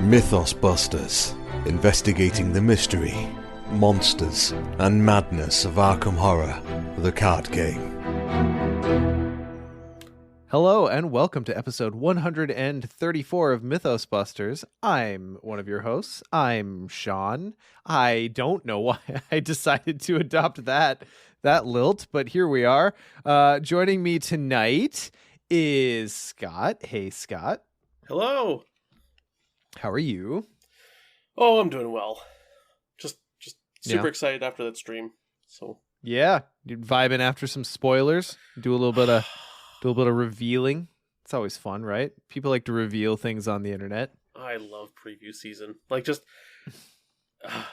Mythos Busters, investigating the mystery, monsters, and madness of Arkham Horror, the card game. Hello and welcome to episode 134 of Mythos Busters. I'm one of your hosts. I'm Sean. I don't know why I decided to adopt that lilt, but here we are. Joining me tonight is Scott. Hey, Scott. Hello. How are you? Oh, I'm doing well. Just super Yeah. excited after that stream. So Yeah, you vibing after some spoilers. Do a little bit of revealing. It's always fun, right? People like to reveal things on the internet. I love preview season. Like, just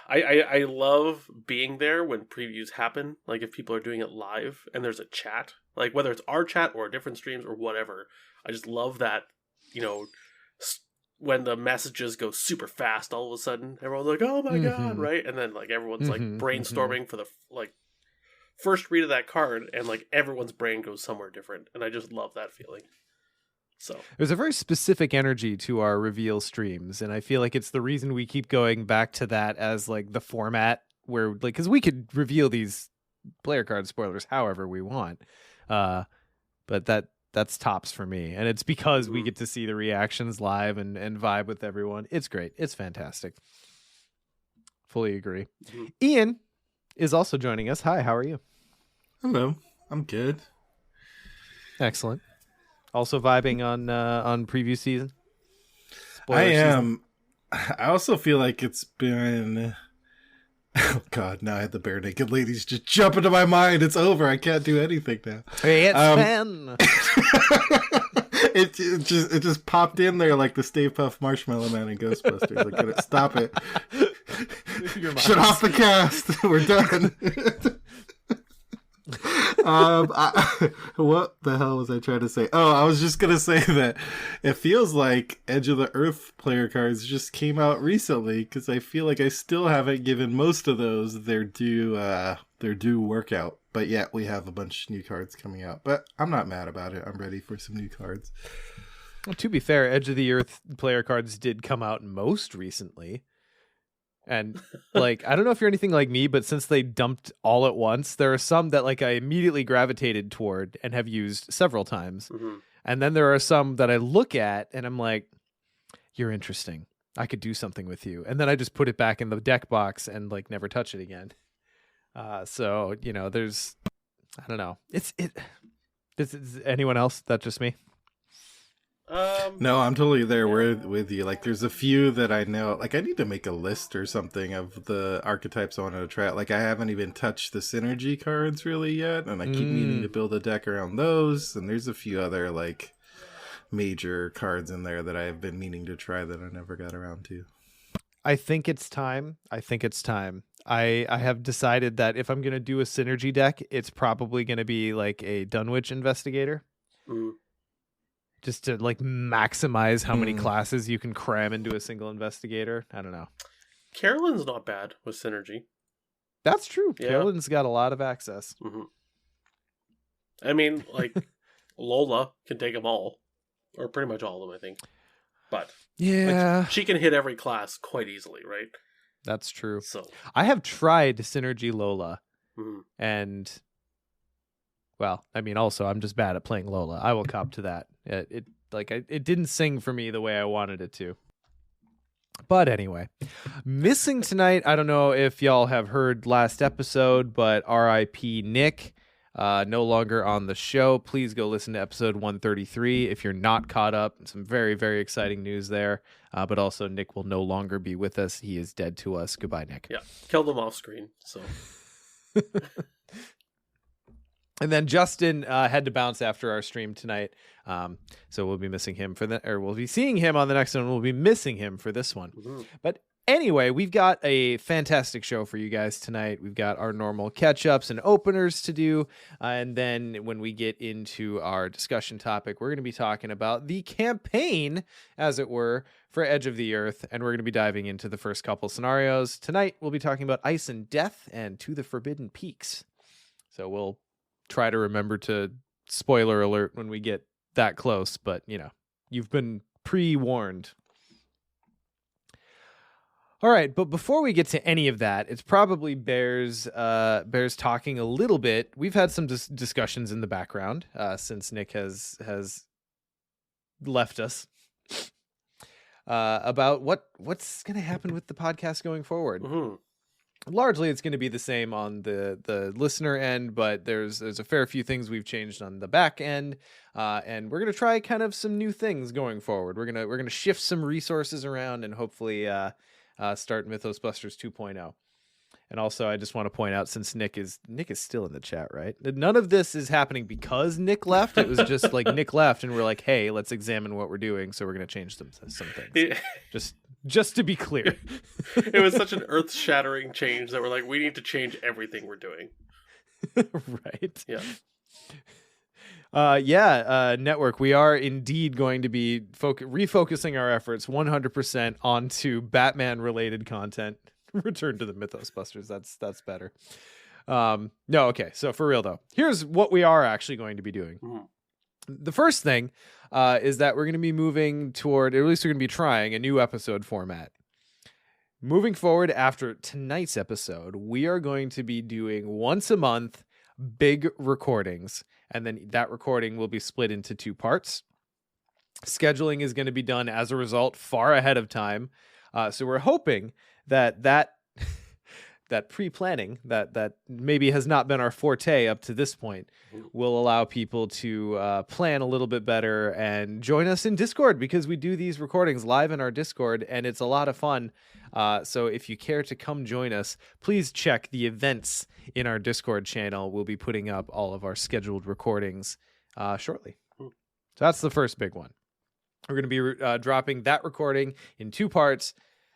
I love being there when previews happen. Like, if people are doing it live and there's a chat, like whether it's our chat or different streams or whatever. I just love that. When the messages go super fast, all of a sudden everyone's like, "Oh my god!" Right? And then like everyone's like brainstorming for the first read of that card, and like everyone's brain goes somewhere different, and I just love that feeling. So there's a very specific energy to our reveal streams, and I feel like it's the reason we keep going back to that as like the format where, like, because we could reveal these player card spoilers however we want, but that's tops for me, and it's because we get to see the reactions live and vibe with everyone. It's great. It's fantastic. Fully agree. Ian is also joining us. Hi, how are you? Hello, I'm good. Excellent. Also vibing on preview season. I am. I also feel like it's been. Oh God! Now I had the bare naked ladies just jump into my mind. It's over. I can't do anything now. It's Ben. It just popped in there like the Stay Puft Marshmallow Man in Ghostbusters. I couldn't stop it. Shut off the cast. We're done. What the hell was I trying to say? Oh, I was just gonna say that it feels like Edge of the Earth player cards just came out recently, because I feel like I still haven't given most of those their due workout. But yet we have a bunch of new cards coming out. But I'm not mad about it. I'm ready for some new cards. Well, to be fair, Edge of the Earth player cards did come out most recently. And like, I don't know if you're anything like me, but since they dumped all at once, there are some that like I immediately gravitated toward and have used several times. And then there are some that I look at and I'm like, you're interesting. I could do something with you. And then I just put it back in the deck box and like never touch it again. So, there's, I don't know. Is anyone else? That's just me. No, I'm totally there with you. Like, there's a few that I know. Like, I need to make a list or something of the archetypes I want to try. Like, I haven't even touched the synergy cards really yet, and I keep needing to build a deck around those. And there's a few other like major cards in there that I've been meaning to try that I never got around to. I think it's time. I have decided that if I'm going to do a synergy deck, it's probably going to be like a Dunwich Investigator. Just to like maximize how many classes you can cram into a single investigator. I don't know. Carolyn's not bad with synergy. That's true. Yeah. Carolyn's got a lot of access. I mean, like Lola can take them all, or pretty much all of them, I think. But yeah, like, she can hit every class quite easily, right? That's true. So I have tried synergy Lola, and well, I mean, also I'm just bad at playing Lola. I will cop to that. It didn't sing for me the way I wanted it to. But anyway, missing tonight. I don't know if y'all have heard last episode, but R.I.P. Nick, no longer on the show. Please go listen to episode 133 if you're not caught up. Some very, very exciting news there. But also, Nick will no longer be with us. He is dead to us. Goodbye, Nick. Yeah, killed him off screen. So. And then Justin had to bounce after our stream tonight, so we'll be missing him we'll be seeing him on the next one. We'll be missing him for this one. But Anyway, we've got a fantastic show for you guys tonight. We've got our normal catch-ups and openers to do. And then when we get into our discussion topic, we're going to be talking about the campaign, as it were, for Edge of the Earth. And we're going to be diving into the first couple scenarios. Tonight, we'll be talking about Ice and Death and To the Forbidden Peaks. So we'll try to remember to spoiler alert when we get that close. But, you've been pre-warned. All right, but before we get to any of that, it's probably bears talking a little bit. We've had some discussions in the background since Nick has left us about what's going to happen with the podcast going forward. Mm-hmm. Largely, it's going to be the same on the listener end, but there's a fair few things we've changed on the back end, and we're going to try kind of some new things going forward. We're gonna shift some resources around and hopefully. Start Mythos Busters 2.0. And also, I just want to point out, since Nick is still in the chat, right? None of this is happening because Nick left. It was just like Nick left, and we're like, hey, let's examine what we're doing. So we're going to change some things. Yeah. Just to be clear. It was such an earth-shattering change that we're like, we need to change everything we're doing. Right. Yeah. Network, we are indeed going to be refocusing our efforts 100% onto Batman-related content. Return to the Mythos Busters. That's better. Okay. So for real though, here's what we are actually going to be doing. Mm-hmm. The first thing is that we're going to be moving toward, or at least we're going to be trying a new episode format. Moving forward after tonight's episode, we are going to be doing once a month big recordings. And then that recording will be split into 2 parts. Scheduling is going to be done as a result far ahead of time. So we're hoping that pre-planning that maybe has not been our forte up to this point will allow people to plan a little bit better and join us in Discord, because we do these recordings live in our Discord and it's a lot of fun. So if you care to come join us, please check the events in our Discord channel. We'll be putting up all of our scheduled recordings shortly. So that's the first big one. We're going to be dropping that recording in 2 parts.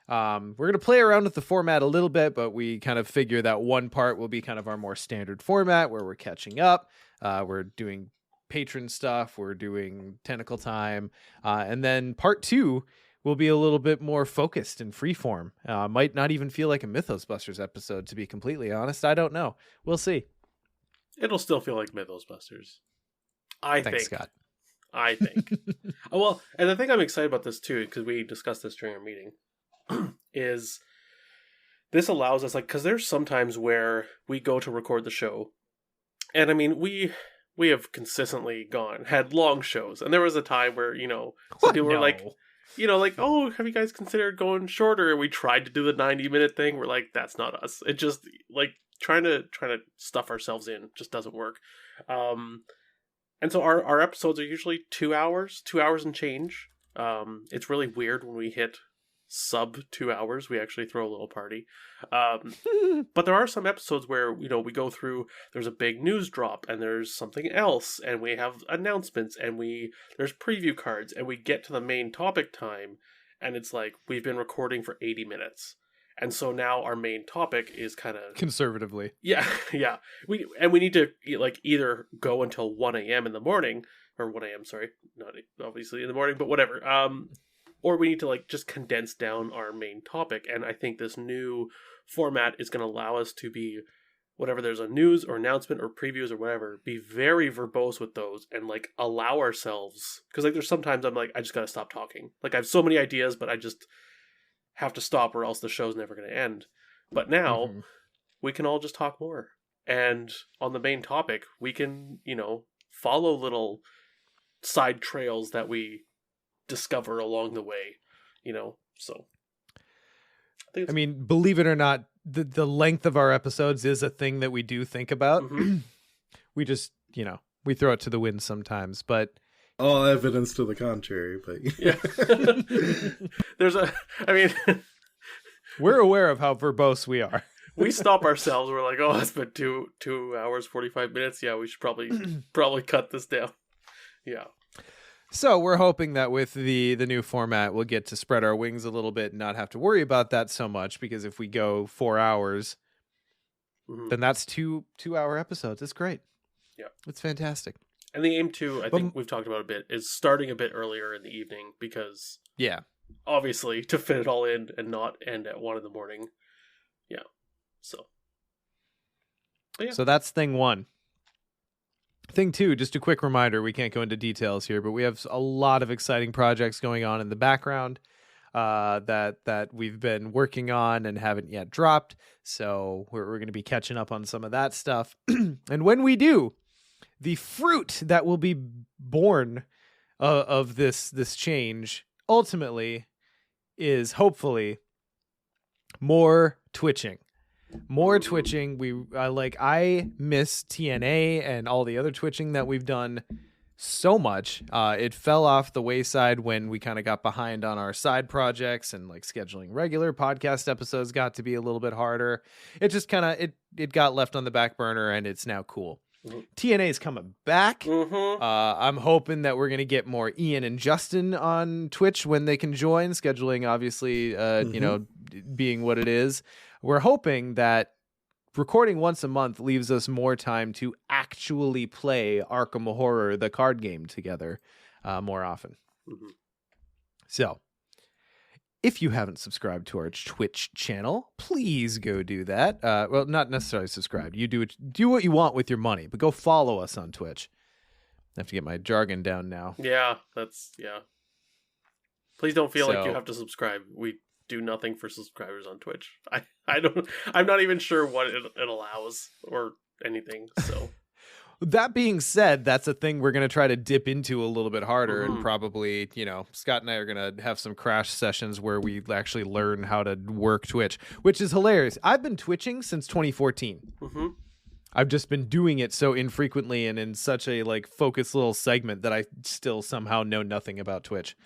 We're going to play around with the format a little bit, but we kind of figure that one part will be kind of our more standard format where we're catching up. We're doing patron stuff. We're doing Tentacle Time. And then part 2 will be a little bit more focused and freeform. Might not even feel like a Mythos Busters episode, to be completely honest. I don't know. We'll see. It'll still feel like Mythos Busters. I Thanks, think. Scott. I think. Well, and the thing I'm excited about this too, because we discussed this during our meeting, is this allows us, like, because there's sometimes where we go to record the show, and I mean, we have consistently had long shows, and there was a time where, some people were like, oh, have you guys considered going shorter? And we tried to do the 90-minute thing. We're like, that's not us. It just, like, trying to stuff ourselves in just doesn't work. And so our episodes are usually 2 hours and change. It's really weird when we hit sub 2 hours. We actually throw a little party. But there are some episodes where, we go through, there's a big news drop and there's something else and we have announcements and there's preview cards and we get to the main topic time and it's like we've been recording for 80 minutes. And so now our main topic is kind of conservatively. Yeah. We need to either go until 1 a.m. in the morning, or 1 a.m. Sorry, not obviously in the morning, but whatever. Or we need to just condense down our main topic. And I think this new format is going to allow us to be, whatever there's a news or announcement or previews or whatever, be very verbose with those and allow ourselves, because there's sometimes I'm like, I just got to stop talking. I have so many ideas, but I just have to stop or else the show's never going to end. But now we can all just talk more. And on the main topic, we can, follow little side trails that we discover along the way, so. I mean, believe it or not, the length of our episodes is a thing that we do think about. Mm-hmm. We just, we throw it to the wind sometimes, but all evidence to the contrary, but yeah. We're aware of how verbose we are. We stop ourselves. We're like, oh, it's been 2 hours, 45 minutes. Yeah, we should probably cut this down. Yeah. So we're hoping that with the new format, we'll get to spread our wings a little bit and not have to worry about that so much. Because if we go 4 hours, then that's 2-hour episodes. It's great. Yeah, it's fantastic. And the aim too, I think we've talked about a bit, is starting a bit earlier in the evening because obviously to fit it all in and not end at 1 a.m. Yeah. So. So that's thing 1. Thing 2, just a quick reminder, we can't go into details here, but we have a lot of exciting projects going on in the background that we've been working on and haven't yet dropped. So we're going to be catching up on some of that stuff. And when we do, the fruit that will be born of this change ultimately is hopefully more twitching. More twitching. I miss TNA and all the other twitching that we've done so much. It fell off the wayside when we kind of got behind on our side projects, and like scheduling regular podcast episodes got to be a little bit harder. It just kind of it got left on the back burner, and it's now cool. TNA is coming back. I'm hoping that we're going to get more Ian and Justin on Twitch when they can join. Scheduling, obviously, being what it is. We're hoping that recording once a month leaves us more time to actually play Arkham Horror, the card game, together more often. So, if you haven't subscribed to our Twitch channel, please go do that. Well, not necessarily subscribe. You do what you want with your money, but go follow us on Twitch. I have to get my jargon down now. Yeah, Please don't feel like you have to subscribe. We do nothing for subscribers on Twitch. I'm not even sure what it allows or anything. So that being said, that's a thing we're going to try to dip into a little bit harder, and probably, Scott and I are going to have some crash sessions where we actually learn how to work Twitch, which is hilarious. I've been twitching since 2014. I've just been doing it so infrequently and in such a focused little segment that I still somehow know nothing about Twitch.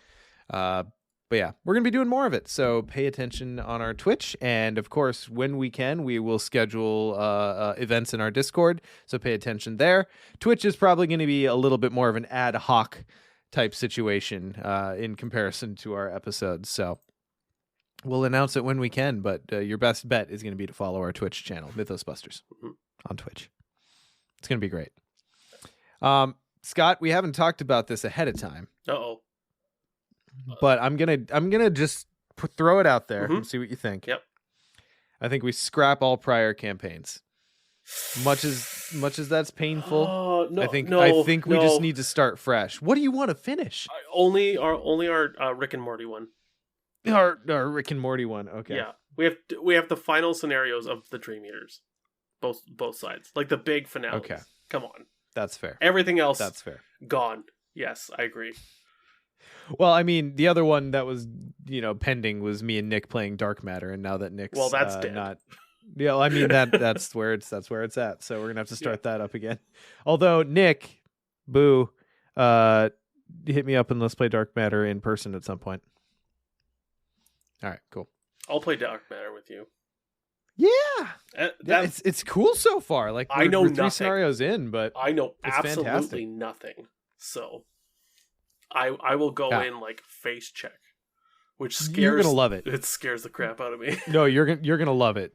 But yeah, we're going to be doing more of it. So pay attention on our Twitch. And of course, when we can, we will schedule events in our Discord. So pay attention there. Twitch is probably going to be a little bit more of an ad hoc type situation in comparison to our episodes. So we'll announce it when we can. But your best bet is going to be to follow our Twitch channel, Mythos Busters, on Twitch. It's going to be great. Scott, we haven't talked about this ahead of time. Uh-oh. But I'm gonna just throw it out there and see what you think. Yep. I think we scrap all prior campaigns. Much as that's painful, no, I think we just need to start fresh. What do you want to finish? Only our Rick and Morty one. Our Rick and Morty one. Okay. Yeah, we have the final scenarios of the Dream Eaters, both sides, like the big finale. Okay. Come on. That's fair. Everything else. That's fair. Gone. Yes, I agree. Well, I mean, the other one that was, pending was me and Nick playing Dark Matter, and now that Nick's that's dead. Not. Yeah, I mean that's where it's at. So we're gonna have to start that up again. Although Nick, hit me up and let's play Dark Matter in person at some point. All right, cool. I'll play Dark Matter with you. Yeah, it's cool so far. I know we're nothing. 3 scenarios in, but I know absolutely fantastic. nothing. So I will go in face check, which scares. You're gonna love it. It scares the crap out of me. No, you're gonna love it.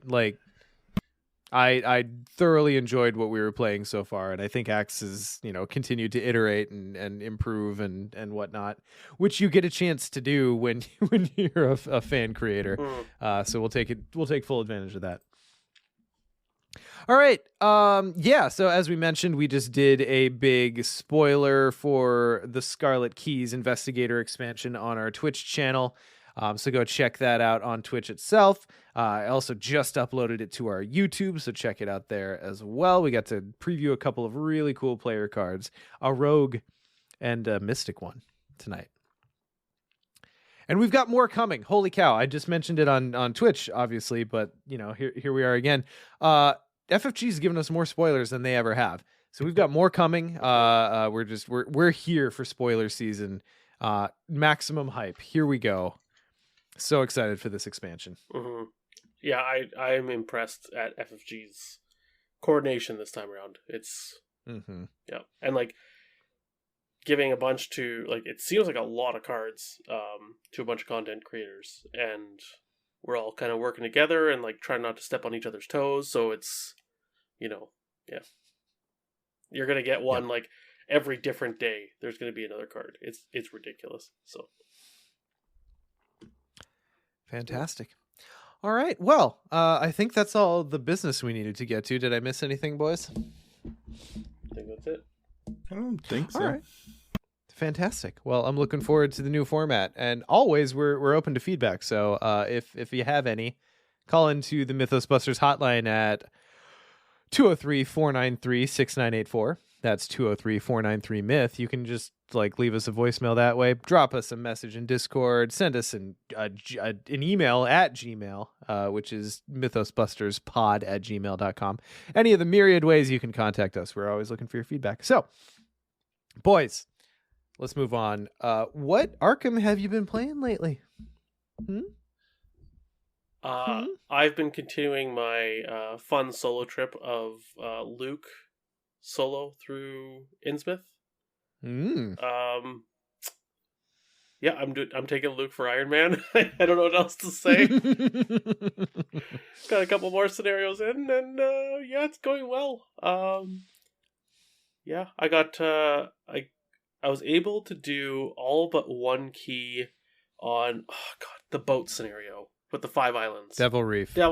I thoroughly enjoyed what we were playing so far, and I think Axe has continued to iterate and improve and whatnot, which you get a chance to do when you're a fan creator. So we'll take full advantage of that. All right. So as we mentioned, we just did a big spoiler for the Scarlet Keys Investigator expansion on our Twitch channel. So go check that out on Twitch itself. I also just uploaded it to our YouTube, so check it out there as well. We got to preview a couple of really cool player cards, a Rogue and a Mystic one tonight. And we've got more coming. Holy cow. I just mentioned it on Twitch, obviously, but here we are again. FFG's given us more spoilers than they ever have. So we've got more coming. We're here for spoiler season. Maximum hype. Here we go. So excited for this expansion. Yeah, I am impressed at FFG's coordination this time around. It's yeah, and giving a bunch to, like, it seems like a lot of cards to a bunch of content creators, and we're all kind of working together and like trying not to step on each other's toes. So it's, yeah, you're gonna get one like every different day. There's gonna be another card. It's ridiculous. So fantastic. All right. Well, I think that's all the business we needed to get to. Did I miss anything, boys? I think that's it. I don't think so. All right. Fantastic. Well, I'm looking forward to the new format, and always we're open to feedback. So if you have any, call into the Mythos Busters hotline at 203-493-6984. That's 203-493-MYTH. You can just like leave us a voicemail that way. Drop us a message in Discord. Send us an email at Gmail, which is mythosbusterspod@gmail.com. Any of the myriad ways you can contact us. We're always looking for your feedback. So, boys, let's move on. What Arkham have you been playing lately? I've been continuing my fun solo trip of Luke solo through Innsmouth. Yeah, I'm taking Luke for Iron Man. I don't know what else to say. Got a couple more scenarios in, and yeah, it's going well. Yeah, I got I was able to do all but one key on the boat scenario with the 5 islands. Devil Reef. Yeah,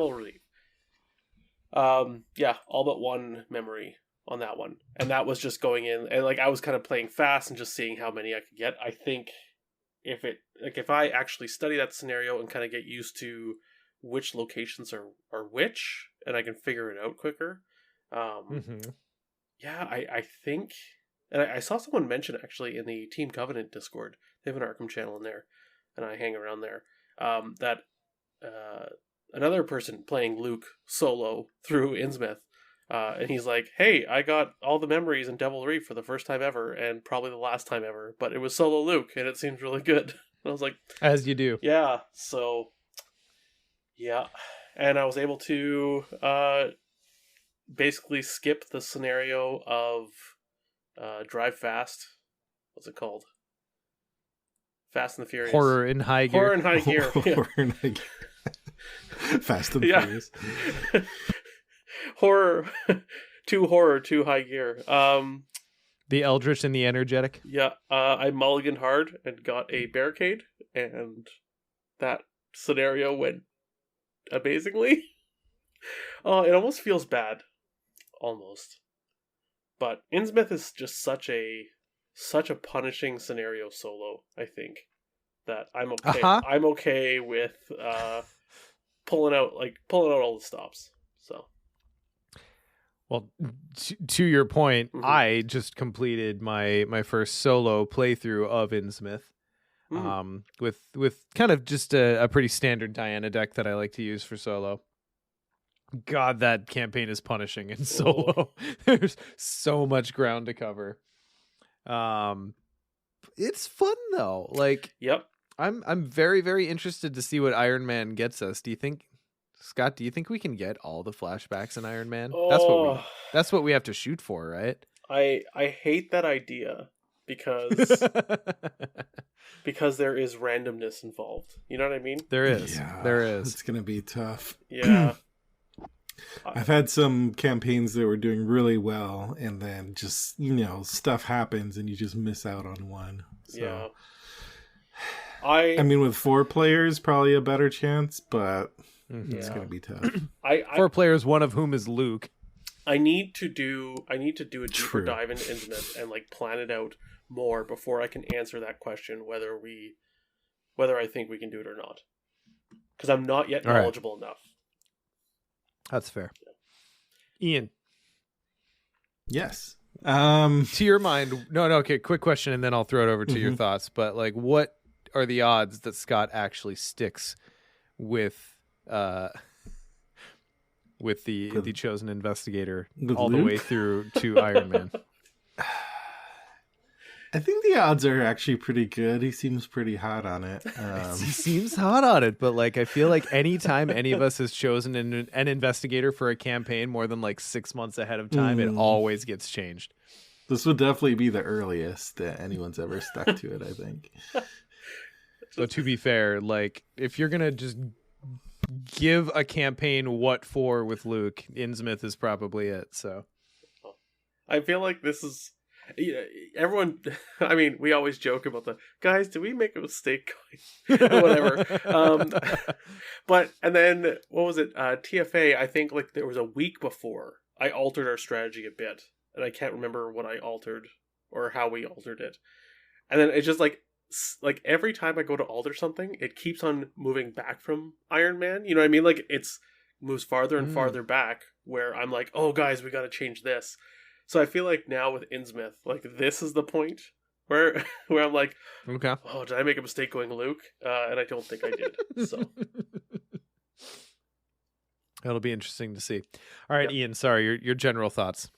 all but one memory on that one, and that was just going in, and like I was kind of playing fast and just seeing how many I could get. I think if I actually study that scenario and kind of get used to which locations are which, and I can figure it out quicker. Yeah, I think, and I saw someone mention actually in the Team Covenant Discord. They have an Arkham channel in there, and I hang around there. That another person playing Luke solo through Innsmouth. And he's like, hey, I got all the memories in Devil Reef for the first time ever, and probably the last time ever, but it was solo Luke, and it seems really good. And I was like... As you do. Yeah, so... Yeah. And I was able to basically skip the scenario of Drive Fast. What's it called? Fast and the Furious. Horror in High Gear. Horror in High Gear. Horror in High Gear. Fast and Furious. Horror, too high gear. The Eldritch and the Energetic. Yeah, I mulliganed hard and got a barricade, and that scenario went amazingly. It almost feels bad, almost. But Innsmouth is just such a punishing scenario solo. I think that I'm okay. I'm okay with pulling out all the stops. So. Well, to your point, I just completed my first solo playthrough of Innsmouth, with kind of just a pretty standard Diana deck that I like to use for solo. God, that campaign is punishing in solo. There's so much ground to cover. It's fun though. Like, yep. I'm very, very interested to see what Iron Man gets us. Do you think? Scott, do you think we can get all the flashbacks in Iron Man? That's what we have to shoot for, right? I hate that idea because there is randomness involved. You know what I mean? There is. Yeah, there is. It's gonna be tough. Yeah. I've had some campaigns that were doing really well, and then just stuff happens, and you just miss out on one. So. Yeah. I mean, with 4 players, probably a better chance, but. It's gonna be tough. 4 players, one of whom is Luke. I need to do a deeper dive into Innsmouth and like plan it out more before I can answer that question whether I think we can do it or not. Because I'm not yet knowledgeable enough. That's fair. Yeah. Ian. Yes. To your mind, no, okay, quick question, and then I'll throw it over to your thoughts. But like, what are the odds that Scott actually sticks with the chosen investigator all Luke? The way through to Iron Man? I think the odds are actually pretty good. He seems pretty hot on it. He seems hot on it, but like I feel like anytime any of us has chosen an investigator for a campaign more than like 6 months ahead of time, it always gets changed. This would definitely be the earliest that anyone's ever stuck to it, I think. So to be fair, like, if you're gonna just give a campaign what for with Luke, Innsmouth is probably it. So I feel like this is everyone. I mean, we always joke about the guys. Did we make a mistake going? Whatever. But and then what was it? TFA. I think like there was a week before I altered our strategy a bit, and I can't remember what I altered or how we altered it. And then it's just like every time I go to alter something, it keeps on moving back from Iron Man. You know what I mean? Like it's moves farther and farther back. Where I'm like, oh guys, we got to change this. So I feel like now with Innsmouth, like this is the point where I'm like, okay, oh, did I make a mistake going Luke? And I don't think I did. So it'll be interesting to see. All right, Ian, sorry, your general thoughts.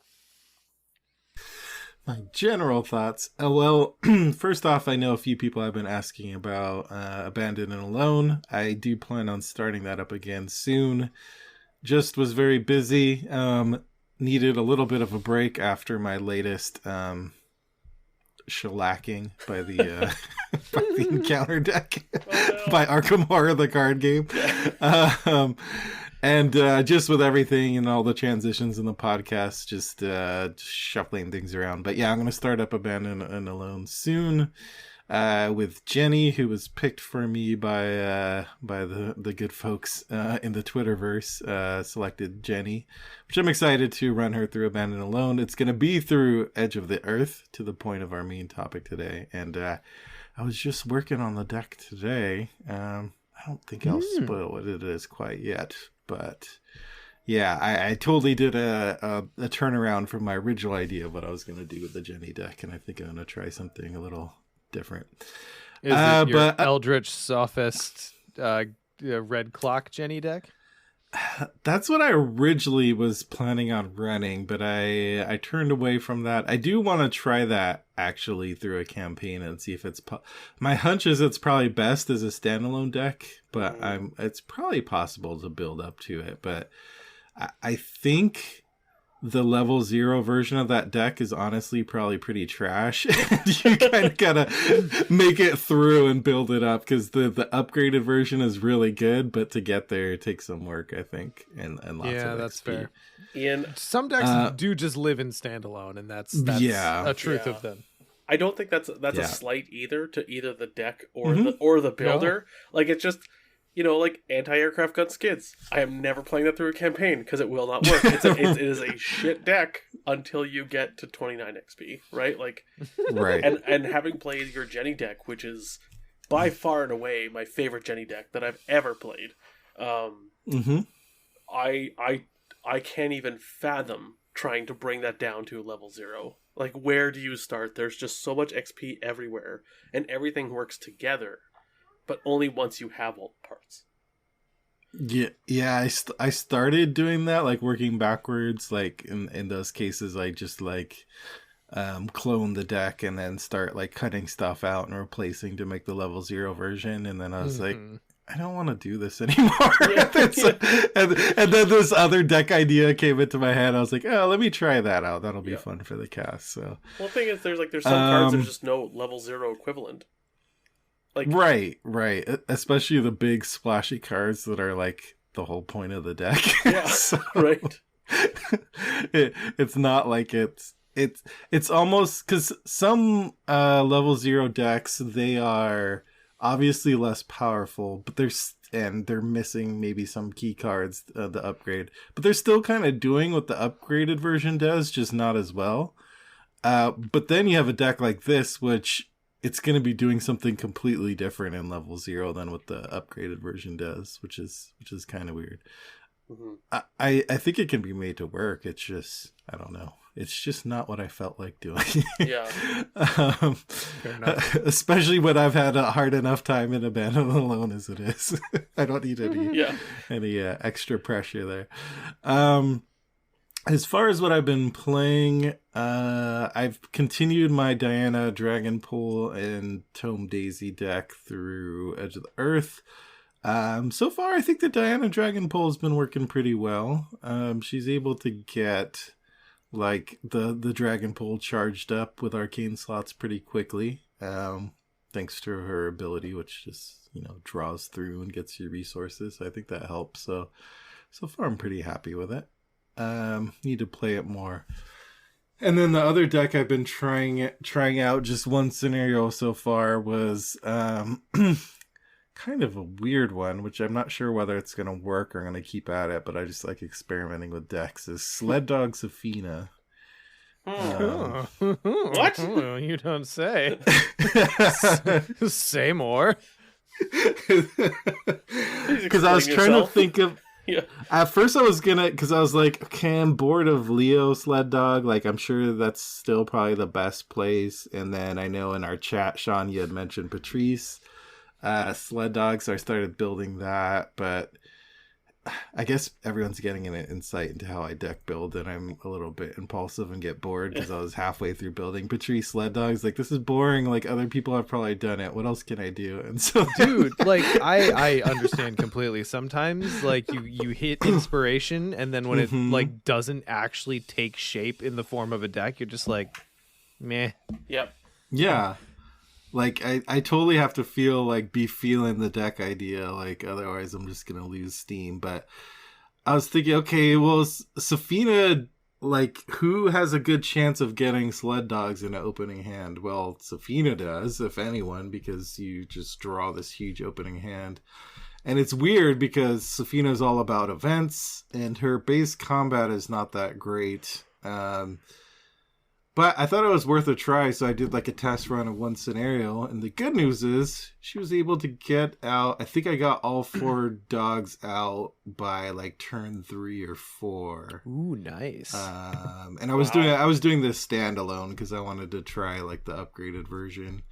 My general thoughts. Well, first off, I know a few people have been asking about Abandoned and Alone. I do plan on starting that up again soon. Just was very busy. Needed a little bit of a break after my latest shellacking by the by the Encounter deck by Arkham Horror, the card game. And just with everything and all the transitions in the podcast, just shuffling things around. But yeah, I'm going to start up Abandoned and Alone soon with Jenny, who was picked for me by the good folks in the Twitterverse, selected Jenny, which I'm excited to run her through Abandoned and Alone. It's going to be through Edge of the Earth, to the point of our main topic today. And I was just working on the deck today. I don't think I'll spoil what it is quite yet. But yeah, I totally did a turnaround from my original idea of what I was going to do with the Jenny deck, and I think I'm going to try something a little different. Is it your Eldritch Sophist Red Clock Jenny deck? That's what I originally was planning on running, but I turned away from that. I do want to try that actually through a campaign and see if it's my hunch is it's probably best as a standalone deck, but it's probably possible to build up to it. But I think the level 0 version of that deck is honestly probably pretty trash. You kind of gotta make it through and build it up, because the upgraded version is really good, but to get there it takes some work, I think, and lots of that's XP. fair. Ian, some decks do just live in standalone, and that's a truth of them. I don't think that's a slight either to either the deck or the builder. No. Like it's just, like anti-aircraft gun skids. I am never playing that through a campaign because it will not work. It is a shit deck until you get to 29 XP, right? Like, right. And having played your Jenny deck, which is by far and away my favorite Jenny deck that I've ever played, I can't even fathom trying to bring that down to level 0. Like, where do you start? There's just so much XP everywhere, and everything works together. But only once you have all the parts. Yeah. I started doing that, like working backwards. Like in those cases, I just like clone the deck and then start like cutting stuff out and replacing to make the level 0 version. And then I was like, I don't want to do this anymore. And then this other deck idea came into my head. I was like, oh, let me try that out. That'll be fun for the cast. So, well, the thing is, there's some cards there's just no level 0 equivalent. Like, right. Especially the big splashy cards that are like the whole point of the deck. Yeah, so, right. It's not like it's almost, because some level 0 decks, they are obviously less powerful, but they're missing maybe some key cards, the upgrade, but they're still kind of doing what the upgraded version does, just not as well. But then you have a deck like this, which it's going to be doing something completely different in level 0 than what the upgraded version does, which is kind of weird. I think it can be made to work. It's just, I don't know. It's just not what I felt like doing. Yeah. Fair enough. Especially when I've had a hard enough time in Abandoned Alone as it is. I don't need any extra pressure there. As far as what I've been playing, I've continued my Diana Dragonpool and Tome Daisy deck through Edge of the Earth. So far, I think the Diana Dragonpool has been working pretty well. She's able to get like the dragon pool charged up with arcane slots pretty quickly, thanks to her ability, which just draws through and gets you resources. I think that helps. So far I'm pretty happy with it. Need to play it more. And then the other deck I've been trying out, just one scenario so far, was kind of a weird one, which I'm not sure whether it's going to work or I'm going to keep at it, but I just like experimenting with decks, is Sled Dog Safina. What? You don't say. Say more. Because I was trying to think of... Yeah. At first I was gonna, because I was like, okay, I'm bored of Leo Sled Dog. Like, I'm sure that's still probably the best place. And then I know in our chat, Sean, you had mentioned Patrice Sled Dog, so I started building that. But I guess everyone's getting an insight into how I deck build, and I'm a little bit impulsive and get bored because I was halfway through building Patrice Sled Dogs. Like, this is boring. Like, other people have probably done it. What else can I do? And so, dude, like, I understand completely. Sometimes, like, you hit inspiration, and then when it like doesn't actually take shape in the form of a deck, you're just like, meh. Yep. Yeah. Like, I totally have to be feeling the deck idea, like, otherwise I'm just going to lose steam. But I was thinking, okay, well, Safina, like, who has a good chance of getting Sled Dogs in an opening hand? Well, Safina does, if anyone, because you just draw this huge opening hand. And it's weird because Safina's all about events, and her base combat is not that great. But I thought it was worth a try, so I did like a test run of one scenario. And the good news is she was able to get out. I think I got all 4 dogs out by like turn 3 or 4. Ooh, nice. And I was doing this standalone because I wanted to try like the upgraded version.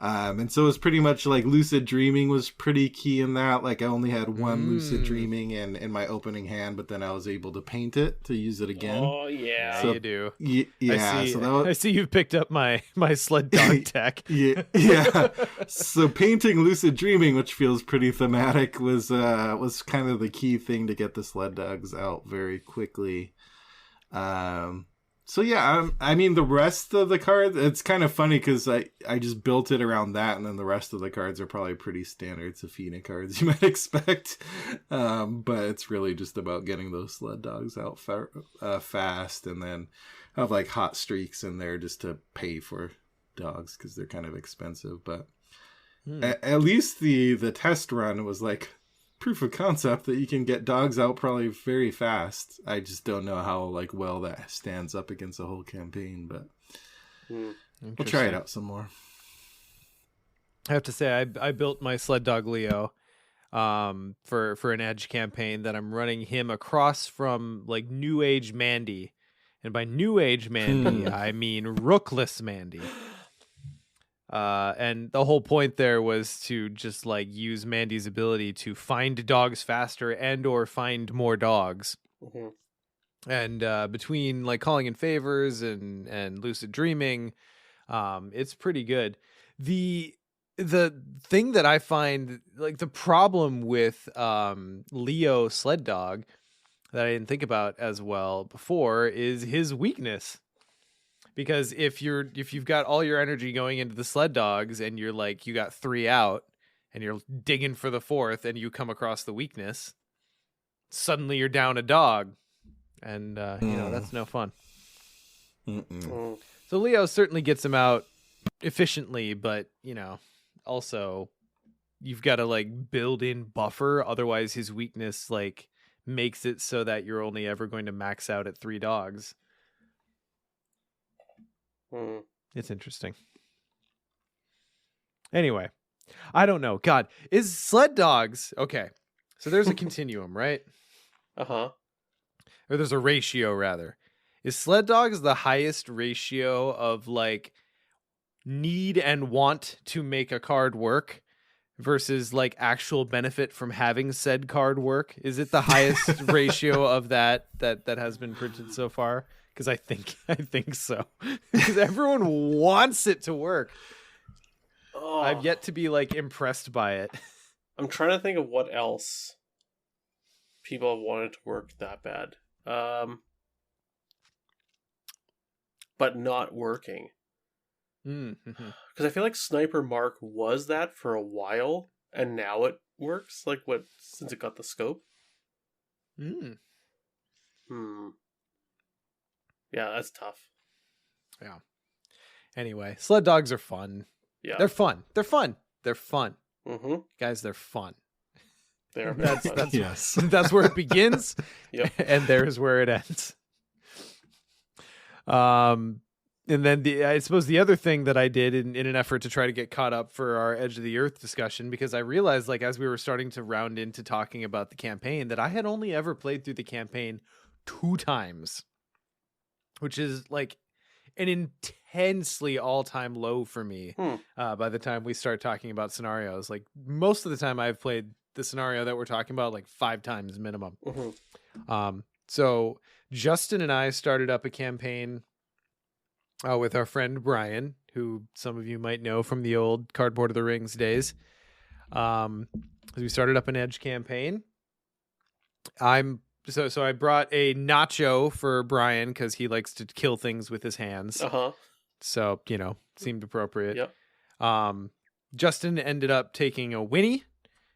And so it was pretty much like lucid dreaming was pretty key in that. Like, I only had one lucid dreaming in my opening hand, but then I was able to paint it to use it again. Oh yeah, so, you do. Yeah, I see you've picked up my Sled Dog tech. yeah. So painting lucid dreaming, which feels pretty thematic, was kind of the key thing to get the Sled Dogs out very quickly. So yeah, I mean, the rest of the cards, it's kind of funny because I just built it around that, and then the rest of the cards are probably pretty standard Safina cards you might expect. But it's really just about getting those Sled Dogs out fast, and then have like hot streaks in there just to pay for dogs because they're kind of expensive. But at least the test run was like proof of concept that you can get dogs out probably very fast. I just don't know how like well that stands up against a whole campaign, but we'll try it out some more. I have to say, I built my Sled Dog Leo for an Edge campaign that I'm running him across from like New Age Mandy, and by New Age Mandy I mean Rookless Mandy. And the whole point there was to just like use Mandy's ability to find dogs faster and or find more dogs. And between like calling in favors and lucid dreaming, it's pretty good. The thing that I find like the problem with Leo Sled Dog that I didn't think about as well before is his weakness. Because if you've got all your energy going into the Sled Dogs and you're like, you got 3 out and you're digging for the 4th and you come across the weakness, suddenly you're down a dog, and that's no fun. So Leo certainly gets him out efficiently, but also you've got to like build in buffer, otherwise his weakness like makes it so that you're only ever going to max out at 3 dogs. It's interesting. Anyway, I don't know. God, is Sled Dogs okay? So there's a continuum, right? Or there's a ratio, rather. Is Sled Dogs the highest ratio of like need and want to make a card work versus like actual benefit from having said card work? Is it the highest ratio of that has been printed so far? Because I think so. Because everyone wants it to work. I've yet to be like impressed by it. I'm trying to think of what else people have wanted to work that bad. but not working. Mm-hmm. Because I feel like Sniper Mark was that for a while, and now it works. Like since it got the scope. Mm. Yeah, that's tough. Yeah. Anyway, sled dogs are fun. Yeah, they're fun. They're fun. They're fun. Mm-hmm. Guys, they're fun. They're that's yes. That's where it begins. Yep. And there's where it ends. And then I suppose the other thing that I did in an effort to try to get caught up for our Edge of the Earth discussion, because I realized, like, as we were starting to round into talking about the campaign, that I had only ever played through the campaign 2 times, which is like an intensely all-time low for me. By the time we start talking about scenarios, like most of the time I've played the scenario that we're talking about like 5 times minimum. Mm-hmm. So Justin and I started up a campaign with our friend Brian, who some of you might know from the old Cardboard of the Rings days. We started up an Edge campaign. So I brought a nacho for Brian because he likes to kill things with his hands. So, seemed appropriate. Yep. Justin ended up taking a Winnie.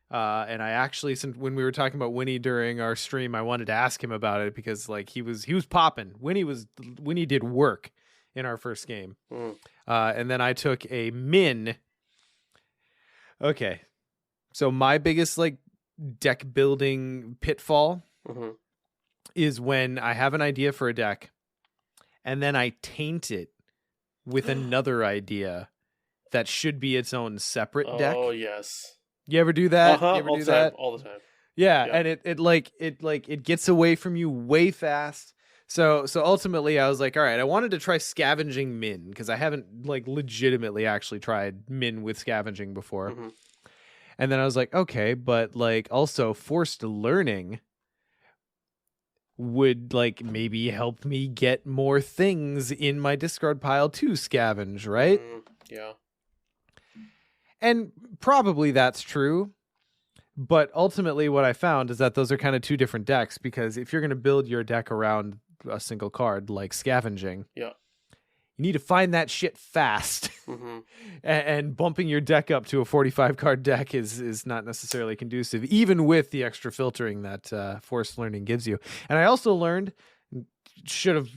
And I actually, when we were talking about Winnie during our stream, I wanted to ask him about it because like he was popping. Winnie did work in our first game. And then I took a Min. Okay. So my biggest like deck building pitfall is when I have an idea for a deck and then I taint it with another idea that should be its own separate deck. Oh, yes. You ever do that? You ever all do the time, that? all the time. Yeah, and it gets away from you way fast. So ultimately I was like, all right, I wanted to try scavenging Min because I haven't like legitimately actually tried Min with scavenging before. And then I was like, okay, but like also forced learning would like maybe help me get more things in my discard pile to scavenge, right? Yeah. And probably that's true. But ultimately what I found is that those are kind of 2 different decks, because if you're going to build your deck around a single card like scavenging, you need to find that shit fast. And bumping your deck up to a 45 card deck is not necessarily conducive, even with the extra filtering that forced learning gives you. And I also should have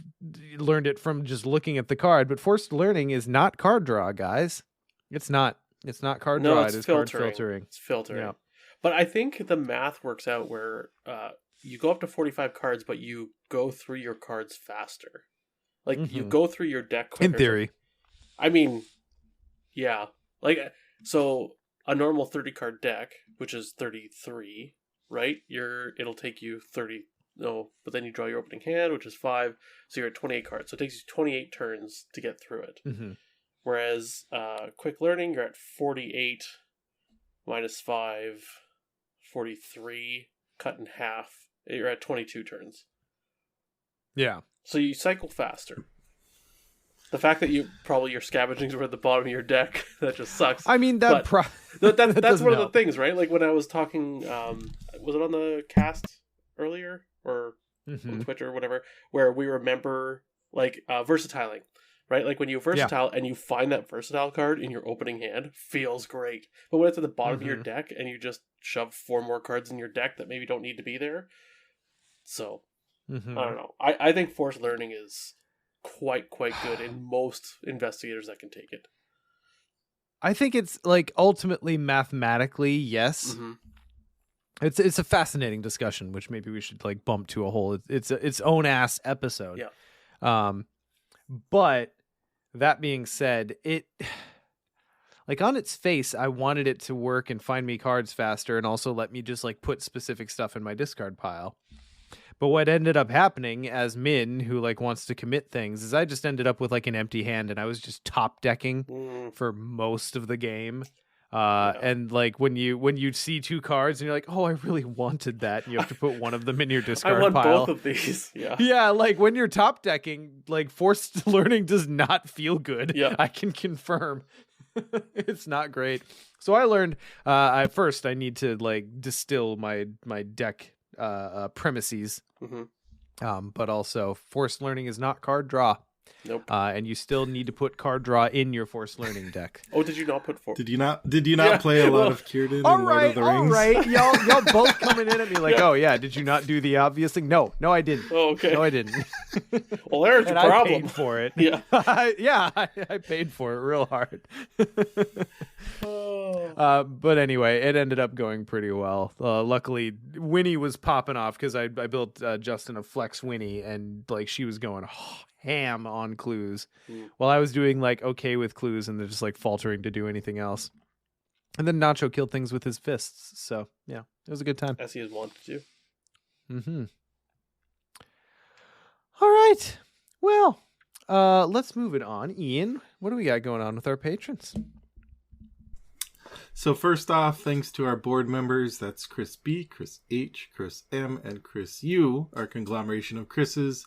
learned it from just looking at the card, but forced learning is not card draw, guys. It's not card draw. It is card filtering. It's filtering. Yeah. But I think the math works out where you go up to 45 cards, but you go through your cards faster. Like, you go through your deck quicker. In theory. I mean, yeah. Like, so a normal 30-card deck, which is 33, right? It'll take you 30... No, but then you draw your opening hand, which is 5, so you're at 28 cards. So it takes you 28 turns to get through it. Whereas quick learning, you're at 48 minus 5... 43 cut in half. You're at 22 turns. Yeah. So you cycle faster. The fact that your scavengings were at the bottom of your deck, that just sucks. I mean, that's one of the things, right? Like when I was talking, was it on the cast earlier or on Twitch or whatever, where we remember like versatiling. Right? Like when you versatile and you find that versatile card in your opening hand, feels great. But when it's at the bottom of your deck and you just shove 4 more cards in your deck that maybe don't need to be there. So, I don't know. I think forced learning is quite good in most investigators that can take it. I think it's like ultimately mathematically, yes. It's a fascinating discussion, which maybe we should like bump to a whole its own ass episode. Yeah. But that being said, it like on its face, I wanted it to work and find me cards faster and also let me just like put specific stuff in my discard pile. But what ended up happening as Min, who like wants to commit things, is I just ended up with like an empty hand and I was just top decking for most of the game. And like when you see 2 cards and you're like, oh, I really wanted that, and you have to put one of them in your discard I want pile. both of these. Yeah, like when you're top decking, like forced learning does not feel good. Yeah, I can confirm. It's not great. So I learned at first I need to like distill my deck premises. But also forced learning is not card draw. Nope. And you still need to put card draw in your Force Learning deck. Oh, did you not put four? Did you not play a lot of Círdan in Lord of the Rings? All right. Y'all both coming in at me like, oh yeah, did you not do the obvious thing? No, I didn't. Oh, okay. No, I didn't. Well, there's your and problem. I paid for it. Yeah. I paid for it real hard. But anyway, it ended up going pretty well. Luckily, Winnie was popping off because I built Justin a Flex Winnie, and like she was going ham on clues, while I was doing like okay with clues, and they're just like faltering to do anything else. And then Nacho killed things with his fists. So yeah, it was a good time. As he has wanted to. Mm-hmm. All right. Well, let's move it on. Ian, what do we got going on with our patrons? So first off, thanks to our board members. That's Chris B, Chris H, Chris M, and Chris U, our conglomeration of Chris's.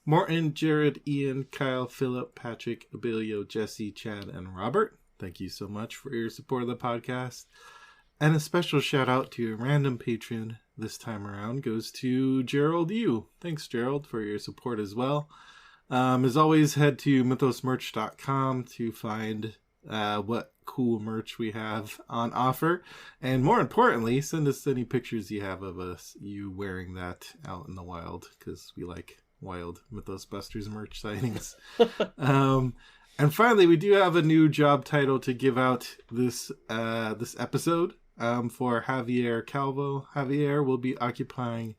Morton, Jared, Ian, Kyle, Philip, Patrick, Abilio, Jesse, Chad, and Robert. Thank you so much for your support of the podcast. And a special shout out to a random patron this time around goes to Gerald Yu. Thanks, Gerald, for your support as well. As always, head to mythosmerch.com to find what cool merch we have on offer. And more importantly, send us any pictures you have of you wearing that out in the wild, because we like wild Mythos Busters merch sightings. And finally, we do have a new job title to give out this episode for Javier Calvo. Javier will be occupying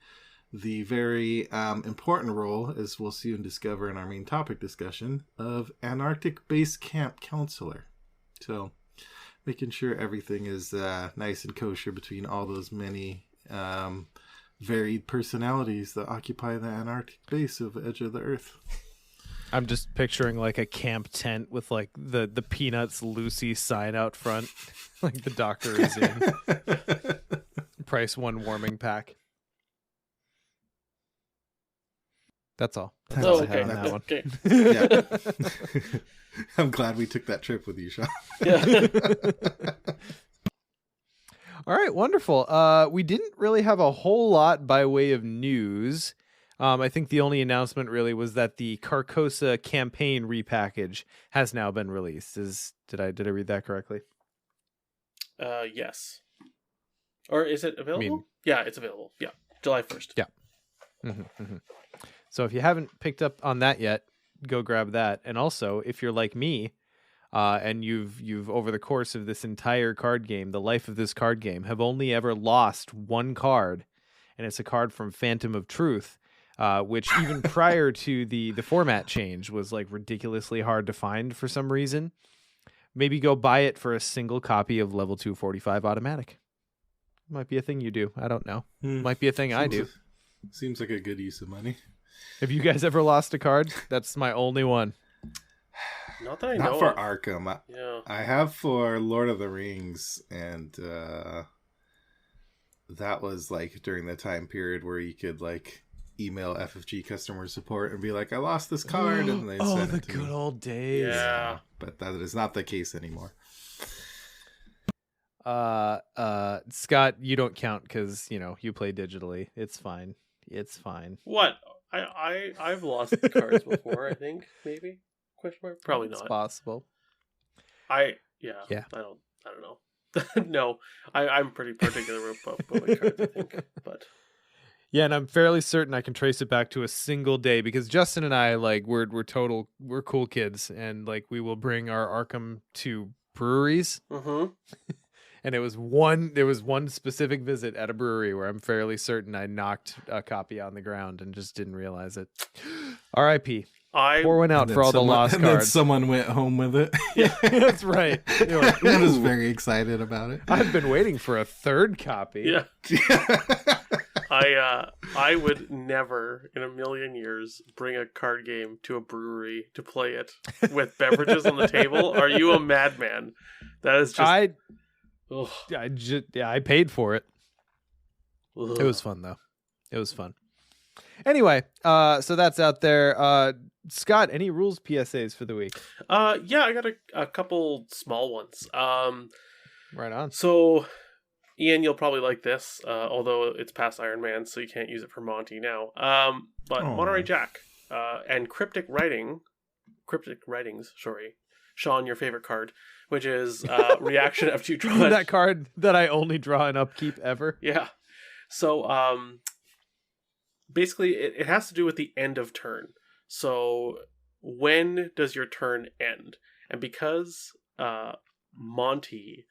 the very important role, as we'll soon discover in our main topic discussion, of Antarctic Base Camp Counselor. So making sure everything is nice and kosher between all those many varied personalities that occupy the Antarctic base of the edge of the Earth. I'm just picturing like a camp tent with like the Peanuts Lucy sign out front, like the doctor is in. Price one warming pack. That's all. That's all I had on that one. Okay. Yeah. I'm glad we took that trip with you, Sean. Yeah. All right, wonderful. We didn't really have a whole lot by way of news. I think the only announcement really was that the Carcosa campaign repackage has now been released. Did I read that correctly? Yes. Or is it available? Yeah, it's available. Yeah, July 1st. Yeah. Mm-hmm, mm-hmm. So if you haven't picked up on that yet, go grab that. And also, if you're like me, and you've over the course of this entire card game, the life of this card game, have only ever lost one card, and it's a card from Phantom of Truth, which even prior to the format change was like ridiculously hard to find for some reason. Maybe go buy it for a single copy of Level 245 Automatic. Might be a thing you do. I don't know. Might be a thing I do. Seems like a good use of money. Have you guys ever lost a card? That's my only one. Not that I know. Not for of. Arkham. Yeah. I have for Lord of the Rings, and that was like during the time period where you could like email FFG customer support and be like, I lost this card, and they send it to me. Good old days. Yeah. But that is not the case anymore. Scott, you don't count because you play digitally. It's fine. What? I've lost the cards before, I think. Maybe? Question mark? Probably It's not. possible. Yeah. I don't know. No. I'm pretty particular about my cards, I think. But yeah, and I'm fairly certain I can trace it back to a single day, because Justin and I, like, we're cool kids, and like we will bring our Arkham to breweries. mm-hmm. And there was one specific visit at a brewery where I'm fairly certain I knocked a copy on the ground and just didn't realize it. R.I.P. Pour one out for all the lost cards. And then someone went home with it. Yeah, that's right. You're like, I was very excited about it. I've been waiting for a third copy. Yeah. I would never in a million years bring a card game to a brewery to play it with beverages on the table. Are you a madman? That is just I paid for it. Ugh. It was fun though. It was fun. Anyway, so that's out there. Scott, any rules PSAs for the week? Yeah, I got a couple small ones. Right on. So, Ian, you'll probably like this, although it's past Iron Man, so you can't use it for Monty now. But Monterey Jack and cryptic writing cryptic writings. Sorry, Sean, your favorite card, which is reaction after you draw that card that I only draw in upkeep ever. Yeah. So basically, it has to do with the end of turn. So when does your turn end? And because Monty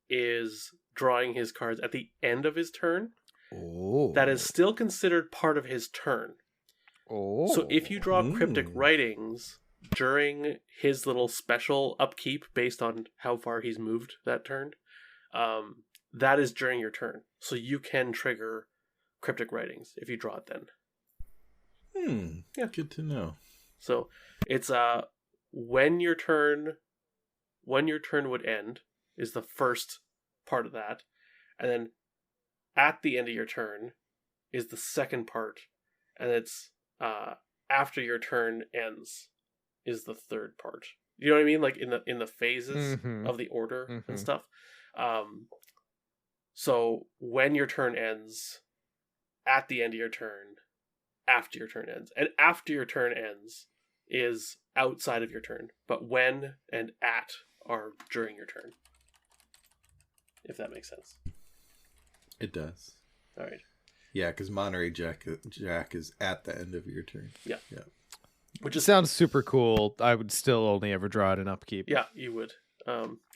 is drawing his cards at the end of his turn, that is still considered part of his turn. So if you draw cryptic writings during his little special upkeep based on how far he's moved that turn, that is during your turn. So you can trigger cryptic writings if you draw it then. Yeah, good to know. So it's when your turn would end is the first part of that, and then at the end of your turn is the second part, and it's after your turn ends is the third part. You know what I mean? Like in the phases of the order and stuff. So when your turn ends, at the end of your turn, after your turn ends, and after your turn ends is outside of your turn, but when and at are during your turn. If that makes sense. It does. All right. Yeah, because Monterey Jack is at the end of your turn. Yeah. Which sounds super cool. I would still only ever draw it in upkeep. Yeah, you would.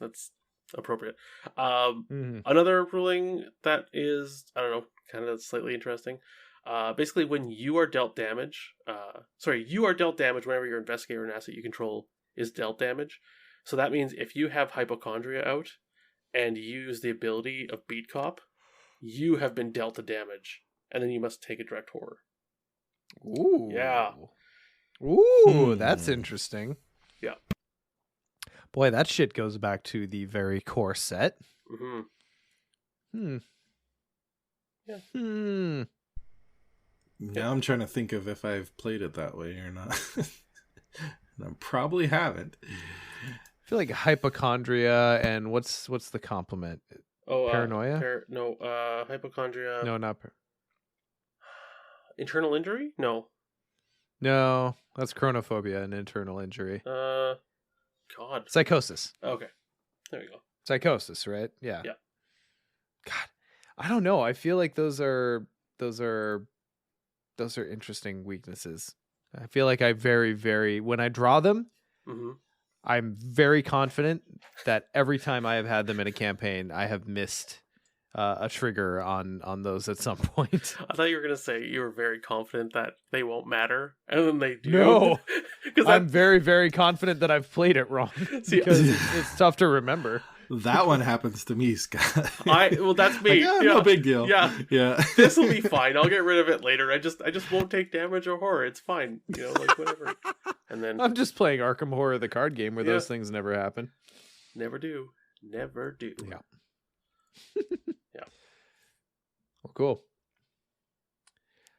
That's appropriate. Another ruling that is, I don't know, kind of slightly interesting. Basically, when you are dealt damage, you are dealt damage whenever your investigator or an asset you control is dealt damage. So that means if you have Hypochondria out and use the ability of Beat Cop, you have been dealt the damage, and then you must take a direct horror. Ooh. Yeah. Ooh, that's interesting. Yeah. Boy, that shit goes back to the very core set. Yeah. Now I'm trying to think of if I've played it that way or not. I probably haven't. I feel like hypochondria and what's the complement? Paranoia? Hypochondria. No, not internal injury? No, that's chronophobia and internal injury. God. Psychosis. Okay, there you go. Psychosis, right? Yeah. Yeah. God, I don't know. I feel like those are interesting weaknesses. I feel like I when I draw them, I'm very confident that every time I have had them in a campaign, I have missed a trigger on those at some point. I thought you were going to say you were very confident that they won't matter, and then they do. No, I'm very, very confident that I've played it wrong because it's tough to remember. That one happens to me, Scott. Well, that's me. No big deal. Yeah. This will be fine. I'll get rid of it later. I just won't take damage or horror. It's fine. Whatever. And then I'm just playing Arkham Horror, the card game, where those things never happen. Never do. Yeah. Yeah. Well, cool.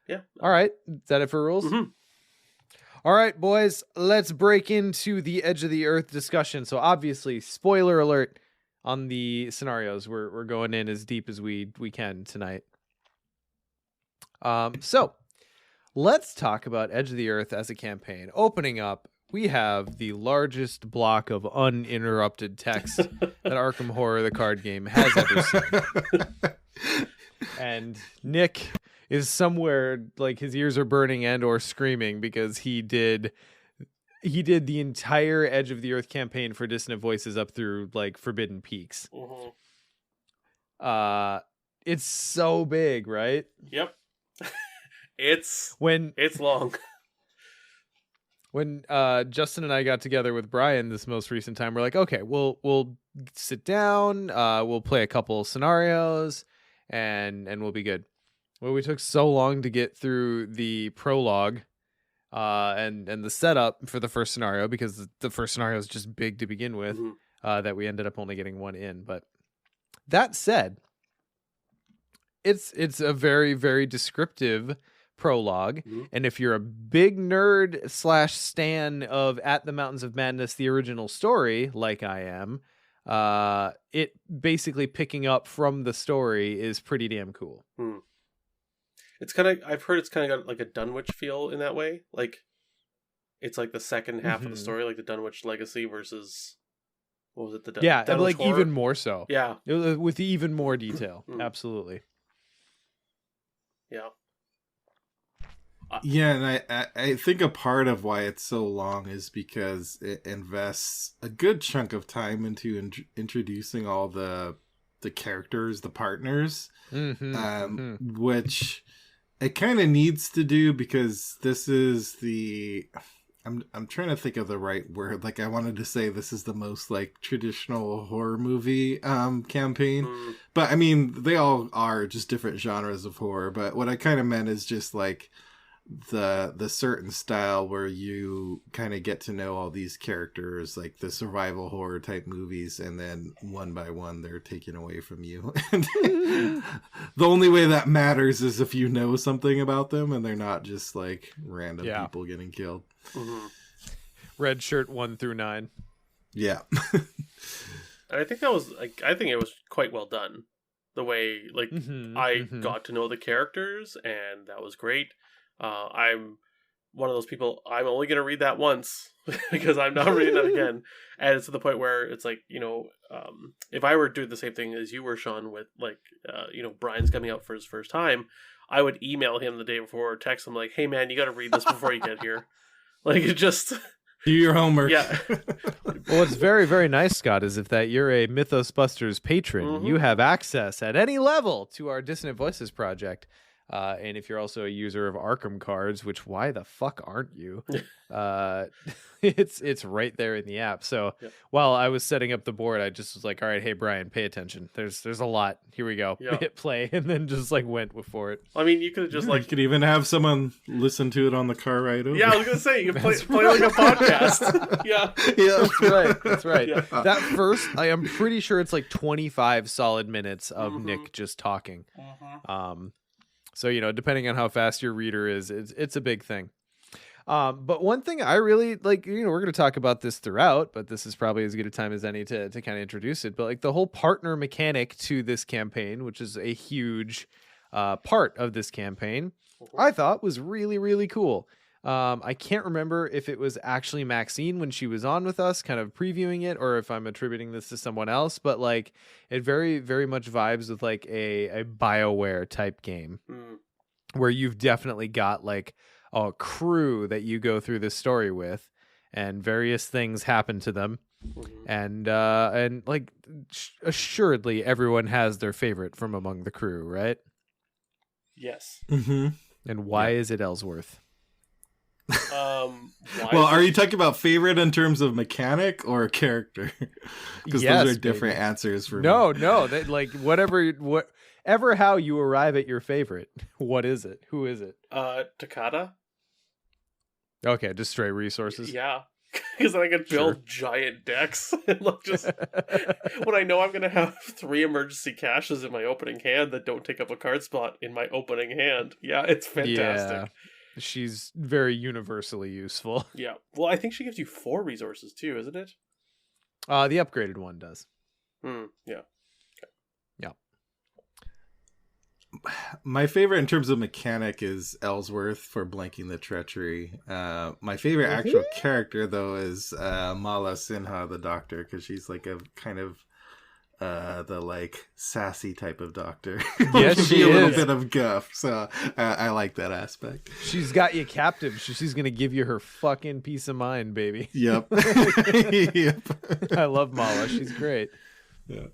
Yeah. All right. Is that it for rules? All right, boys. Let's break into the Edge of the Earth discussion. So obviously, spoiler alert on the scenarios. We're going in as deep as we can tonight. So let's talk about Edge of the Earth as a campaign. Opening up, we have the largest block of uninterrupted text that Arkham Horror, the card game, has ever seen. And Nick is somewhere like his ears are burning and or screaming because he did the entire Edge of the Earth campaign for Dissonant Voices up through like Forbidden Peaks. It's so big, right? Yep. It's long. When Justin and I got together with Brian this most recent time, we're like, okay, we'll sit down, we'll play a couple scenarios, and we'll be good. Well, we took so long to get through the prologue and the setup for the first scenario because the first scenario is just big to begin with that we ended up only getting one in. But that said, it's a very, very descriptive prologue. And if you're a big nerd / stan of At the Mountains of Madness, the original story, like I am, it basically picking up from the story is pretty damn cool. It's kind of, I've heard it's kind of got like a Dunwich feel in that way. Like it's like the second half of the story, like the Dunwich Legacy versus what was it? The yeah, Dunwich like Horror? even more so. Yeah, with even more detail. Absolutely. Yeah. Yeah, and I think a part of why it's so long is because it invests a good chunk of time into introducing all the characters, the partners, which it kind of needs to do, because this is the I'm trying to think of the right word. Like, I wanted to say this is the most like traditional horror movie campaign, but I mean they all are just different genres of horror. But what I kind of meant is just like the certain style where you kind of get to know all these characters, like the survival horror type movies, and then one by one they're taken away from you. The only way that matters is if you know something about them and they're not just like random people getting killed. Red shirt 1 through 9. Yeah. And I think that was like, I think it was quite well done, the way like I got to know the characters, and that was great. I'm one of those people, I'm only going to read that once because I'm not reading that again. And it's to the point where it's like, you know, if I were doing the same thing as you were, Sean, with like, you know, Brian's coming out for his first time, I would email him the day before or text him like, hey man, you got to read this before you get here. Like, it just... Do your homework. Yeah. Well, what's very, very nice, Scott, is if that you're a Mythos Busters patron, you have access at any level to our Dissonant Voices project. And if you're also a user of Arkham cards, which why the fuck aren't you? It's right there in the app. So while I was setting up the board, I just was like, all right, hey Brian, pay attention. There's a lot. Here we go. Hit play, and then just like went for it. I mean, you could have just like, you could even have someone listen to it on the car ride over. Yeah, I was gonna say you can play like a podcast. Yeah. That's right. Yeah. That first, I am pretty sure it's like 25 solid minutes of Nick just talking. So, you know, depending on how fast your reader is, it's a big thing. But one thing I really like, you know, we're going to talk about this throughout, but this is probably as good a time as any to kind of introduce it. But like the whole partner mechanic to this campaign, which is a huge part of this campaign, I thought was really, really cool. I can't remember if it was actually Maxine when she was on with us kind of previewing it, or if I'm attributing this to someone else, but like it very, very much vibes with like a BioWare type game where you've definitely got like a crew that you go through this story with, and various things happen to them. And like assuredly everyone has their favorite from among the crew, right? Yes. And why is it Ellsworth? Well, are you talking about favorite in terms of mechanic or character? Because those are different answers for me. No, that like whatever how you arrive at your favorite. What is it? Who is it? Takata. Okay, just straight resources. Yeah, because I can build giant decks and like just when I know I'm gonna have 3 emergency caches in my opening hand that don't take up a card spot in my opening hand. Yeah, it's fantastic. Yeah. She's very universally useful. Yeah. Well, I think she gives you 4 resources too, isn't it? The upgraded one does. Yeah. Okay. Yeah. My favorite in terms of mechanic is Ellsworth for blanking the treachery. My favorite actual character, though, is Mala Sinha, the doctor, because she's like a kind of the like sassy type of doctor. Yes, she is a little is. bit of guff, so I like that aspect. She's got you captive. She's gonna give you her fucking peace of mind, baby. Yep. Yep. I love Mala. She's great. Yeah.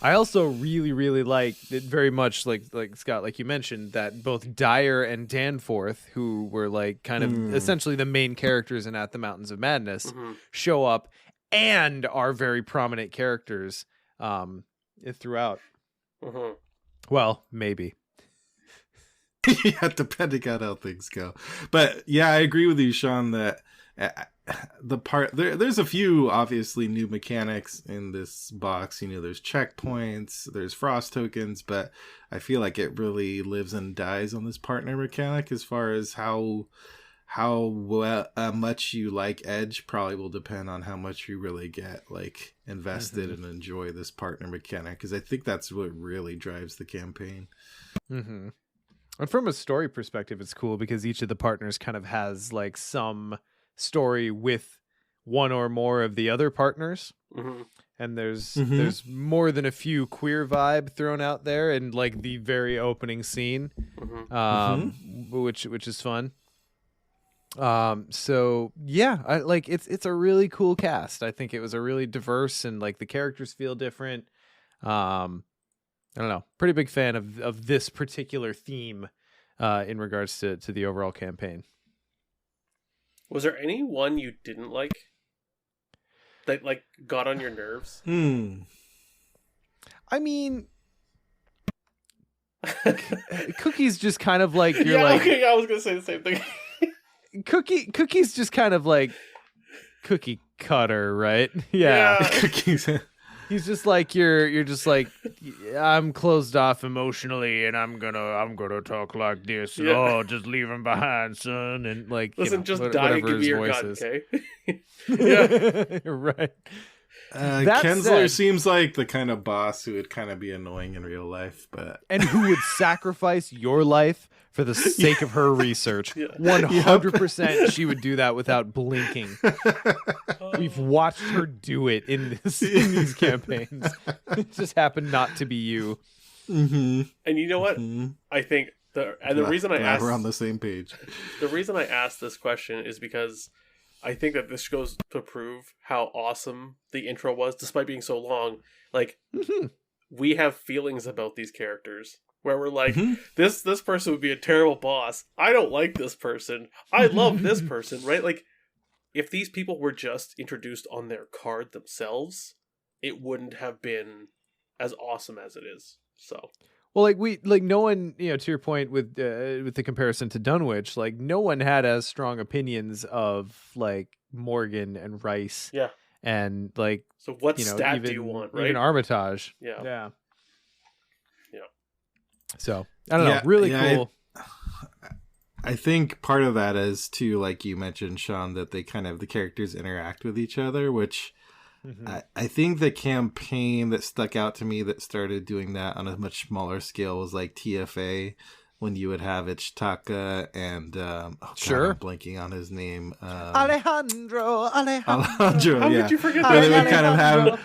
I also really, really like it very much, like Scott, like you mentioned, that both Dyer and Danforth, who were like kind of essentially the main characters in At the Mountains of Madness, show up and are very prominent characters throughout. Well, maybe. Yeah, depending on how things go. But yeah, I agree with you, Sean, that there's a few obviously new mechanics in this box. You know, there's checkpoints, there's frost tokens, but I feel like it really lives and dies on this partner mechanic. As far as how much you like Edge probably will depend on how much you really get like invested and enjoy this partner mechanic, because I think that's what really drives the campaign. And from a story perspective, it's cool because each of the partners kind of has like some story with one or more of the other partners. Mm-hmm. And there's more than a few queer vibe thrown out there in like the very opening scene, which is fun. So yeah, I like it's a really cool cast. I think it was a really diverse, and like the characters feel different. I don't know, pretty big fan of this particular theme in regards to the overall campaign. Was there any one you didn't like that like got on your nerves? I mean, Cookie's just kind of like you're like. Okay, I was gonna say the same thing. Cookie's just kind of like cookie cutter, right? Yeah. Cookies. He's just like you're just like, I'm closed off emotionally, and I'm gonna talk like this. And, oh, just leave him behind, son. And like, listen, just die and give me your gun, okay? Yeah, right. Kensler seems like the kind of boss who would kind of be annoying in real life, and who would sacrifice your life for the sake of her research. 100% she would do that without blinking. We've watched her do it in these campaigns. It just happened not to be you. And you know what? I think the reason I asked, we're on the same page. The reason I asked this question is because I think that this goes to prove how awesome the intro was, despite being so long. Like, we have feelings about these characters where we're like, this person would be a terrible boss. I don't like this person. I love this person, right? Like, if these people were just introduced on their card themselves, it wouldn't have been as awesome as it is. So, well, no one, to your point with the comparison to Dunwich, like no one had as strong opinions of like Morgan and Rice. Yeah. And like, so what stat do you want, right? Even Armitage. Yeah. Yeah. So I don't know, really cool. I think part of that is too, like you mentioned, Sean, that the characters interact with each other, which I think the campaign that stuck out to me that started doing that on a much smaller scale was like TFA, when you would have Ichitaka and I'm blanking on his name. Alejandro. How yeah. did you forget that? They would kind of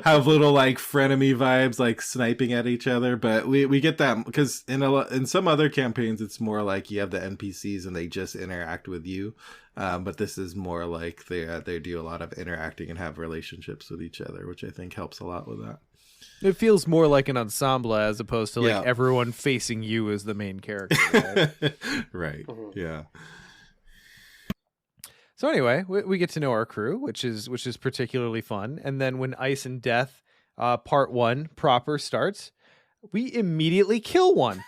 have little like frenemy vibes, like sniping at each other. But we get that because in some other campaigns, it's more like you have the NPCs and they just interact with you. But this is more like they do a lot of interacting and have relationships with each other, which I think helps a lot with that. It feels more like an ensemble as opposed to like everyone facing you as the main character. Right. Right. Yeah. So anyway, we get to know our crew, which is particularly fun. And then when Ice and Death Part 1 proper starts, we immediately kill one.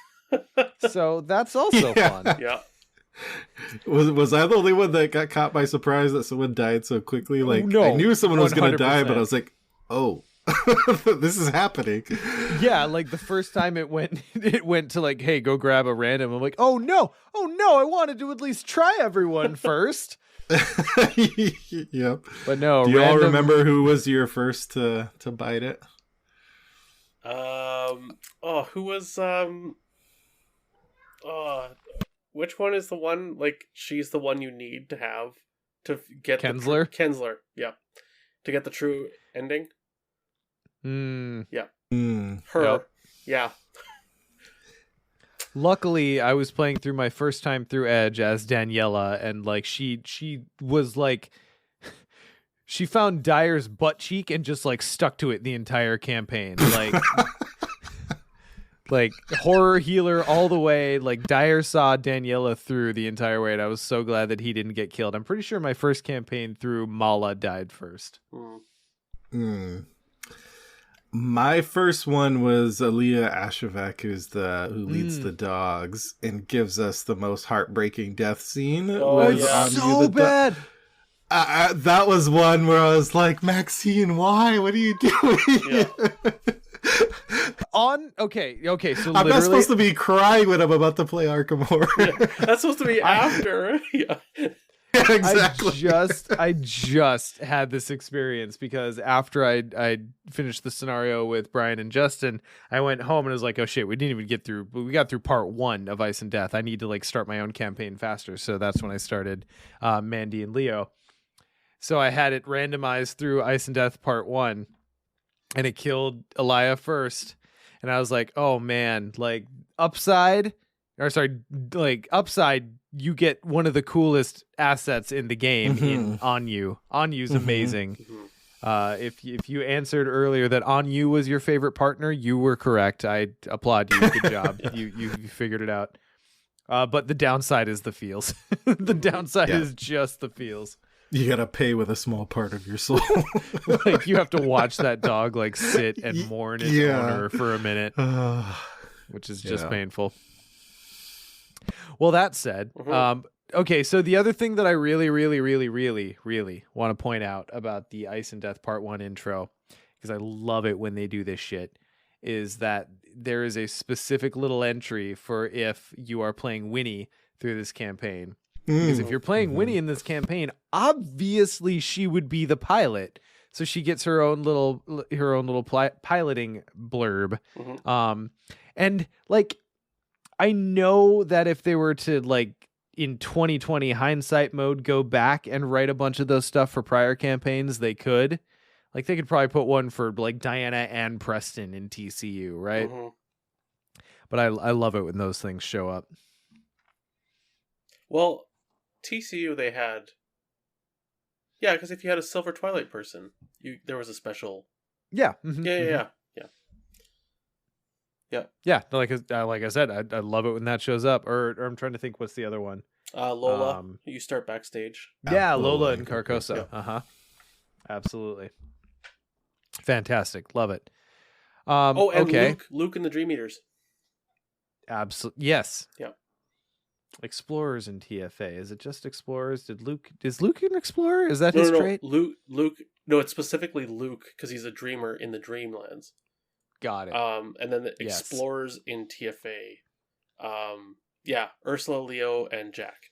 So that's also fun. Yeah. Was I the only one that got caught by surprise that someone died so quickly? Like, no, I knew someone was going to die, but I was like, oh. This is happening. Yeah, like the first time it went to like, hey, go grab a random. I'm like, oh no, I wanted to at least try everyone first. Yep. But no. Do you all remember who was your first to bite it? Who was which one is the one, like, she's the one you need to have to get Kensler? Kensler, yeah, to get the true ending. Yeah. Her. Yep. Yeah. Luckily, I was playing through my first time through Edge as Daniela, and like she was like, she found Dyer's butt cheek and just like stuck to it the entire campaign. Like, like horror healer all the way. Like Dyer saw Daniela through the entire way, and I was so glad that he didn't get killed. I'm pretty sure my first campaign through Mala died first. My first one was Aaliyah Ashevak, who leads the dogs and gives us the most heartbreaking death scene. It's so bad. That was one where I was like, Maxine, why? What are you doing? Yeah. Okay. So I'm not supposed to be crying when I'm about to play Arkham Horror. Yeah, that's supposed to be after. Yeah. exactly. I just had this experience because after I finished the scenario with Brian and Justin, I went home and I was like, oh shit, we didn't even get through. We got through part 1 of Ice and Death. I need to like start my own campaign faster. So that's when I started Mandy and Leo. So I had it randomized through Ice and Death part 1, and it killed Elia first. And I was like, oh man, like upside, you get one of the coolest assets in the game in Anyu. Anyu's amazing. If you answered earlier that Anyu was your favorite partner, you were correct. I applaud you. Good job. You figured it out. But the downside is the feels. The downside is just the feels. You gotta pay with a small part of your soul. Like you have to watch that dog like sit and mourn its owner for a minute, which is just painful. Well, that said, okay, so the other thing that I really want to point out about the Ice and Death Part 1 intro, because I love it when they do this shit, is that there is a specific little entry for if you are playing Winnie through this campaign. Because if you're playing Winnie in this campaign, obviously she would be the pilot. So she gets her own little piloting blurb. And like, I know that if they were to like in 2020 hindsight mode go back and write a bunch of those stuff for prior campaigns, they could. Like they could probably put one for like Diana and Preston in TCU, right? But I love it when those things show up. Well, TCU they had, because if you had a Silver Twilight person, there was a special. Yeah. Like I said, I love it when that shows up. Or I'm trying to think, what's the other one? Lola. You start backstage. Yeah, Lola and Carcosa. Yeah. Absolutely. Fantastic. Love it. And okay. Luke and the Dream Eaters. Absolutely. Yes. Yeah. Explorers in TFA. Is it just Explorers? Is Luke an Explorer? Is that his trait? Luke. No, it's specifically Luke because he's a dreamer in the Dreamlands. Got it. And then the Explorers in TFA. Ursula, Leo, and Jack.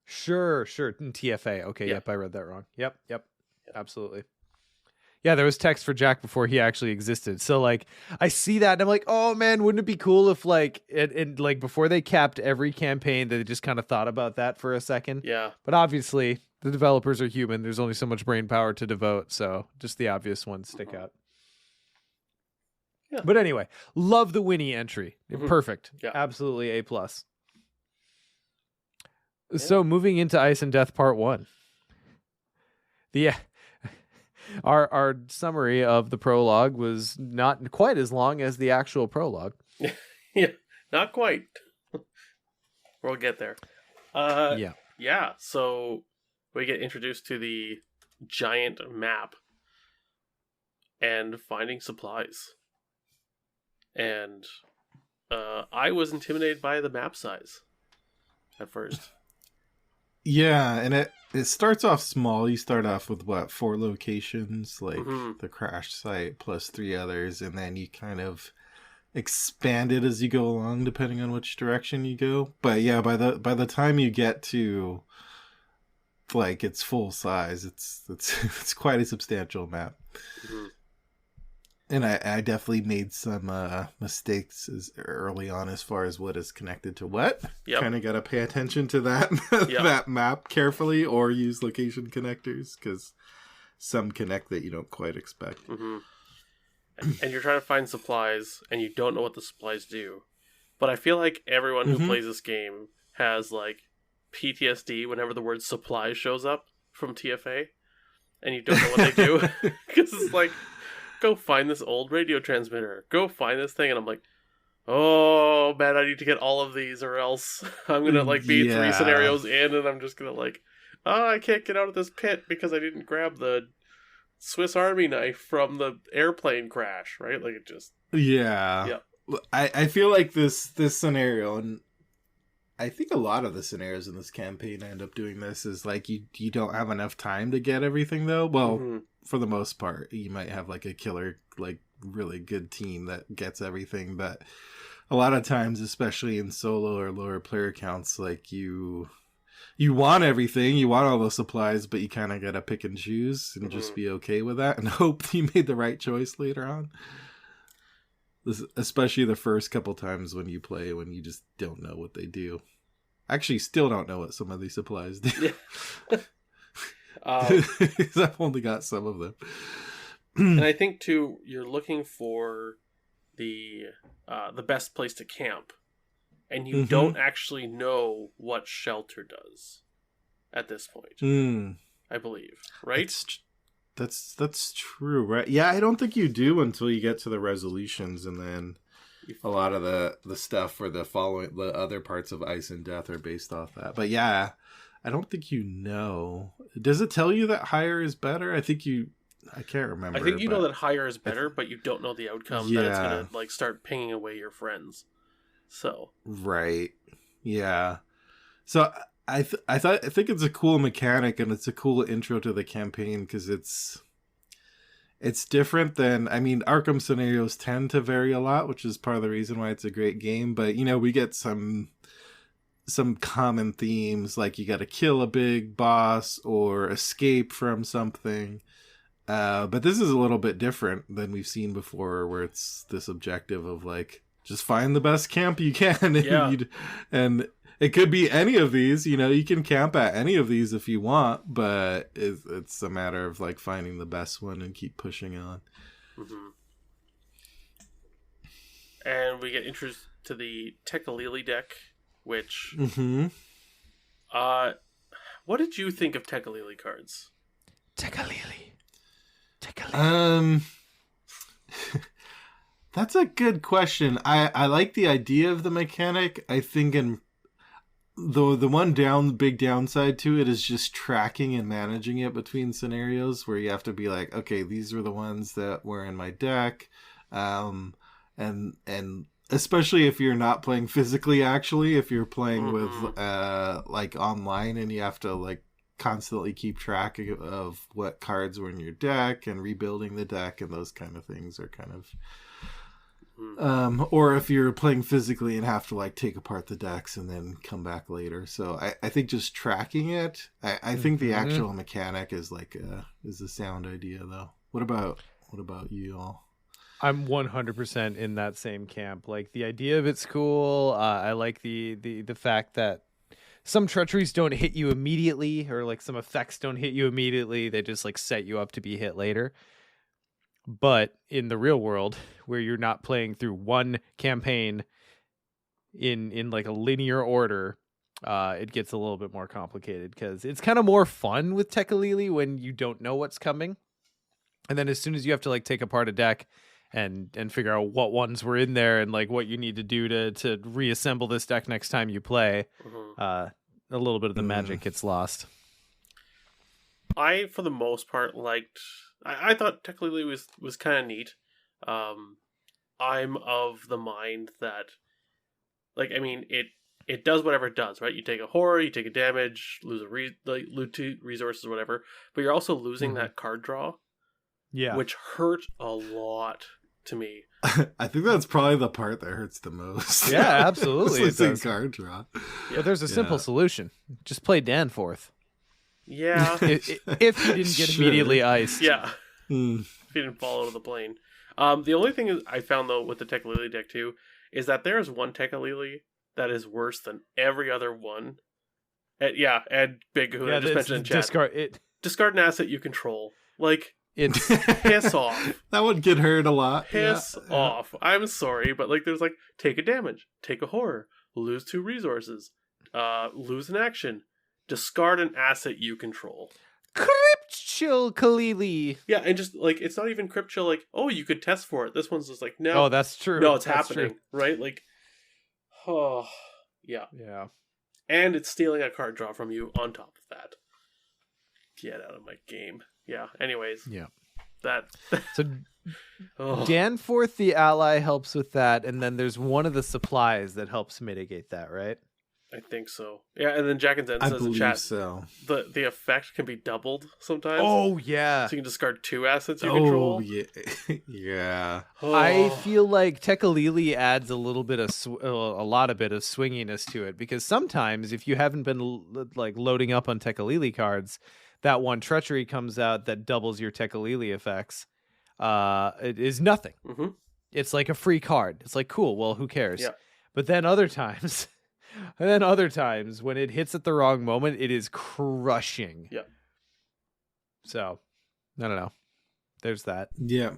Sure. In TFA. Okay. Yep. I read that wrong. Yep. Absolutely. Yeah, there was text for Jack before he actually existed. So like I see that and I'm like, oh man, wouldn't it be cool if like it like before they capped every campaign they just kind of thought about that for a second. Yeah. But obviously the developers are human. There's only so much brain power to devote, so just the obvious ones stick out. Yeah. But anyway, love the Winnie entry. Perfect. Yeah. Absolutely A+. Yeah. So moving into Ice and Death Part 1. Our summary of the prologue was not quite as long as the actual prologue. Yeah, not quite. We'll get there. Yeah, so we get introduced to the giant map and finding supplies. And I was intimidated by the map size at first. Yeah, and it starts off small. You start off with 4 locations, like the crash site plus 3 others, and then you kind of expand it as you go along, depending on which direction you go. But yeah, by the time you get to like its full size, it's quite a substantial map. And I definitely made some mistakes early on as far as what is connected to what. Yep. Kind of got to pay attention to that that map carefully, or use location connectors, because some connect that you don't quite expect. And you're trying to find supplies, and you don't know what the supplies do. But I feel like everyone who plays this game has like PTSD whenever the word supply shows up from TFA, and you don't know what they do, because it's like, go find this old radio transmitter. Go find this thing. And I'm like, oh, man, I need to get all of these or else I'm going to like be 3 scenarios in and I'm just going to like, I can't get out of this pit because I didn't grab the Swiss Army knife from the airplane crash, right? Like it just... Yeah. I feel like this scenario, and I think a lot of the scenarios in this campaign end up doing this, is like you don't have enough time to get everything though. Well, for the most part, you might have like a killer, like really good team that gets everything, but a lot of times, especially in solo or lower player counts, like you you want everything, you want all the supplies, but you kind of gotta pick and choose and just be okay with that and hope you made the right choice later on. Especially the first couple times when you play, when you just don't know what they do. Actually, still don't know what some of these supplies do. Yeah. I've only got some of them. And I think too, you're looking for the best place to camp, and you don't actually know what shelter does at this point. I believe, right? That's true, right? Yeah, I don't think you do until you get to the resolutions, and then a lot of the stuff for the other parts of Ice and Death are based off that. But yeah, I don't think you know. Does it tell you that higher is better? I can't remember. I think you know that higher is better, but you don't know the outcome, that it's gonna like start pinging away your friends. So right, yeah. So I think it's a cool mechanic, and it's a cool intro to the campaign because it's different than, I mean, Arkham scenarios tend to vary a lot, which is part of the reason why it's a great game. But we get some common themes, like you got to kill a big boss or escape from something. But this is a little bit different than we've seen before, where it's this objective of like, just find the best camp you can. And it could be any of these, you can camp at any of these if you want, but it's a matter of like finding the best one and keep pushing on. Mm-hmm. And we get introduced to the Tekalili deck, which, what did you think of Tekalili cards? Tekalili. That's a good question. I like the idea of the mechanic. I think the big downside to it is just tracking and managing it between scenarios, where you have to be like, okay, these are the ones that were in my deck, and especially if you're not playing physically, actually, if you're playing with like online, and you have to like constantly keep track of what cards were in your deck and rebuilding the deck, and those kind of things are kind of or if you're playing physically and have to like take apart the decks and then come back later. So I think just tracking it, I think the actual mechanic is like is a sound idea though. What about you all? I'm 100% in that same camp. Like, the idea of it's cool. I like the fact that some treacheries don't hit you immediately, or like some effects don't hit you immediately. They just like set you up to be hit later. But in the real world, where you're not playing through one campaign in like a linear order, it gets a little bit more complicated, because it's kind of more fun with Tekalili when you don't know what's coming. And then as soon as you have to like take apart a deck and figure out what ones were in there and like what you need to do to reassemble this deck next time you play, a little bit of the magic gets lost. I, for the most part, liked... I thought Tekalili was kind of neat. I'm of the mind that, like, I mean, it does whatever it does, right? You take a horror, you take a damage, lose loot 2 resources, whatever, but you're also losing that card draw, which hurt a lot to me. I think that's probably the part that hurts the most. Yeah, absolutely. Losing card draw. But there's a simple solution: just play Danforth. Yeah. if you didn't get immediately iced. Yeah. If you didn't fall out of the plane. The only thing I found, though, with the Tekalili deck, too, is that there is one Tekalili that is worse than every other one. And Big Kahuna just mentioned in chat. Discard an asset you control. Like, it's piss off. That would get hurt a lot. Piss off. I'm sorry, but like, there's like, take a damage, take a horror, lose 2 resources, lose an action, discard an asset you control. Crypt Chill Kalili. Yeah, and just like, it's not even Crypt Chill, like, oh, you could test for it. This one's just like, no. Oh, that's true. No, it's happening, right? Like, oh, yeah. Yeah. And it's stealing a card draw from you on top of that. Get out of my game. Yeah, anyways. Yeah. So Danforth, the ally, helps with that, and then there's one of the supplies that helps mitigate that, right? I think so. Yeah, and then Jack and Zen I says in believe chat, so. the effect can be doubled sometimes. Oh yeah. So you can discard 2 assets you control. Oh yeah, yeah. I feel like Tekalili adds a little bit of a bit of swinginess to it, because sometimes if you haven't been like loading up on Tekalili cards, that one treachery comes out that doubles your Tekalili effects. It is nothing. Mm-hmm. It's like a free card. It's like, cool, well, who cares? Yeah. But then other times when it hits at the wrong moment, it is crushing. Yeah. So I don't know. There's that. Yeah.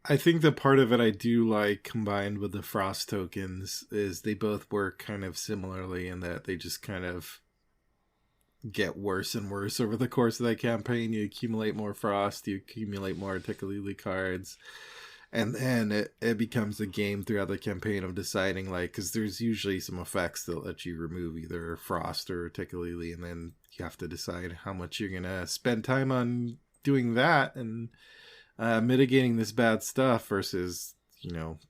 I think the part of it I do like, combined with the frost tokens, is they both work kind of similarly in that they just kind of get worse and worse over the course of that campaign. You accumulate more frost, you accumulate more Tekalili cards, and then it becomes a game throughout the campaign of deciding, like, because there's usually some effects that let you remove either frost or Tekalili, and then you have to decide how much you're gonna spend time on doing that and mitigating this bad stuff versus,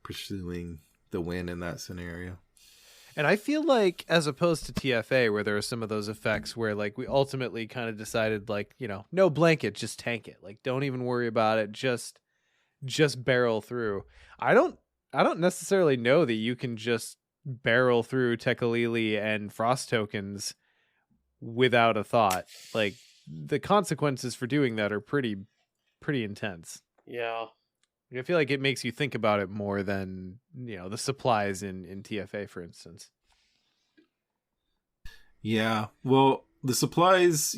pursuing the win in that scenario. And I feel like, as opposed to TFA, where there are some of those effects where, like, we ultimately kind of decided, like, no blanket, just tank it. Like, don't even worry about it. Just barrel through. I don't necessarily know that you can just barrel through Tekalili and frost tokens without a thought. Like, the consequences for doing that are pretty intense. Yeah. I feel like it makes you think about it more than, the supplies in TFA, for instance. Yeah. Well, the supplies,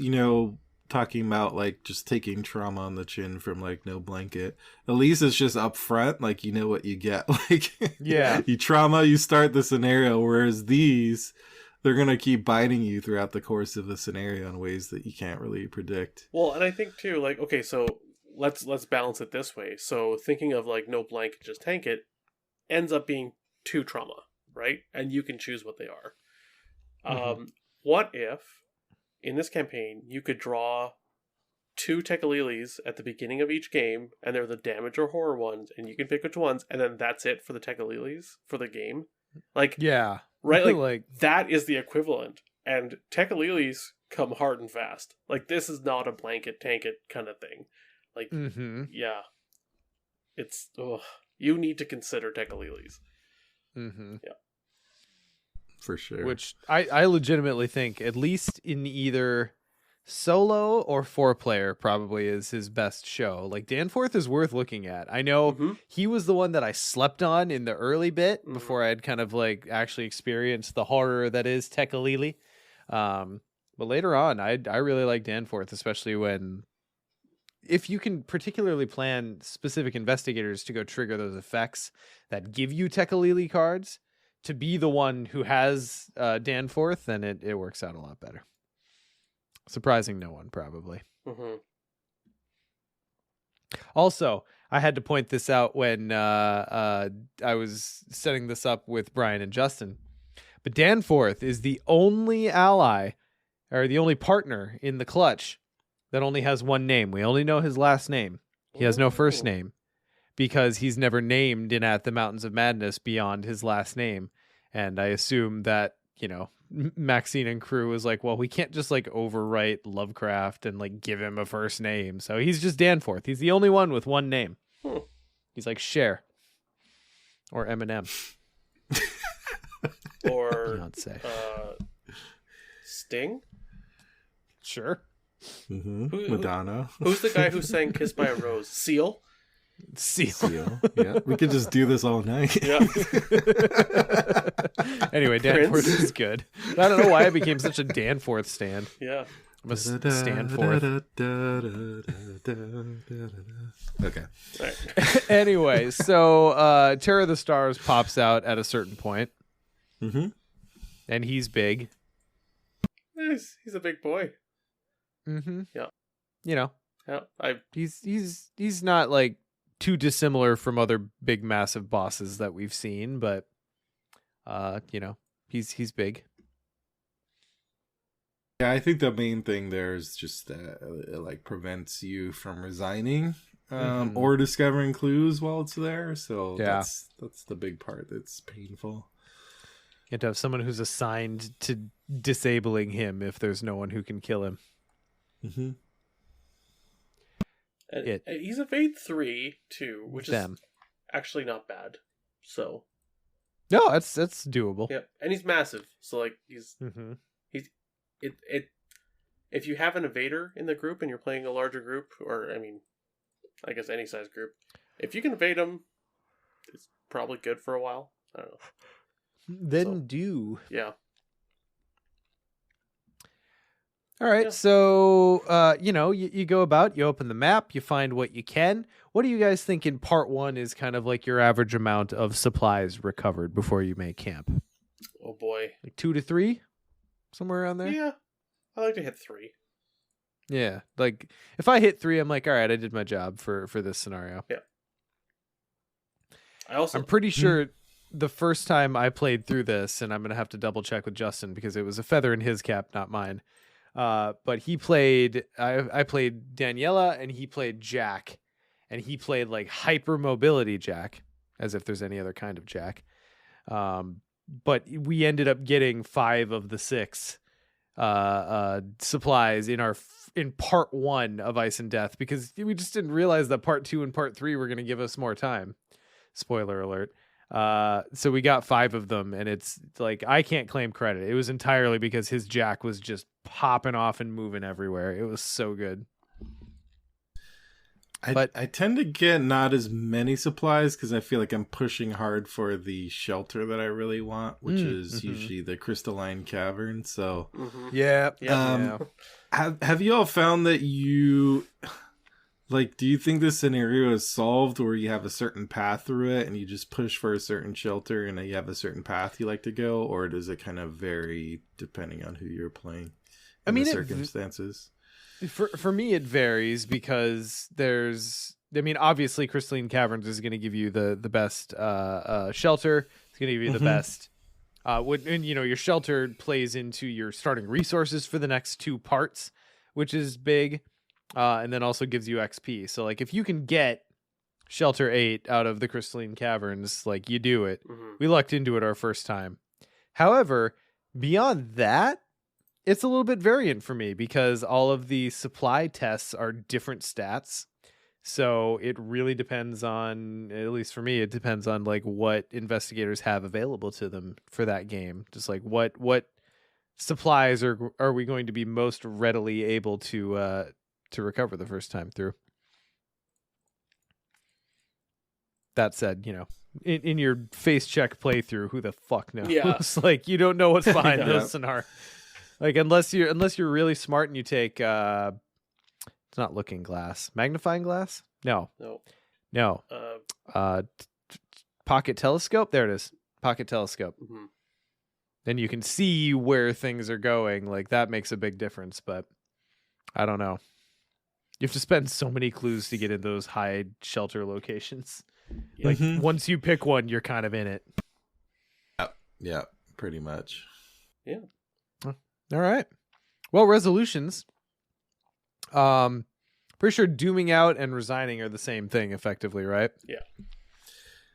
talking about, like, just taking trauma on the chin from, like, no blanket. At least it's just up front, like, you know what you get. Like, yeah. You trauma, you start the scenario, whereas these, they're going to keep biting you throughout the course of the scenario in ways that you can't really predict. Well, and I think, too, like, okay, so let's balance it this way. So thinking of, like, no blanket, just tank it, ends up being 2 trauma, right? And you can choose what they are. Mm-hmm. What if, in this campaign, you could draw 2 Tekalilis at the beginning of each game, and they're the damage or horror ones, and you can pick which ones, and then that's it for the Tekalilis for the game? Like, yeah. Right? Like, that is the equivalent. And Tekalilis come hard and fast. Like, this is not a blanket, tank it kind of thing. Like, yeah. It's, you need to consider Tekalilis. Mm-hmm. Yeah. For sure. Which I legitimately think, at least in either solo or 4-player, probably is his best show. Like, Danforth is worth looking at. I know he was the one that I slept on in the early bit before I had kind of, like, actually experienced the horror that is Tekalili. But later on, I really like Danforth, especially if you can particularly plan specific investigators to go trigger those effects that give you Tekalili cards, to be the one who has Danforth, then it works out a lot better. Surprising no one, probably. Mm-hmm. Also, I had to point this out when I was setting this up with Brian and Justin. But Danforth is the only ally, or the only partner in the clutch that only has one name. We only know his last name. He has no first name, because he's never named in At the Mountains of Madness beyond his last name. And I assume that, Maxine and crew was like, well, we can't just, like, overwrite Lovecraft and, like, give him a first name. So he's just Danforth. He's the only one with one name. He's like Cher or Eminem. Or Beyonce. Sting? Sure. Madonna. Who's the guy who sang Kissed by a Rose? Seal? Seal. Yeah, we could just do this all night. Yeah. Anyway, Danforth is good. I don't know why I became such a Danforth stan. Yeah. I'm a Stanforth. Okay. Right. Anyway, so Terror of the Stars pops out at a certain point. And he's big. He's a big boy. Yeah. Yeah, he's not, like, too dissimilar from other big massive bosses that we've seen, but he's big. Yeah, I think the main thing there is just that it, like, prevents you from resigning or discovering clues while it's there. So that's the big part that's painful. You have to have someone who's assigned to disabling him if there's no one who can kill him. Mm-hmm. And he's evade 3 too, which is actually not bad. So no, that's doable. Yeah, and he's massive. So like he's if you have an evader in the group and you're playing a larger group, or I mean, I guess any size group, if you can evade him, it's probably good for a while. I don't know. Then do. Yeah. All right, Yeah. so, you go about, you open the map, you find what you can. What do you guys think in part 1 is kind of like your average amount of supplies recovered before you make camp? Oh, boy. Like 2 to 3? Somewhere around there? Yeah. I like to hit 3. Yeah. Like, if I hit 3, I'm like, all right, I did my job for this scenario. Yeah. I'm pretty sure the first time I played through this, and I'm going to have to double check with Justin because it was a feather in his cap, not mine. But he played, I played Daniela and he played Jack, and he played like hyper mobility Jack, as if there's any other kind of Jack. But we ended up getting 5 of the 6 supplies in part 1 of Ice and Death, because we just didn't realize that part 2 and part 3 were going to give us more time. Spoiler alert. So we got 5 of them, and it's like, I can't claim credit. It was entirely because his Jack was just popping off and moving everywhere. It was so good. I tend to get not as many supplies because I feel like I'm pushing hard for the shelter that I really want, which is usually the crystalline cavern. So yeah. Have you all found that you like, do you think this scenario is solved where you have a certain path through it and you just push for a certain shelter and you have a certain path you like to go, or does it kind of vary depending on who you're playing? The circumstances. For me, it varies because obviously Crystalline Caverns is going to give you the best shelter. It's going to give you the best. Your shelter plays into your starting resources for the next 2 parts, which is big, and then also gives you XP. So like if you can get Shelter 8 out of the Crystalline Caverns, like you do it. We lucked into it our first time. However, beyond that, it's a little bit variant for me because all of the supply tests are different stats. So it really depends on, at least for me, it depends on like what investigators have available to them for that game. Just like what supplies are we going to be most readily able to recover the first time through. That said, in your face check playthrough, who the fuck knows? Yeah. Like you don't know what's behind those scenarios. Like unless you're really smart and you take it's not looking glass, magnifying glass. No. Pocket telescope. There it is. Pocket telescope. Then you can see where things are going. Like that makes a big difference. But I don't know. You have to spend so many clues to get in those high shelter locations. Like once you pick one, you're kind of in it. Yeah, pretty much. Yeah. All right. Well, resolutions. Pretty sure dooming out and resigning are the same thing effectively, right? Yeah.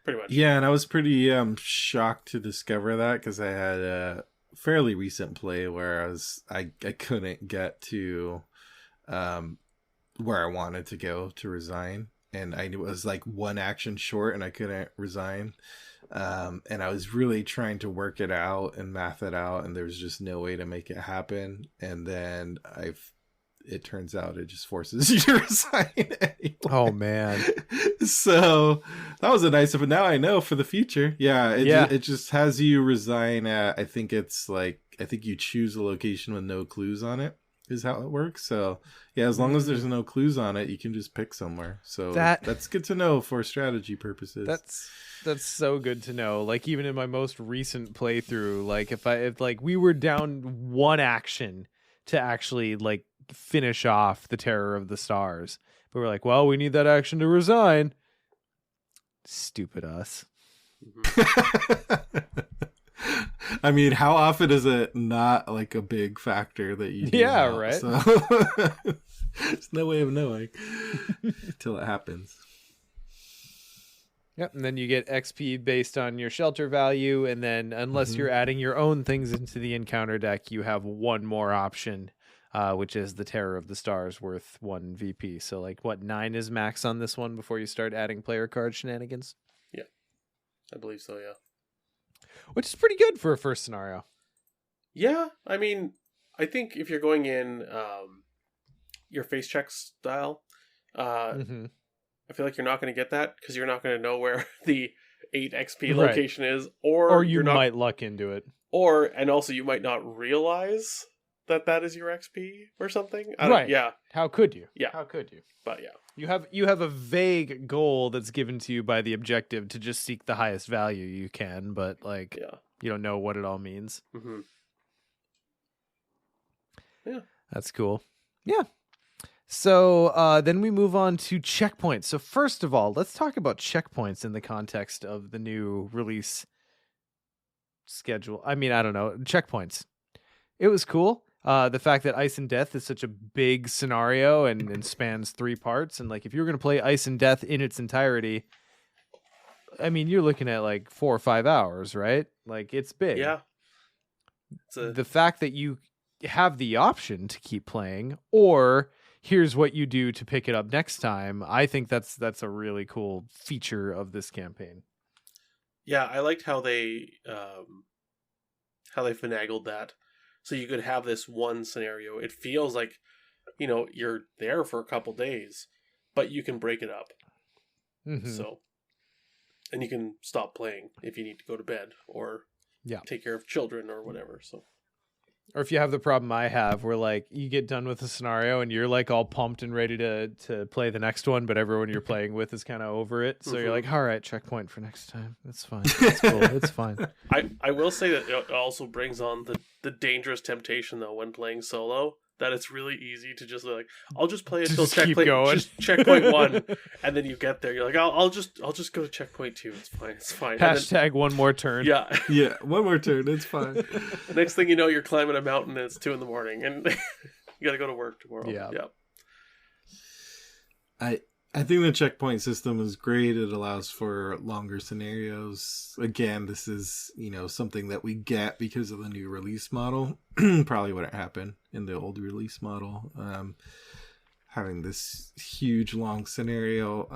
Pretty much. Yeah, and I was pretty shocked to discover that because I had a fairly recent play where I couldn't get to where I wanted to go to resign, and I was like 1 action short and I couldn't resign. And I was really trying to work it out and math it out, and there was just no way to make it happen. And then it turns out it just forces you to resign anyway. Oh man. So that was a nice one. But now I know for the future. Yeah. It just has you resign at, I think you choose a location with no clues on it is how it works. So yeah, as long as there's no clues on it, you can just pick somewhere. So that's good to know for strategy purposes. That's so good to know. Like even in my most recent playthrough, like if we were down 1 action to actually like finish off the Terror of the Stars, but we're like, well, we need that action to resign. Stupid us. I mean, how often is it not like a big factor that you do? Yeah, now? right. So there's no way of knowing till it happens. Yep, and then you get XP based on your shelter value, and then unless you're adding your own things into the encounter deck, you have one more option, which is the Terror of the Stars, worth 1 VP. So, like, what, 9 is max on this one before you start adding player card shenanigans? Yeah, I believe so, yeah. Which is pretty good for a first scenario. Yeah, I mean, I think if you're going in your face check style, I feel like you're not going to get that because you're not going to know where the 8 XP location is, or you might luck into it, and also you might not realize that is your XP or something. Right? Yeah. How could you? Yeah. How could you? But yeah, you have a vague goal that's given to you by the objective to just seek the highest value you can, but like, you don't know what it all means. Mm-hmm. Yeah, that's cool. Yeah. So then we move on to checkpoints. So first of all, let's talk about checkpoints in the context of the new release schedule. I mean, I don't know. Checkpoints. It was cool. The fact that Ice and Death is such a big scenario and spans 3 parts. And like, if you're going to play Ice and Death in its entirety, I mean, you're looking at like 4 or 5 hours, right? Like, it's big. Yeah. The fact that you have the option to keep playing, or here's what you do to pick it up next time, I think that's a really cool feature of this campaign. Yeah, I liked how they finagled that. So you could have this one scenario. It feels like, you're there for a couple days, but you can break it up. Mm-hmm. So, and you can stop playing if you need to go to bed or take care of children or whatever. So, or if you have the problem I have, where like you get done with the scenario and you're like all pumped and ready to play the next one, but everyone you're playing with is kind of over it. So you're like, all right, checkpoint for next time. That's fine. That's cool. It's fine. I will say that it also brings on the dangerous temptation though when playing solo, that it's really easy to just like, I'll just play until checkpoint 1, and then you get there, you're like, I'll just go to checkpoint 2. It's fine. Hashtag one more turn. Yeah, one more turn. It's fine. Next thing you know, you're climbing a mountain and it's 2 a.m. and you got to go to work tomorrow. Yeah. I think the checkpoint system is great. It allows for longer scenarios. Again, this is, something that we get because of the new release model. Probably wouldn't happen in the old release model. Having this huge long scenario.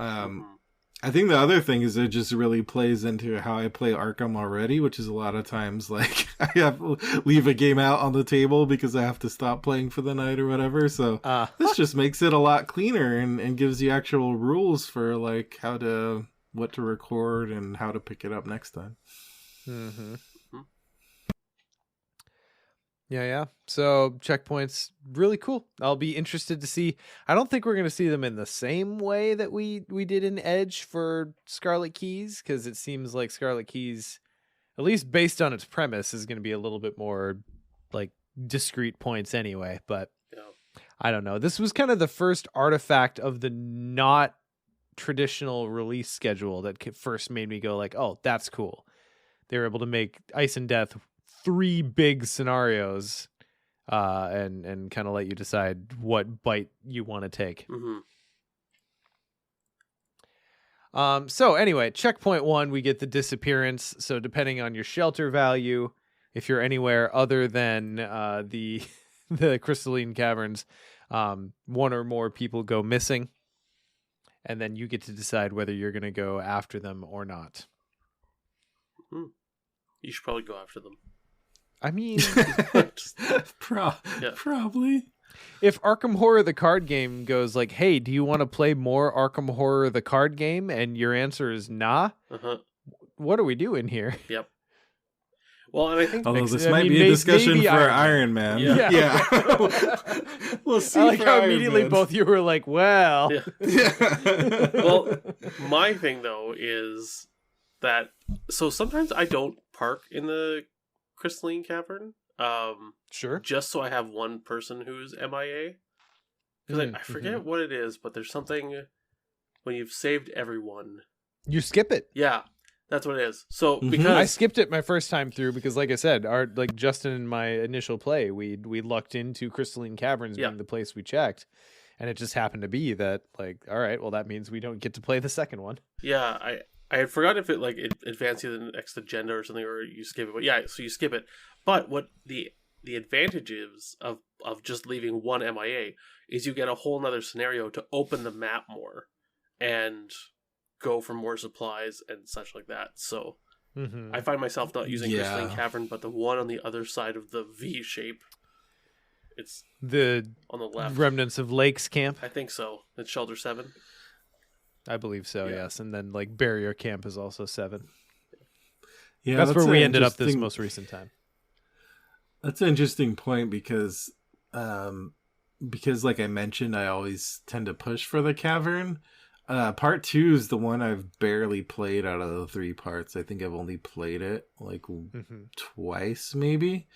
I think the other thing is it just really plays into how I play Arkham already, which is a lot of times like I have to leave a game out on the table because I have to stop playing for the night or whatever. So this just makes it a lot cleaner and gives you actual rules for like what to record and how to pick it up next time. Mm-hmm. Yeah. So checkpoints, really cool. I'll be interested to see. I don't think we're going to see them in the same way that we did in Edge for Scarlet Keys, because it seems like Scarlet Keys, at least based on its premise, is going to be a little bit more like discrete points anyway. But I don't know. This was kind of the first artifact of the not traditional release schedule that first made me go like, oh, that's cool. They were able to make Ice and Death 3 big scenarios and kind of let you decide what bite you want to take. Mm-hmm. So anyway, checkpoint 1, we get the disappearance. So depending on your shelter value, if you're anywhere other than the crystalline caverns, 1 or more people go missing, and then you get to decide whether you're going to go after them or not. You should probably go after them. I mean, probably. If Arkham Horror the card game goes like, hey, do you want to play more Arkham Horror the card game? And your answer is nah. What are we doing here? Yep. Well, and I think this might be a discussion for Iron Man. Yeah. We'll see. I like how immediately both you were like, well. Yeah. Well, my thing though is that sometimes I don't park in the crystalline cavern. Sure. Just so I have one person who's MIA. Because I forget what it is, but there's something when you've saved everyone. You skip it. Yeah. That's what it is. So because I skipped it my first time through because, like I said, Justin and my initial play, we lucked into crystalline caverns being the place we checked, and it just happened to be that like, all right, well that means we don't get to play the second one. Yeah, I had forgotten if it advances you to the next agenda or something, or you skip it. But yeah, so you skip it. But what the advantages of just leaving one MIA is you get a whole nother scenario to open the map more and go for more supplies and such like that. So I find myself not using Crystalline Cavern, but the one on the other side of the V shape. It's the on the left. Remnants of Lakes camp. I think so. It's Shelter 7. I believe so, yes. And then like Barrier Camp is also 7. Yeah, that's where we ended up this most recent time. That's an interesting point because like I mentioned, I always tend to push for the cavern. Part 2 is the one I've barely played out of the 3 parts. I think I've only played it like twice, maybe.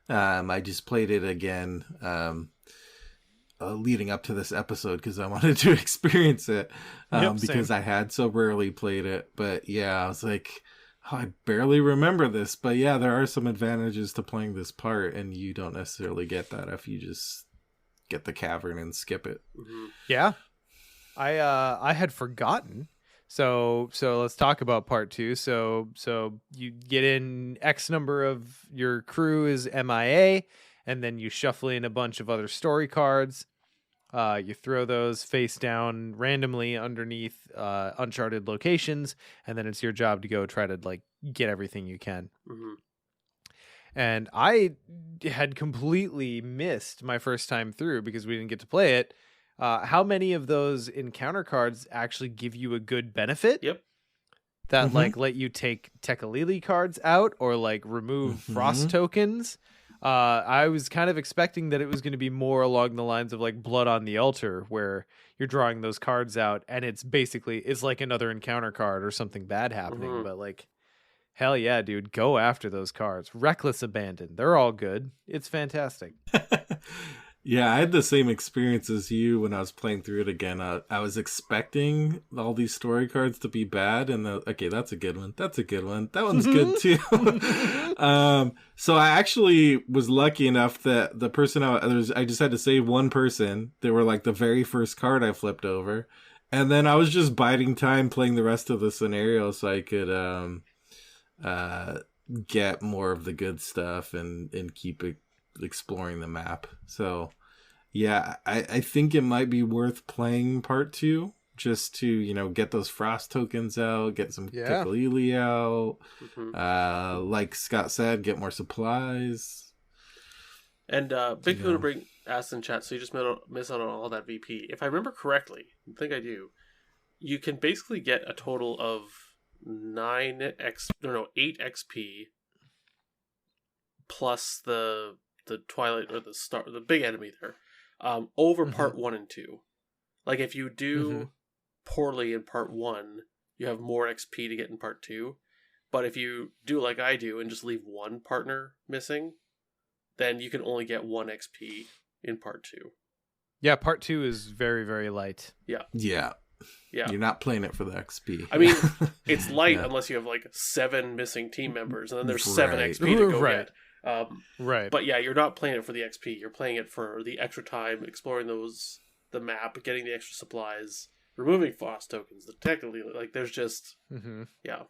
I just played it again leading up to this episode because I wanted to experience it because I had so rarely played it. But yeah, I was like, oh, I barely remember this. But yeah, there are some advantages to playing this part, and you don't necessarily get that if you just get the cavern and skip it. Yeah. I had forgotten. So let's talk about part 2. So you get in X number of your crew is MIA, and then you shuffle in a bunch of other story cards. You throw those face down randomly underneath uncharted locations, and then it's your job to go try to like get everything you can. And I had completely missed my first time through because we didn't get to play it. How many of those encounter cards actually give you a good benefit? Yep. That like let you take Tekalili cards out or like remove frost tokens. I was kind of expecting that it was going to be more along the lines of like Blood on the Altar, where you're drawing those cards out and it's like another encounter card or something bad happening. But like, hell yeah, dude, go after those cards. Reckless Abandon. They're all good. It's fantastic. Yeah, I had the same experience as you when I was playing through it again. I was expecting all these story cards to be bad, and okay, that's a good one. That's a good one. That one's good too. So I actually was lucky enough that the person I just had to save one person. They were like the very first card I flipped over, and then I was just biding time playing the rest of the scenario so I could get more of the good stuff and keep it. Exploring the map. So yeah, I think it might be worth playing part 2 just to get those frost tokens out, get some Tekalili out, like Scott said, get more supplies. And Big Kuda asked in chat, so you just miss out on all that VP. If I remember correctly, I think I do, you can basically get a total of 8 XP plus the Twilight or the big enemy there over part 1 and 2. Like if you do poorly in part 1, you have more XP to get in part 2. But if you do like I do and just leave one partner missing, then you can only get 1 XP in part 2. Yeah, part 2 is very, very light. Yeah. You're not playing it for the XP. I mean, it's light unless you have like 7 missing team members, and then there's 7 XP to go get. Right. But yeah, you're not playing it for the XP. You're playing it for the extra time exploring the map, getting the extra supplies, removing frost tokens, the technically like there's just yeah.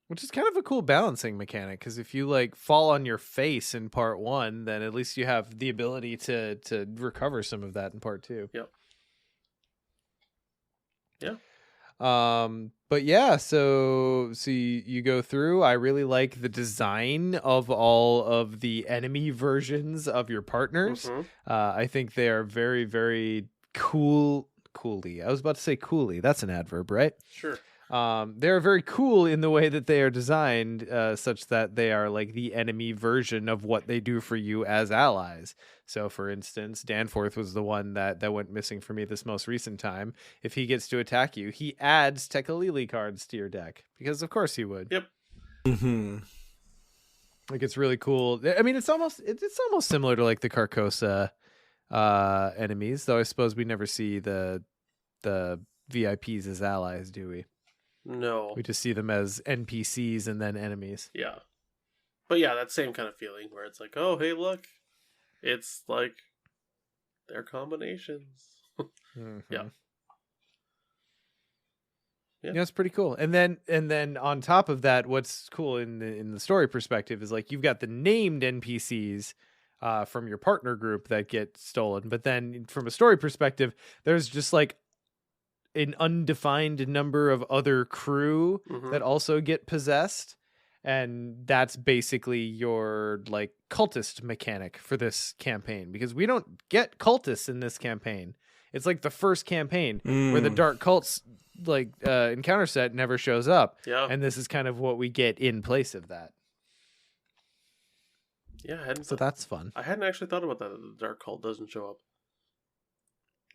Which is kind of a cool balancing mechanic, because if you like fall on your face in part 1, then at least you have the ability to recover some of that in part 2. Yep. Yeah. But yeah, so you go through. I really like the design of all of the enemy versions of your partners. I think they are very, very coolly. I was about to say coolly. That's an adverb, right? Sure. They're very cool in the way that they are designed, such that they are like the enemy version of what they do for you as allies. So, for instance, Danforth was the one that went missing for me this most recent time. If he gets to attack you, he adds Tekalili cards to your deck, because of course he would. Yep. Like, it's really cool. I mean, it's almost similar to like the Carcosa enemies, though I suppose we never see the VIPs as allies, do we? No. We just see them as NPCs and then enemies. Yeah. But yeah, that same kind of feeling where it's like, oh, hey, look. It's like they're combinations. Yeah. Yeah. That's pretty cool. And then on top of that, what's cool in the story perspective is like you've got the named NPCs from your partner group that get stolen, but then from a story perspective, there's just like an undefined number of other crew that also get possessed, and that's basically your like cultist mechanic for this campaign, because we don't get cultists in this campaign. It's like the first campaign where the dark cults like encounter set never shows up. Yeah. And this is kind of what we get in place of that. Yeah, so that's fun. I hadn't actually thought about that. The dark cult doesn't show up.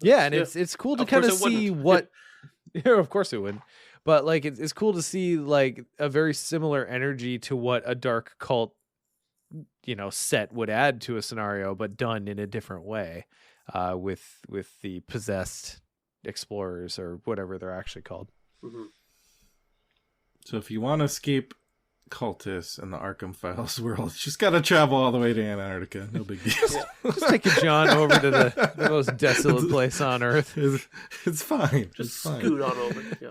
Yeah, and it's cool to kind of see what. Yeah, of course it would, but like it's cool to see like a very similar energy to what a dark cult, set would add to a scenario, but done in a different way, with the possessed explorers or whatever they're actually called. Mm-hmm. So if you want to escape cultists in the Arkham Files world, just gotta travel all the way to Antarctica. No big deal. Just take a John over to the most desolate place on Earth. It's fine. Just it's fine. scoot on over. Yeah.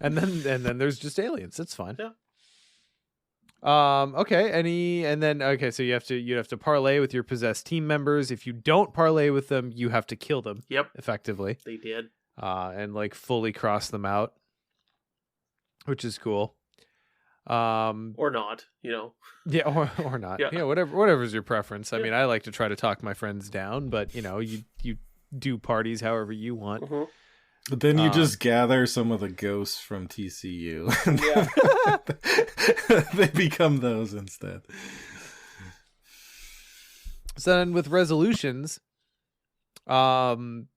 and then there's just aliens. It's fine. Yeah. Okay. So you have to parlay with your possessed team members. If you don't parlay with them, you have to kill them. Yep. Effectively. They did. And like fully cross them out, which is cool. Or not, Yeah, or not. Yeah. Whatever's your preference. I mean, I like to try to talk my friends down, but you do parties however you want. Mm-hmm. But then you just gather some of the ghosts from TCU. Yeah. They become those instead. So then with resolutions, Ian,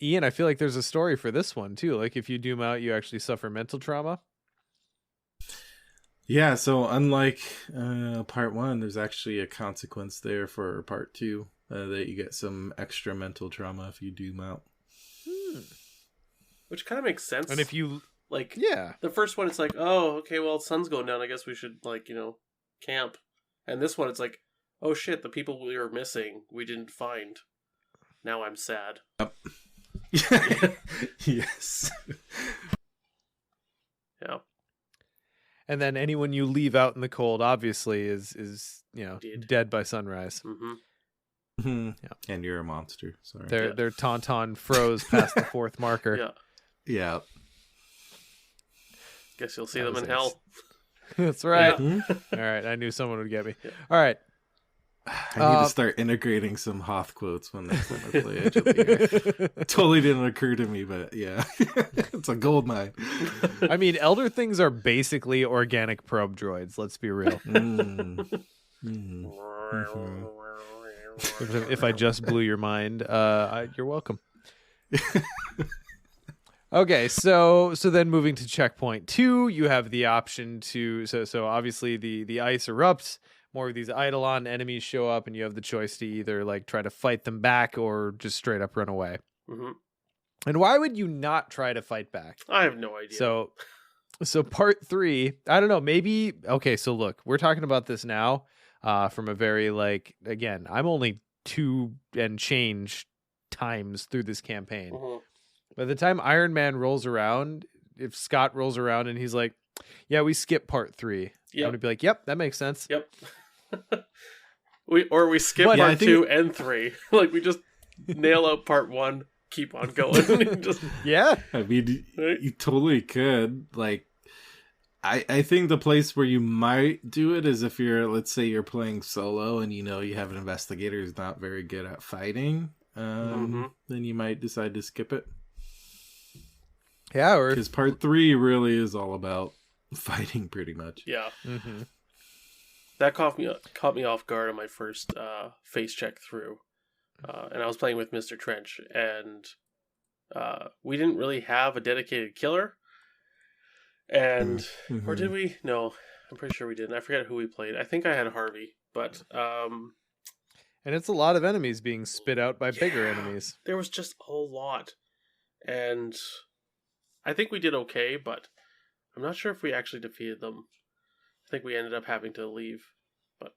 I feel like there's a story for this one too. Like if you doom out, you actually suffer mental trauma. Yeah, so unlike part 1, there's actually a consequence there for part 2, that you get some extra mental trauma if you doom out. Which kind of makes sense. And if you the first one, it's like, oh, okay, well, the sun's going down. I guess we should camp. And this one, it's like, oh shit, the people we were missing, we didn't find. Now I'm sad. Yep. Yes. Yeah. And then anyone you leave out in the cold, obviously, is dead by sunrise. Mm-hmm. Yeah. And you're a monster. Sorry. Their tauntaun froze past the 4th marker. Yeah. Yeah. Guess you'll see them in hell. That's right. Yeah. All right. I knew someone would get me. Yeah. All right. I need to start integrating some Hoth quotes when next time I play Edge of the Earth. Totally didn't occur to me, but yeah. It's a gold mine. I mean, Elder Things are basically organic probe droids. Let's be real. If I just blew your mind, you're welcome. Okay, so then moving to checkpoint 2, you have the option to so obviously the ice erupts, more of these Eidolon enemies show up, and you have the choice to either like try to fight them back or just straight up run away. Mm-hmm. And why would you not try to fight back? I have no idea. So part 3, I don't know, maybe okay, so look, we're talking about this now from a very again, I'm only 2 and change times through this campaign. Mm-hmm. By the time Iron Man rolls around, if Scott rolls around and he's like, yeah, we skip part 3. Yep. I'm going to be like, yep, that makes sense. Yep. we skip part 2 and 3. We just nail out part 1, keep on going. Yeah. I mean, you totally could. I think the place where you might do it is if let's say you're playing solo and you have an investigator who's not very good at fighting, then you might decide to skip it. Yeah, because part 3 really is all about fighting, pretty much. Yeah. Mm-hmm. That caught me off guard on my first face check through, and I was playing with Mr. Trench, and we didn't really have a dedicated killer. And or did we? No, I'm pretty sure we didn't. I forget who we played. I think I had Harvey, but and it's a lot of enemies being spit out by bigger enemies. There was just a lot, and I think we did okay, but I'm not sure if we actually defeated them. I think we ended up having to leave. But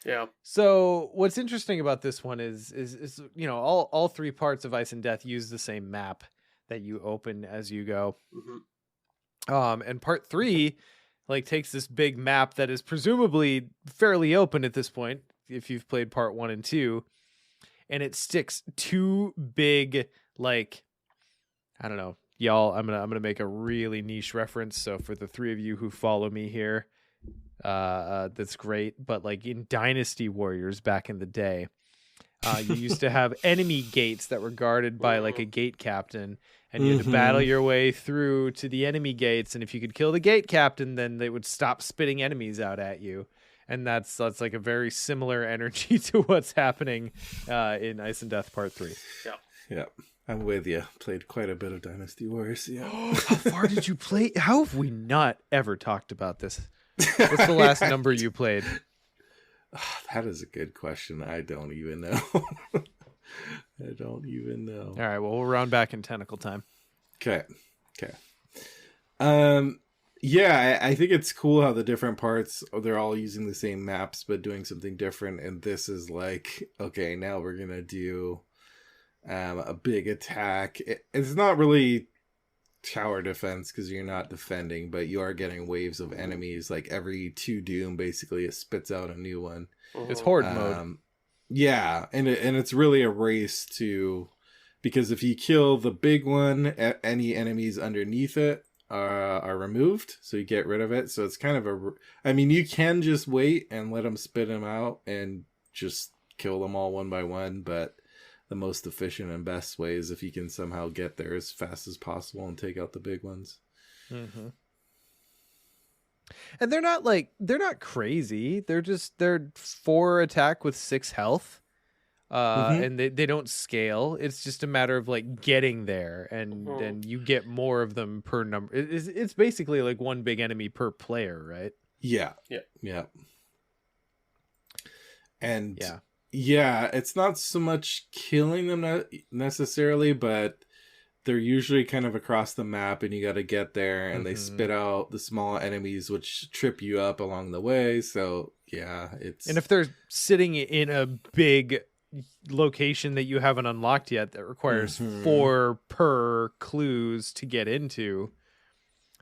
Yeah. So what's interesting about this one is all three parts of Ice and Death use the same map that you open as you go. Mm-hmm. And part 3 like takes this big map that is presumably fairly open at this point if you've played part 1 and 2, and it sticks 2 big, like, I don't know, y'all, I'm gonna make a really niche reference, so for the 3 of you who follow me here, that's great. But like in Dynasty Warriors back in the day, you used to have enemy gates that were guarded by like a gate captain, and you had to battle your way through to the enemy gates, and if you could kill the gate captain, then they would stop spitting enemies out at you. And that's like a very similar energy to what's happening in Ice and Death Part 3. Yeah, I'm with you. Played quite a bit of Dynasty Warriors. Yeah. How far did you play? How have we not ever talked about this? What's the last number you played? That is a good question. I don't even know. I don't even know. All right, well, we'll round back in Tentacle time. Okay. Yeah, I think it's cool how the different parts, they're all using the same maps but doing something different. And this is like, okay, now we're gonna do a big attack. It's not really tower defense because you're not defending, but you are getting waves of enemies. Like every 2 doom, basically, it spits out a new one. It's horde mode. Yeah, and it's really a race to, because if you kill the big one, any enemies underneath it are removed, so you get rid of it. So it's kind of I mean, you can just wait and let them spit them out and just kill them all one by one, but the most efficient and best way is if you can somehow get there as fast as possible and take out the big ones. Mm-hmm. And they're not crazy. They're 4 attack with 6 health. And they don't scale. It's just a matter of like getting there, and you get more of them per number. It's basically like one big enemy per player, right? Yeah. And yeah, it's not so much killing them necessarily, but they're usually kind of across the map, and you got to get there, and they spit out the small enemies, which trip you up along the way. So yeah, and if they're sitting in a big location that you haven't unlocked yet that requires 4 per clues to get into,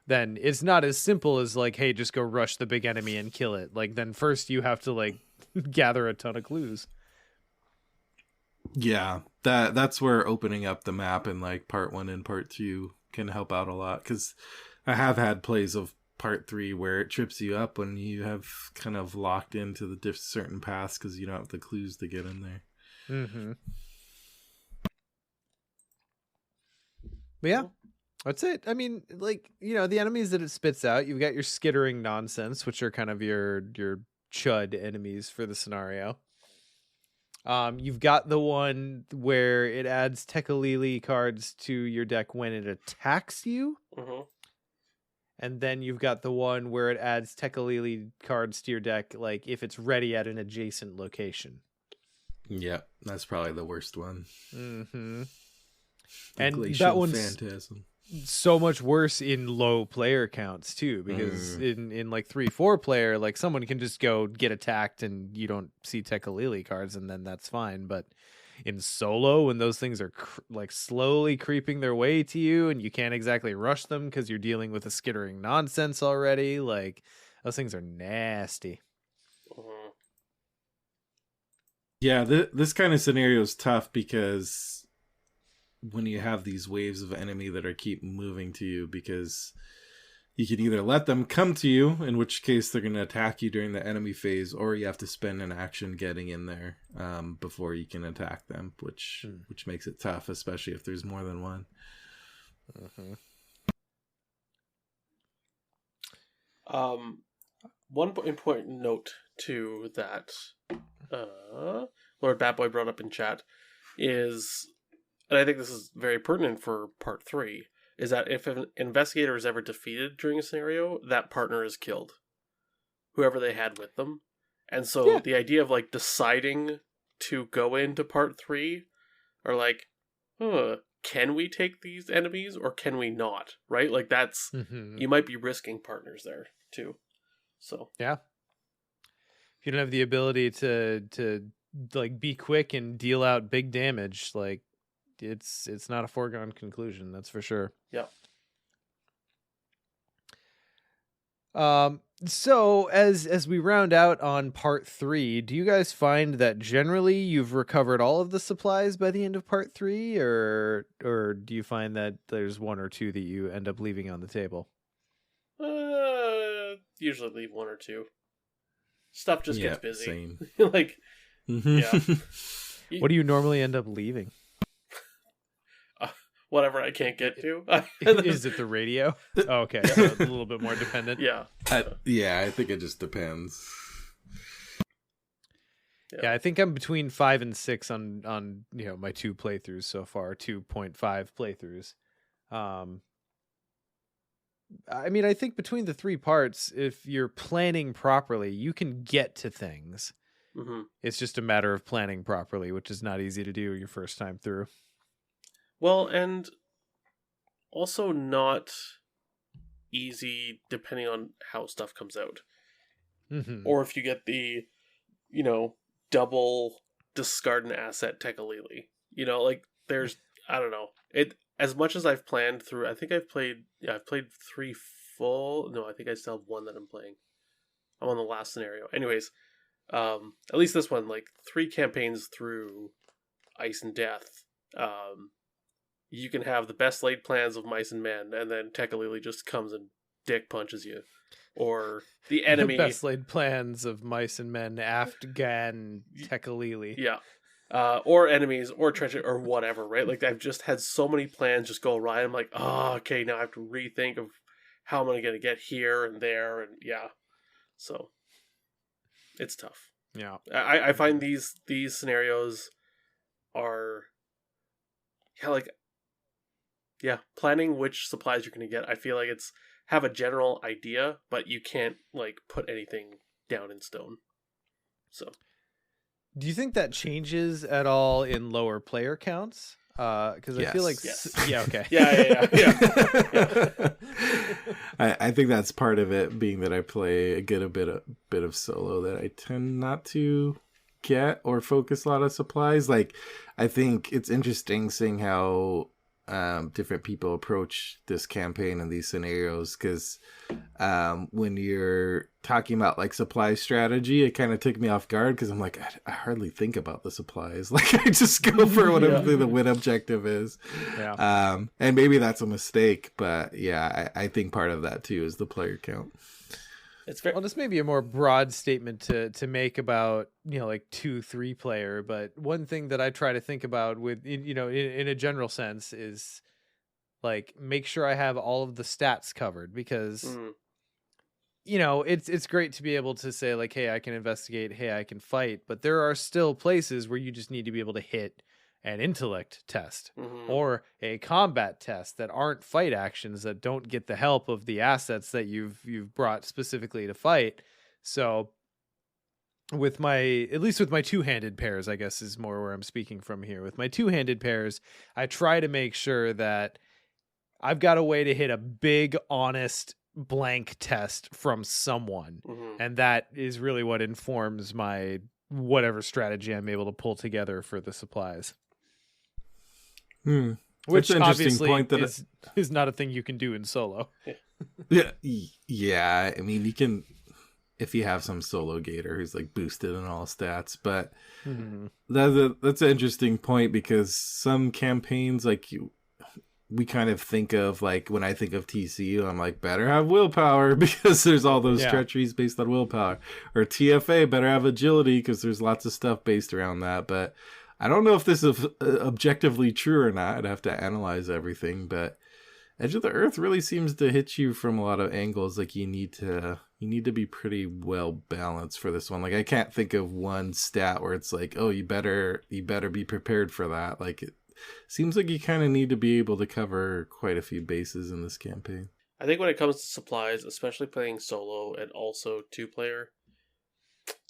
then it's not as simple as like, hey, just go rush the big enemy and kill it. Like, then first you have to like gather a ton of clues. Yeah, that's where opening up the map in like part 1 and part 2 can help out a lot, because I have had plays of part 3 where it trips you up when you have kind of locked into the certain paths because you don't have the clues to get in there. But yeah, that's it. I mean, like, the enemies that it spits out, you've got your skittering nonsense, which are kind of your chud enemies for the scenario. You've got the one where it adds Tekalili cards to your deck when it attacks you. And then you've got the one where it adds Tekalili cards to your deck, like if it's ready at an adjacent location. Yeah, that's probably the worst one. And that one's Phantasm. So much worse in low player counts too, because in like 3-4 player, like someone can just go get attacked and you don't see Tekalili cards, and then that's fine. But in solo, when those things are like slowly creeping their way to you and you can't exactly rush them because you're dealing with a skittering nonsense already, like those things are nasty. Yeah, this kind of scenario is tough because when you have these waves of enemy that are keep moving to you, because you can either let them come to you, in which case they're going to attack you during the enemy phase, or you have to spend an action getting in there before you can attack them, which makes it tough, especially if there's more than one. One important note to that, Lord Batboy brought up in chat is, and I think this is very pertinent for part 3, is that if an investigator is ever defeated during a scenario, that partner is killed, whoever they had with them. And so the idea of like deciding to go into part 3, or like, can we take these enemies or can we not? Right? Like that's, you might be risking partners there too. So yeah. if you don't have the ability to like be quick and deal out big damage, like it's not a foregone conclusion, that's for sure. Yeah. So as we round out on part 3, do you guys find that generally you've recovered all of the supplies by the end of part 3, or do you find that there's one or two that you end up leaving on the table? Usually leave one or two. Stuff just gets busy. Same. Like, yeah. What do you normally end up leaving? Whatever I can't get to. Is it the radio? Oh, okay, so a little bit more dependent. Yeah. I think it just depends. Yeah, I think I'm between 5 and 6 on my 2 playthroughs so far, 2.5 playthroughs. I mean, I think between the 3 parts, if you're planning properly, you can get to things. Mm-hmm. It's just a matter of planning properly, which is not easy to do your first time through. Well, and also not easy depending on how stuff comes out. Mm-hmm. Or if you get the, double discard an asset Tekalili. Like there's, I don't know. As much as I've planned through, I think I've played 3 full. No, I think I still have 1 that I'm playing. I'm on the last scenario. Anyways, at least this one, like 3 campaigns through Ice and Death. You can have the best laid plans of mice and men, and then Tekalili just comes and dick punches you. Or the enemy... The best laid plans of mice and men, Afghan Tekalili. Yeah. Or enemies, or treachery, or whatever, right? Like, I've just had so many plans just go awry. I'm like, okay, now I have to rethink of how am I going to get here and there, and yeah. So, it's tough. Yeah. I find these scenarios are... planning which supplies you're going to get. I feel like it's have a general idea, but you can't put anything down in stone. So, do you think that changes at all in lower player counts? Because I feel like yeah, okay, yeah. I think that's part of it, being that I play a bit of solo, that I tend not to get or focus a lot of supplies. Like, I think it's interesting seeing how different people approach this campaign and these scenarios, because when you're talking about supply strategy, it kind of took me off guard, because I'm like, I hardly think about the supplies. I just go for whatever the win objective is. And maybe that's a mistake, but I think part of that too is the player count. It's fair. Well, this may be a more broad statement to make about 2-3 player, but one thing that I try to think about with in a general sense is make sure I have all of the stats covered, because it's great to be able to say hey, I can investigate, hey, I can fight, but there are still places where you just need to be able to hit an intellect test or a combat test that aren't fight actions, that don't get the help of the assets that you've brought specifically to fight. So with at least with my 2-handed pairs, I guess is more where I'm speaking from here. With my 2-handed pairs, I try to make sure that I've got a way to hit a big, honest blank test from someone. And that is really what informs my whatever strategy I'm able to pull together for the supplies. Which obviously point that is not a thing you can do in solo. Yeah. I mean, you can, if you have some solo gator who's boosted in all stats, but that's an interesting point, because some campaigns we kind of think of when I think of TCU, I'm better have willpower, because there's all those treacheries based on willpower, or TFA better have agility, because there's lots of stuff based around that. But I don't know if this is objectively true or not. I'd have to analyze everything, but Edge of the Earth really seems to hit you from a lot of angles. You need to be pretty well balanced for this one. I can't think of one stat where it's oh, you better be prepared for that. It seems like you kind of need to be able to cover quite a few bases in this campaign. I think when it comes to supplies, especially playing solo and also 2-player,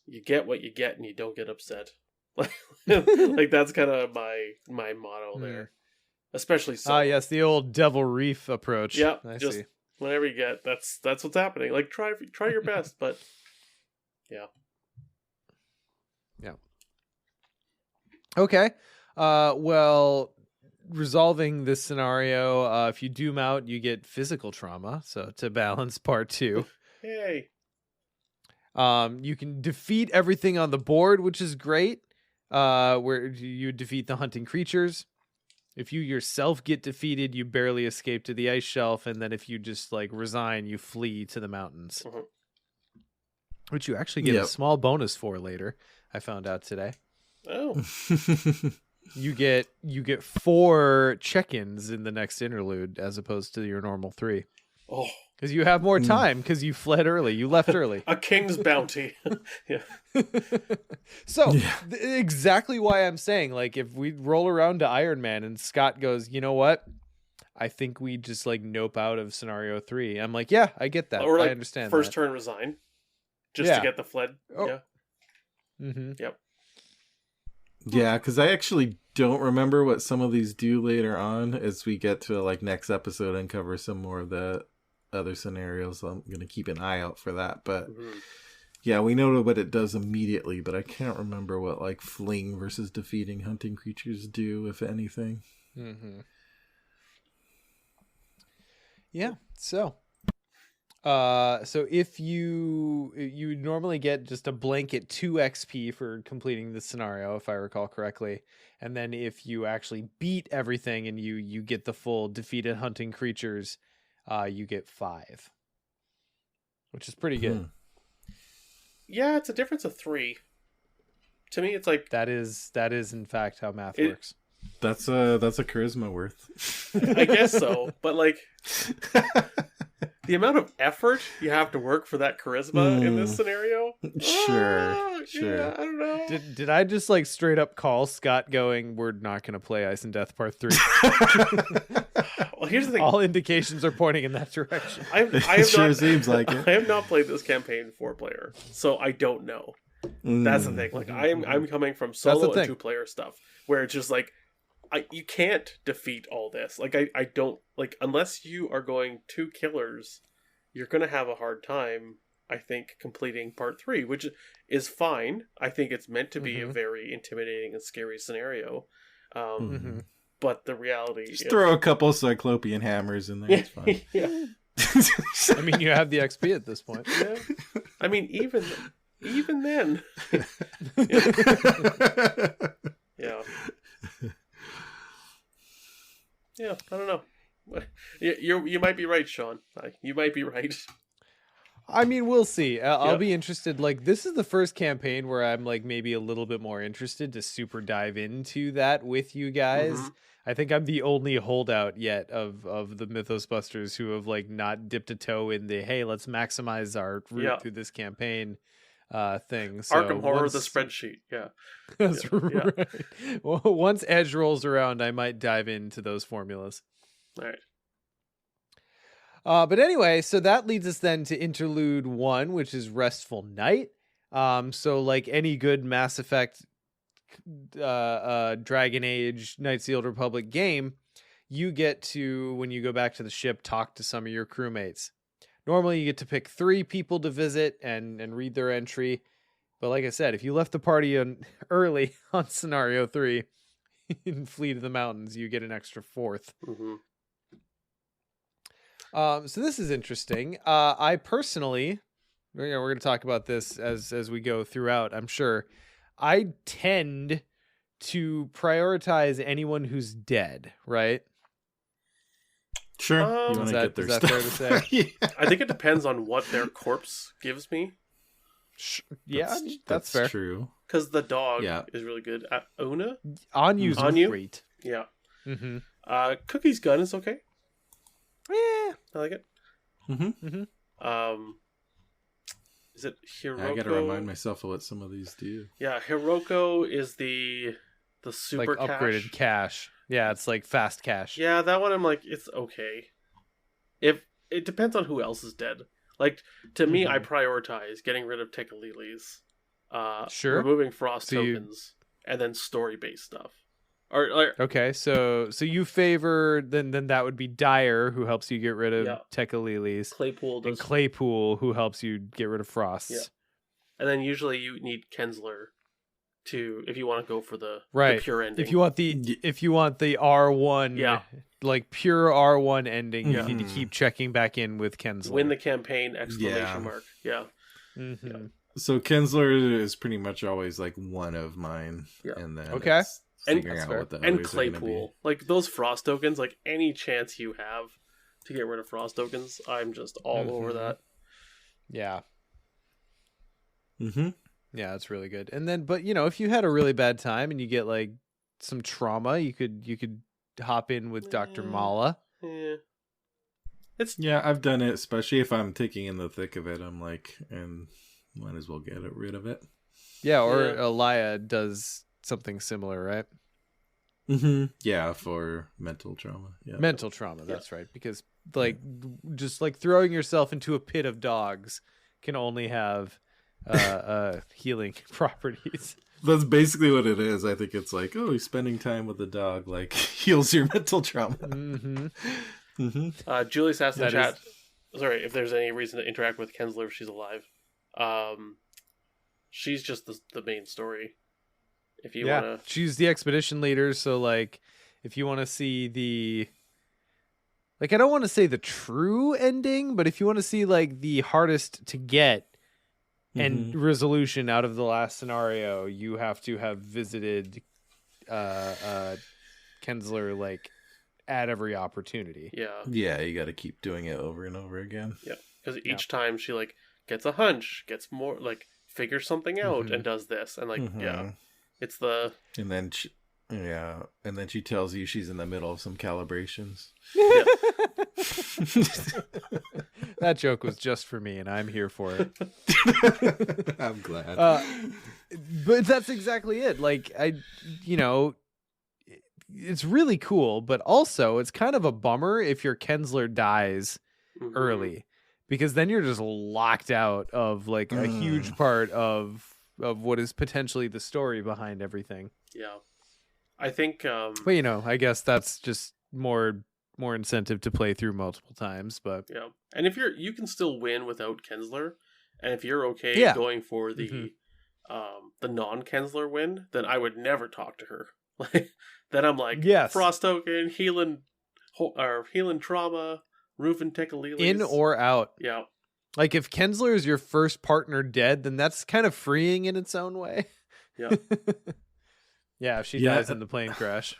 you get what you get and you don't get upset. That's kind of my motto there. Especially solo. Yes, the old Devil Reef approach. Yeah, I just see. Whatever you get, that's what's happening. Try your best, but yeah. Yeah. Okay. Well, resolving this scenario, if you doom out, you get physical trauma. So to balance part 2. Yay. You can defeat everything on the board, which is great. Where you defeat the hunting creatures. If you yourself get defeated, you barely escape to the ice shelf, and then if you just like resign, you flee to the mountains. Mm-hmm. Which you actually get a small bonus for later. I found out today. Oh. You get 4 check-ins in the next interlude as opposed to your normal 3. Oh. Because you have more time because you fled early. You left early. A king's bounty. Yeah. So exactly why I'm saying, like, if we roll around to Iron Man and Scott goes, you know what? I think we just like nope out of scenario 3. I'm like, yeah, I get that. Or like I understand. First that. turn resign. Just to get the fled. Oh. Yeah. Mm-hmm. Yep. Yeah, because I actually don't remember what some of these do later on as we get to like next episode and cover some more of the other scenarios. So I'm going to keep an eye out for that. But yeah, we know what it does immediately, but I can't remember what like fleeing versus defeating hunting creatures do, if anything. Mm-hmm. Yeah. So if you normally get just a blanket 2 XP for completing the scenario, if I recall correctly. And then if you actually beat everything and you get the full defeated hunting creatures, you get 5, which is pretty good. Yeah, it's a difference of 3. To me, it's like that is in fact how math works. That's a charisma worth. I guess so, but like the amount of effort you have to work for that charisma in this scenario. Sure. Yeah, I don't know. Did I just like straight up call Scott going, we're not going to play Ice and Death Part 3? Well, here's the thing. All indications are pointing in that direction. I seems like it. I have not played this campaign 4-player, so I don't know. That's the thing. Like I'm coming from solo and 2-player stuff where it's just like you can't defeat all this. Like I don't like unless you are going 2 killers, you're gonna have a hard time. I think completing part 3, which is fine. I think it's meant to be a very intimidating and scary scenario. But the reality just throw a couple cyclopean hammers in there. It's fine. Yeah. I mean, you have the XP at this point. Yeah. I mean, even then. Yeah. Yeah, I don't know. You might be right, Sean. You might be right. I mean, we'll see. I'll be interested. Like, this is the first campaign where I'm like maybe a little bit more interested to super dive into that with you guys. I think I'm the only holdout yet of the Mythos Busters who have like not dipped a toe in the hey, let's maximize our route through this campaign thing. So Arkham Horror, the spreadsheet. Yeah. That's right. Well, once Edge rolls around, I might dive into those formulas. All right. But anyway, so that leads us then to interlude 1, which is Restful Night. So like any good Mass Effect, Dragon Age, Knights of the Old Republic game, you get to, when you go back to the ship, talk to some of your crewmates. Normally you get to pick 3 people to visit and read their entry. But like I said, if you left the party early on scenario 3 and flee to the mountains, you get an extra 4th. So this is interesting. I personally, we're going to talk about this as we go throughout, I'm sure. I tend to prioritize anyone who's dead, right? Sure. You want to get their stuff. Fair to say? Yeah. I think it depends on what their corpse gives me. Yeah, that's fair. True. Because the dog is really good. Ona? Anyu's great. Yeah. Cookie's gun is okay. Yeah, I like it. Is it Hiroko? I gotta remind myself of what some of these do. Yeah, Hiroko is the super like upgraded cash. Yeah, it's like fast cash. Yeah, that one I'm like, it's okay. If it depends on who else is dead. Like to me, I prioritize getting rid of Tekalilis, removing frost tokens, and then story based stuff. Or okay, so you favor then that would be Dyer, who helps you get rid of Tekalilis. Claypool does. And Claypool, who helps you get rid of Frosts. Yeah. And then usually you need Kensler if you want to go for the right pure ending. If you want the R1, like pure R1 ending, you need to keep checking back in with Kensler. Win the campaign! Exclamation mark! Yeah. Mm-hmm. Yeah. So Kensler is pretty much always like one of mine, and then it's figuring out what the and others are gonna Claypool, be. like those frost tokens, like any chance you have to get rid of frost tokens, I'm just all over that. Yeah. Mm-hmm. Yeah, it's really good. And then, but if you had a really bad time and you get like some trauma, you could hop in with Dr. Mala. Yeah. I've done it, especially if I'm taking in the thick of it. I'm like, and might as well get rid of it. Yeah, or Elia does something similar, right? Mm-hmm. Yeah, for mental trauma. Yeah, mental trauma. That's right. Because just like throwing yourself into a pit of dogs can only have healing properties. That's basically what it is. I think it's like, spending time with the dog like heals your mental trauma. Mm-hmm. Mm-hmm. Julius asked in the chat, sorry, if there's any reason to interact with Kensler if she's alive. She's just the main story. If you wanna, she's the expedition leader. So like, if you want to see I don't want to say the true ending, but if you want to see like the hardest to get and resolution out of the last scenario, you have to have visited Kensler like at every opportunity. Yeah, you got to keep doing it over and over again. Yeah, because each time she like gets a hunch, gets more like figures something out and does this, and like it's the and then she tells you she's in the middle of some calibrations. Yeah. That joke was just for me, and I'm here for it. I'm glad. But that's exactly it. Like it's really cool, but also it's kind of a bummer if your Kensler dies early, because then you're just locked out of like a huge part of what is potentially the story behind everything. Yeah, I think. But I guess that's just more incentive to play through multiple times. But and if you can still win without Kensler, and if you're okay going for the non-Kensler win, then I would never talk to her. Like then I'm like, frost token, healing trauma, roof and Tekalilis. In or out. Yeah. Like if Kensler is your first partner dead, then that's kind of freeing in its own way. Yeah. Yeah, if she dies in the plane crash.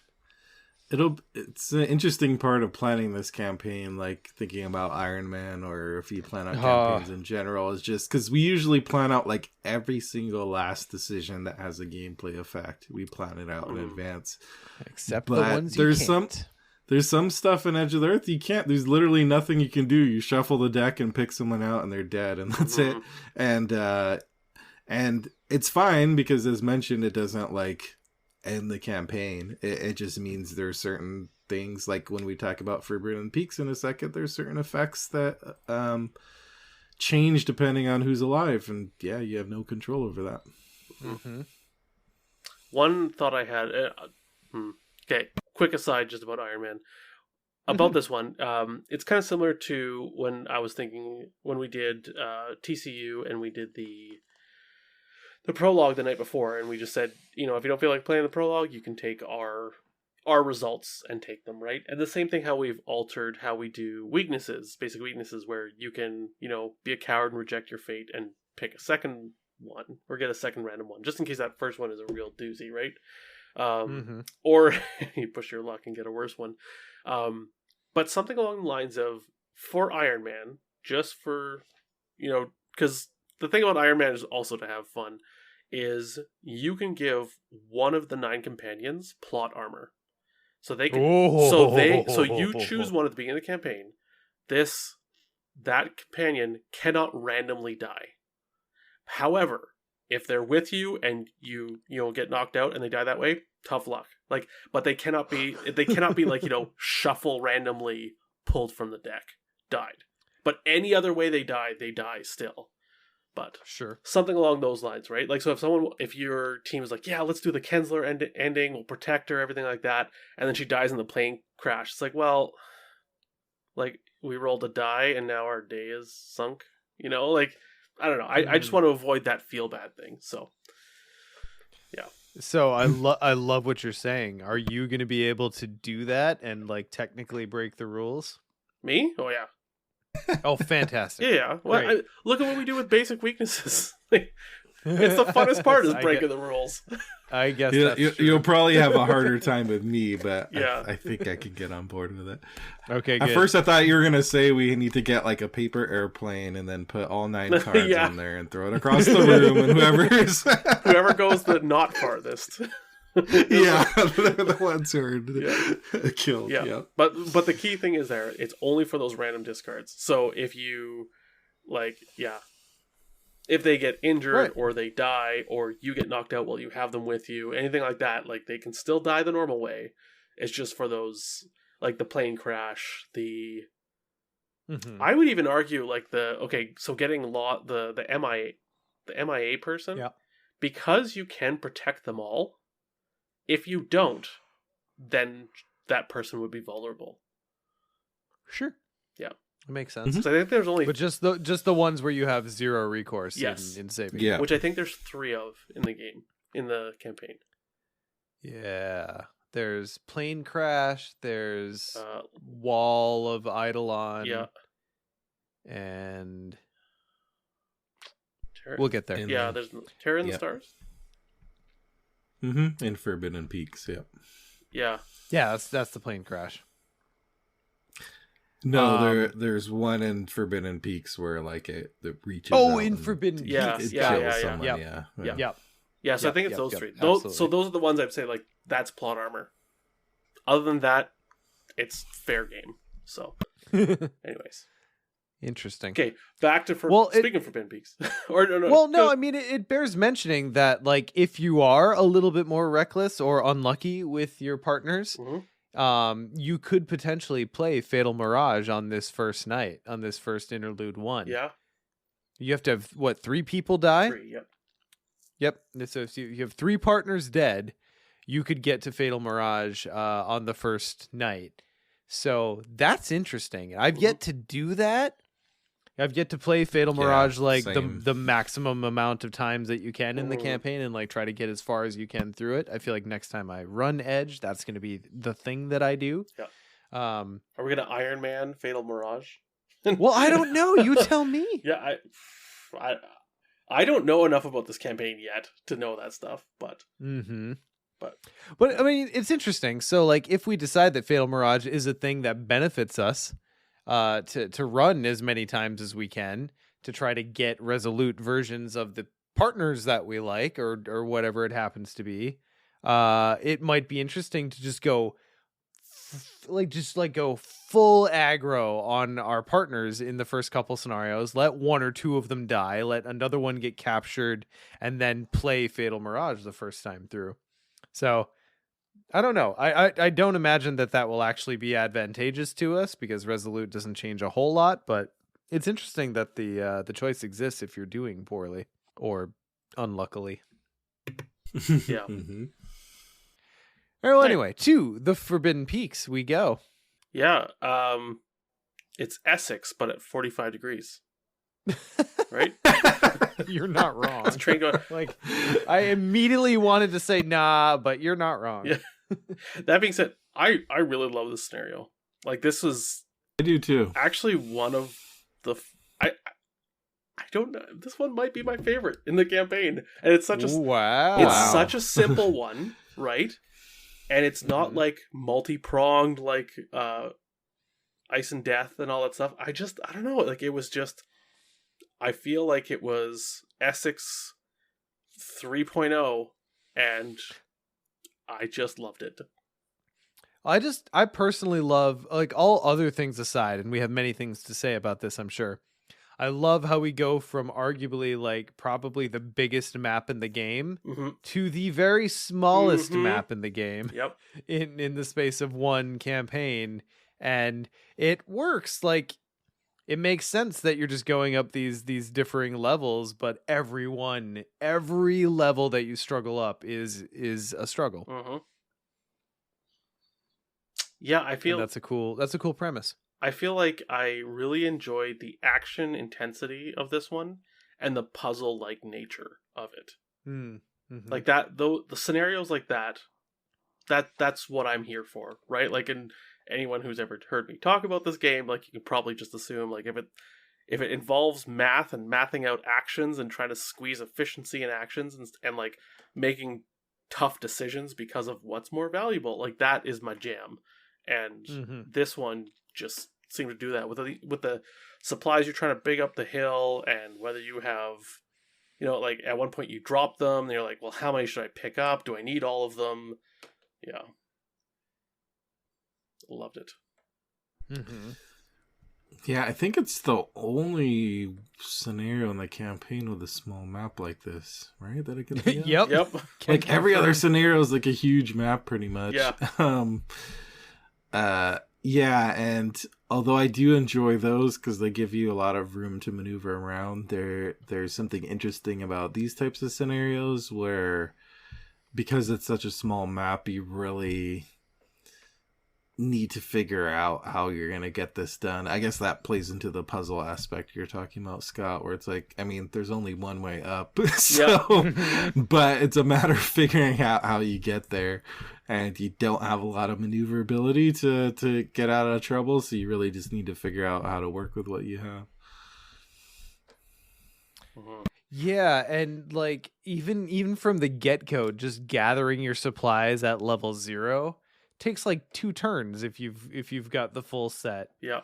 It's an interesting part of planning this campaign, like thinking about Iron Man, or if you plan out campaigns in general, is just because we usually plan out like every single last decision that has a gameplay effect. We plan it out in advance. Except the ones you can't. There's some stuff in Edge of the Earth you can't. There's literally nothing you can do. You shuffle the deck and pick someone out, and they're dead, and that's it. And it's fine because, as mentioned, it doesn't like end the campaign. It just means there's certain things, like when we talk about Forbidden Peaks in a second, there's certain effects that change depending on who's alive, and you have no control over that. One thought I had. Okay, quick aside just about Iron Man. About this one, it's kind of similar to when I was thinking when we did TCU and we did the prologue the night before, and we just said, if you don't feel like playing the prologue, you can take our results and take them, right? And the same thing how we've altered how we do weaknesses, basic weaknesses, where you can, be a coward and reject your fate and pick a second one or get a second random one, just in case that first one is a real doozy, right? Or you push your luck and get a worse one. But something along the lines of, for Iron Man, just for, because the thing about Iron Man is also to have fun, is you can give one of the 9 companions plot armor. So they can, so you choose one at the beginning of the campaign. That companion cannot randomly die. However, if they're with you and you get knocked out and they die that way, tough luck. Like, but they cannot be like, shuffle randomly pulled from the deck, died. But any other way they die still. But sure, something along those lines, right? Like, so if your team is like, yeah, let's do the Kensler ending, we'll protect her, everything like that, and then she dies in the plane crash. It's like, well, like we rolled a die and now our day is sunk. Like, I don't know. I just want to avoid that feel bad thing. So, yeah. So I love what you're saying. Are you going to be able to do that and like technically break the rules? Me? Oh yeah. Oh, fantastic. Yeah. Well, look at what we do with basic weaknesses. It's the funnest part is breaking the rules. I guess that's true. You'll probably have a harder time with me, but yeah. I think I can get on board with it. Okay, At good. first I thought you were going to say we need to get like a paper airplane and then put all 9 cards on there and throw it across the room and whoever goes the not farthest. Yeah, the ones who are killed. Yeah. But the key thing is it's only for those random discards. So if you if they get injured or they die or you get knocked out while you have them with you, anything like that, like they can still die the normal way. It's just for those, like the plane crash, the I would even argue like so getting the MIA person, because you can protect them all. If you don't, then that person would be vulnerable. Sure. Yeah. It makes sense. So I think there's only... But just the ones where you have zero recourse in saving. Yeah. Which I think there's 3 of in the game, in the campaign. Yeah. There's plane crash, there's wall of Eidolon. Yeah. And... we'll get there. Yeah, there's Terror in the Stars. In Forbidden Peaks, Yeah. Yeah, that's the plane crash. No, there's one in Forbidden Peaks where like it reaches. Oh, in Forbidden Peaks, yeah. So I think it's those 3. So those are the ones I'd say like that's plot armor. Other than that, it's fair game. So, anyways. Interesting. Okay, back to speaking of Forbidden Peaks. I mean, it bears mentioning that, like, if you are a little bit more reckless or unlucky with your partners, you could potentially play Fatal Mirage on this first night, on this first interlude 1. Yeah. You have to have, 3 people die? 3, yep. Yep. So if you have 3 partners dead, you could get to Fatal Mirage on the first night. So that's interesting. I've yet to do that. I've yet to play Fatal Mirage the maximum amount of times that you can in the campaign and like try to get as far as you can through it. I feel like next time I run Edge, that's going to be the thing that I do. Yeah. Are we going to Iron Man Fatal Mirage? Well, I don't know. You tell me. Yeah, I don't know enough about this campaign yet to know that stuff, but But I mean, it's interesting. So like if we decide that Fatal Mirage is a thing that benefits us, to run as many times as we can to try to get resolute versions of the partners that we like or whatever it happens to be. It might be interesting to just go go full aggro on our partners in the first couple scenarios, let 1 or 2 of them die, let another one get captured, and then play Fatal Mirage the first time through. So I don't know. I don't imagine that will actually be advantageous to us because Resolute doesn't change a whole lot, but it's interesting that the choice exists if you're doing poorly or unluckily. Yeah. Well, anyway, to the Forbidden Peaks we go. Yeah. It's Essex, but at 45 degrees. Right? You're not wrong. It's a train going. Like, I immediately wanted to say nah, but you're not wrong. Yeah. That being said, I really love this scenario. Like, this was... I do too. Actually, one of the... I don't know. This one might be my favorite in the campaign. And it's such a... It's such a simple one, right? And it's not like multi-pronged, like Ice and Death and all that stuff. I don't know. Like, it was just... I feel like it was Essex 3.0, and I just loved it. I personally love, like, all other things aside, and we have many things to say about this, I'm sure. I love how we go from arguably, like, probably the biggest map in the game to the very smallest map in the game. Yep. In the space of one campaign. And it works. Like, it makes sense that you're just going up these differing levels, but every level that you struggle up is a struggle. Yeah, I feel and that's a cool premise. I feel like I really enjoyed the action intensity of this one and the puzzle-like nature of it. Like that, though, the scenarios like that's what I'm here for, right? Like, and anyone who's ever heard me talk about this game, like, you can probably just assume, like, if it involves math and mathing out actions and trying to squeeze efficiency in actions and like making tough decisions because of what's more valuable, like, that is my jam. And this one just seemed to do that with the supplies you're trying to big up the hill, and whether you have, you know, like at one point you drop them and you're like, well, how many should I pick up? Do I need all of them? Yeah. Loved it. Yeah, I think it's the only scenario in the campaign with a small map like this, right? That it can be. Yep. Like every other scenario is like a huge map, pretty much. Yeah. Yeah, and although I do enjoy those because they give you a lot of room to maneuver around, there's something interesting about these types of scenarios where, because it's such a small map, you really need to figure out how you're going to get this done. I guess that plays into the puzzle aspect you're talking about, Scott, where it's like, I mean, there's only one way up, so but it's a matter of figuring out how you get there, and you don't have a lot of maneuverability to get out of trouble, so you really just need to figure out how to work with what you have. Yeah, and like even from the get-go, just gathering your supplies at level 0 takes like 2 turns if you've got the full set. Yeah.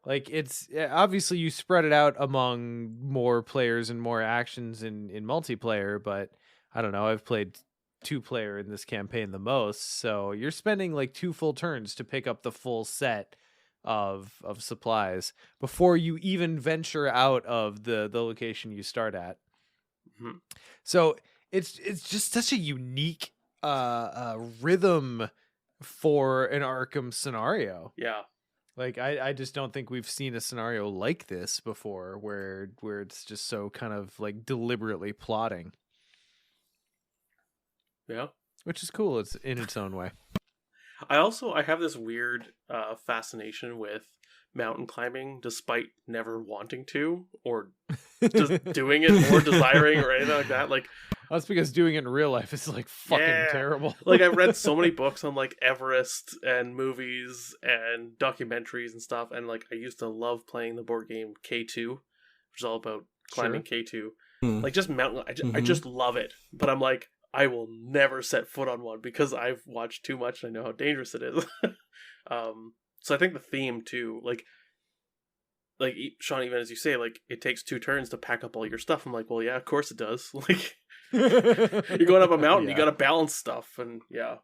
Like, it's obviously you spread it out among more players and more actions in multiplayer, but I don't know, I've played 2-player in this campaign the most, so you're spending like 2 full turns to pick up the full set of supplies before you even venture out of the location you start at. So it's just such a unique rhythm for an Arkham scenario. Yeah. Like, I just don't think we've seen a scenario like this before where it's just so kind of like deliberately plotting. Yeah. Which is cool. It's in its own way. I have this weird fascination with mountain climbing, despite never wanting to, or just doing it or desiring or anything like that. Like, that's because doing it in real life is like fucking terrible. Like, I've read so many books on like Everest and movies and documentaries and stuff, and like I used to love playing the board game K2, which is all about climbing K2. Like, just mountain. I just love it, but I'm like, I will never set foot on one because I've watched too much and I know how dangerous it is. So I think the theme too, like Sean, even as you say, like, it takes 2 turns to pack up all your stuff. I'm like, well, yeah, of course it does. Like, you're going up a mountain, you got to balance stuff, and yeah.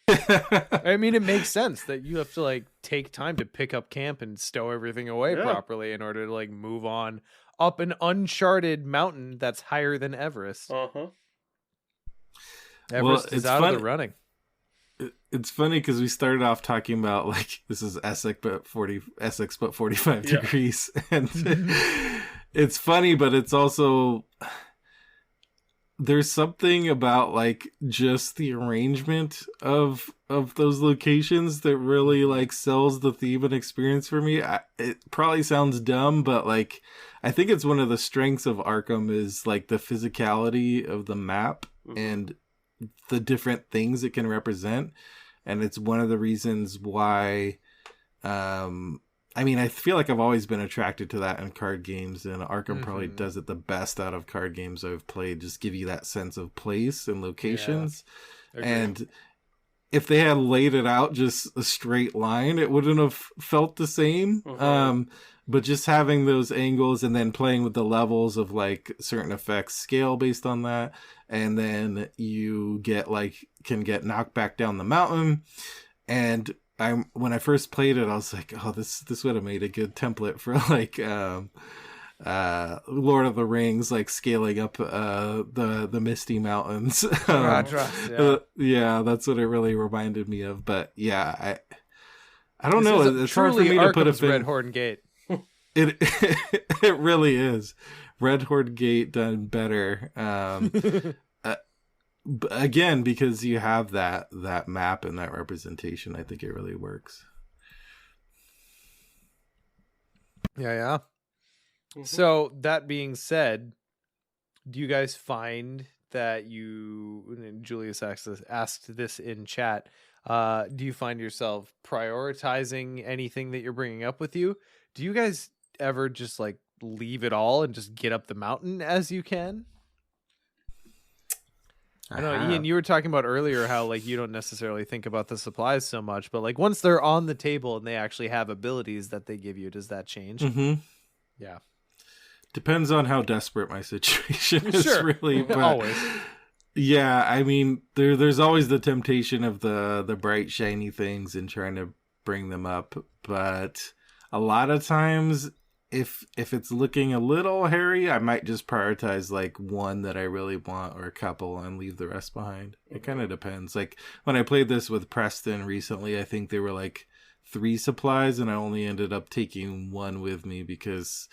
I mean, it makes sense that you have to like take time to pick up camp and stow everything away properly in order to like move on up an uncharted mountain that's higher than Everest. Everest is out of the running. It's funny because we started off talking about like, this is Essex but 45 degrees, and it's funny, but it's also, there's something about like just the arrangement of those locations that really like sells the theme and experience for me. It probably sounds dumb, but like, I think it's one of the strengths of Arkham is like the physicality of the map and the different things it can represent. And it's one of the reasons why, I mean, I feel like I've always been attracted to that in card games, and Arkham probably does it the best out of card games I've played. Just give you that sense of place and locations. Yeah. And if they had laid it out just a straight line, it wouldn't have felt the same. But just having those angles and then playing with the levels of like certain effects scale based on that. And then you can get knocked back down the mountain. And when I first played it, I was like, oh, this would have made a good template for like, Lord of the Rings, like scaling up, the Misty Mountains. Yeah, that's what it really reminded me of. But yeah, I don't know. It's hard for me to put a Red Horn Gate. It really is. Red Horde Gate done better. Again, because you have that map and that representation, I think it really works. Yeah. So that being said, do you guys find that and Julius asked this in chat, do you find yourself prioritizing anything that you're bringing up with you? Do you guys ever just like leave it all and just get up the mountain as you can? I know, Ian, you were talking about earlier how like you don't necessarily think about the supplies so much, but like once they're on the table and they actually have abilities that they give you, does that change? Mm-hmm. Yeah. Depends on how desperate my situation is, Sure. really. But Always. yeah, I mean, there's always the temptation of the bright, shiny things and trying to bring them up. But a lot of times, if it's looking a little hairy, I might just prioritize like one that I really want or a couple and leave the rest behind. It kind of depends. Like when I played this with Preston recently, I think there were like 3 supplies and I only ended up taking 1 with me because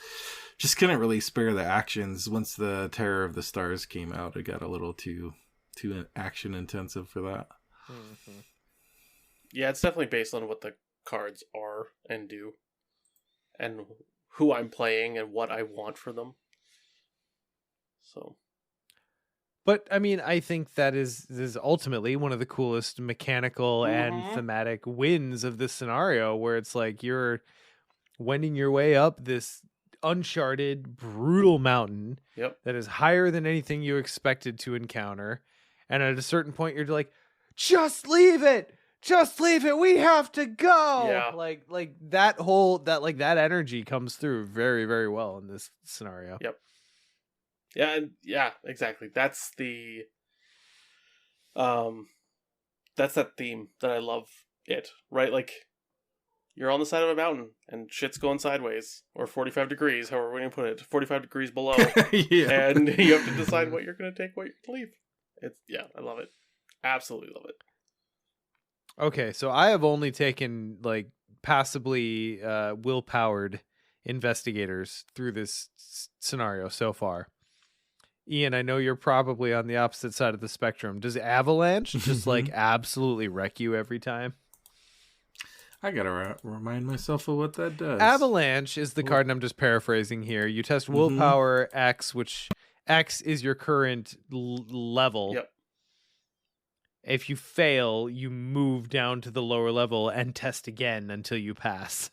just couldn't really spare the actions. Once the Terror of the Stars came out, it got a little too action intensive for that. Mm-hmm. Yeah, it's definitely based on what the cards are and do, and who I'm playing and what I want for them. So, but I mean, I think that is ultimately one of the coolest mechanical and thematic wins of this scenario, where it's like you're wending your way up this uncharted, brutal mountain that is higher than anything you expected to encounter, and at a certain point, you're like, "Just leave it! Just leave it! We have to go!" Yeah. Like that energy comes through very, very well in this scenario. Yep. Yeah, and yeah, exactly. That's that theme that I love it, right? Like, you're on the side of a mountain and shit's going sideways, or 45 degrees, however we're going to put it, 45 degrees below. Yeah. And you have to decide what you're going to take, what you're going to leave. I love it. Absolutely love it. Okay, so I have only taken like passably will-powered investigators through this scenario so far. Ian, I know you're probably on the opposite side of the spectrum. Does Avalanche just like absolutely wreck you every time? I gotta remind myself of what that does. Avalanche is the card, and I'm just paraphrasing here. You test willpower X, which X is your current level. Yep. If you fail, you move down to the lower level and test again until you pass.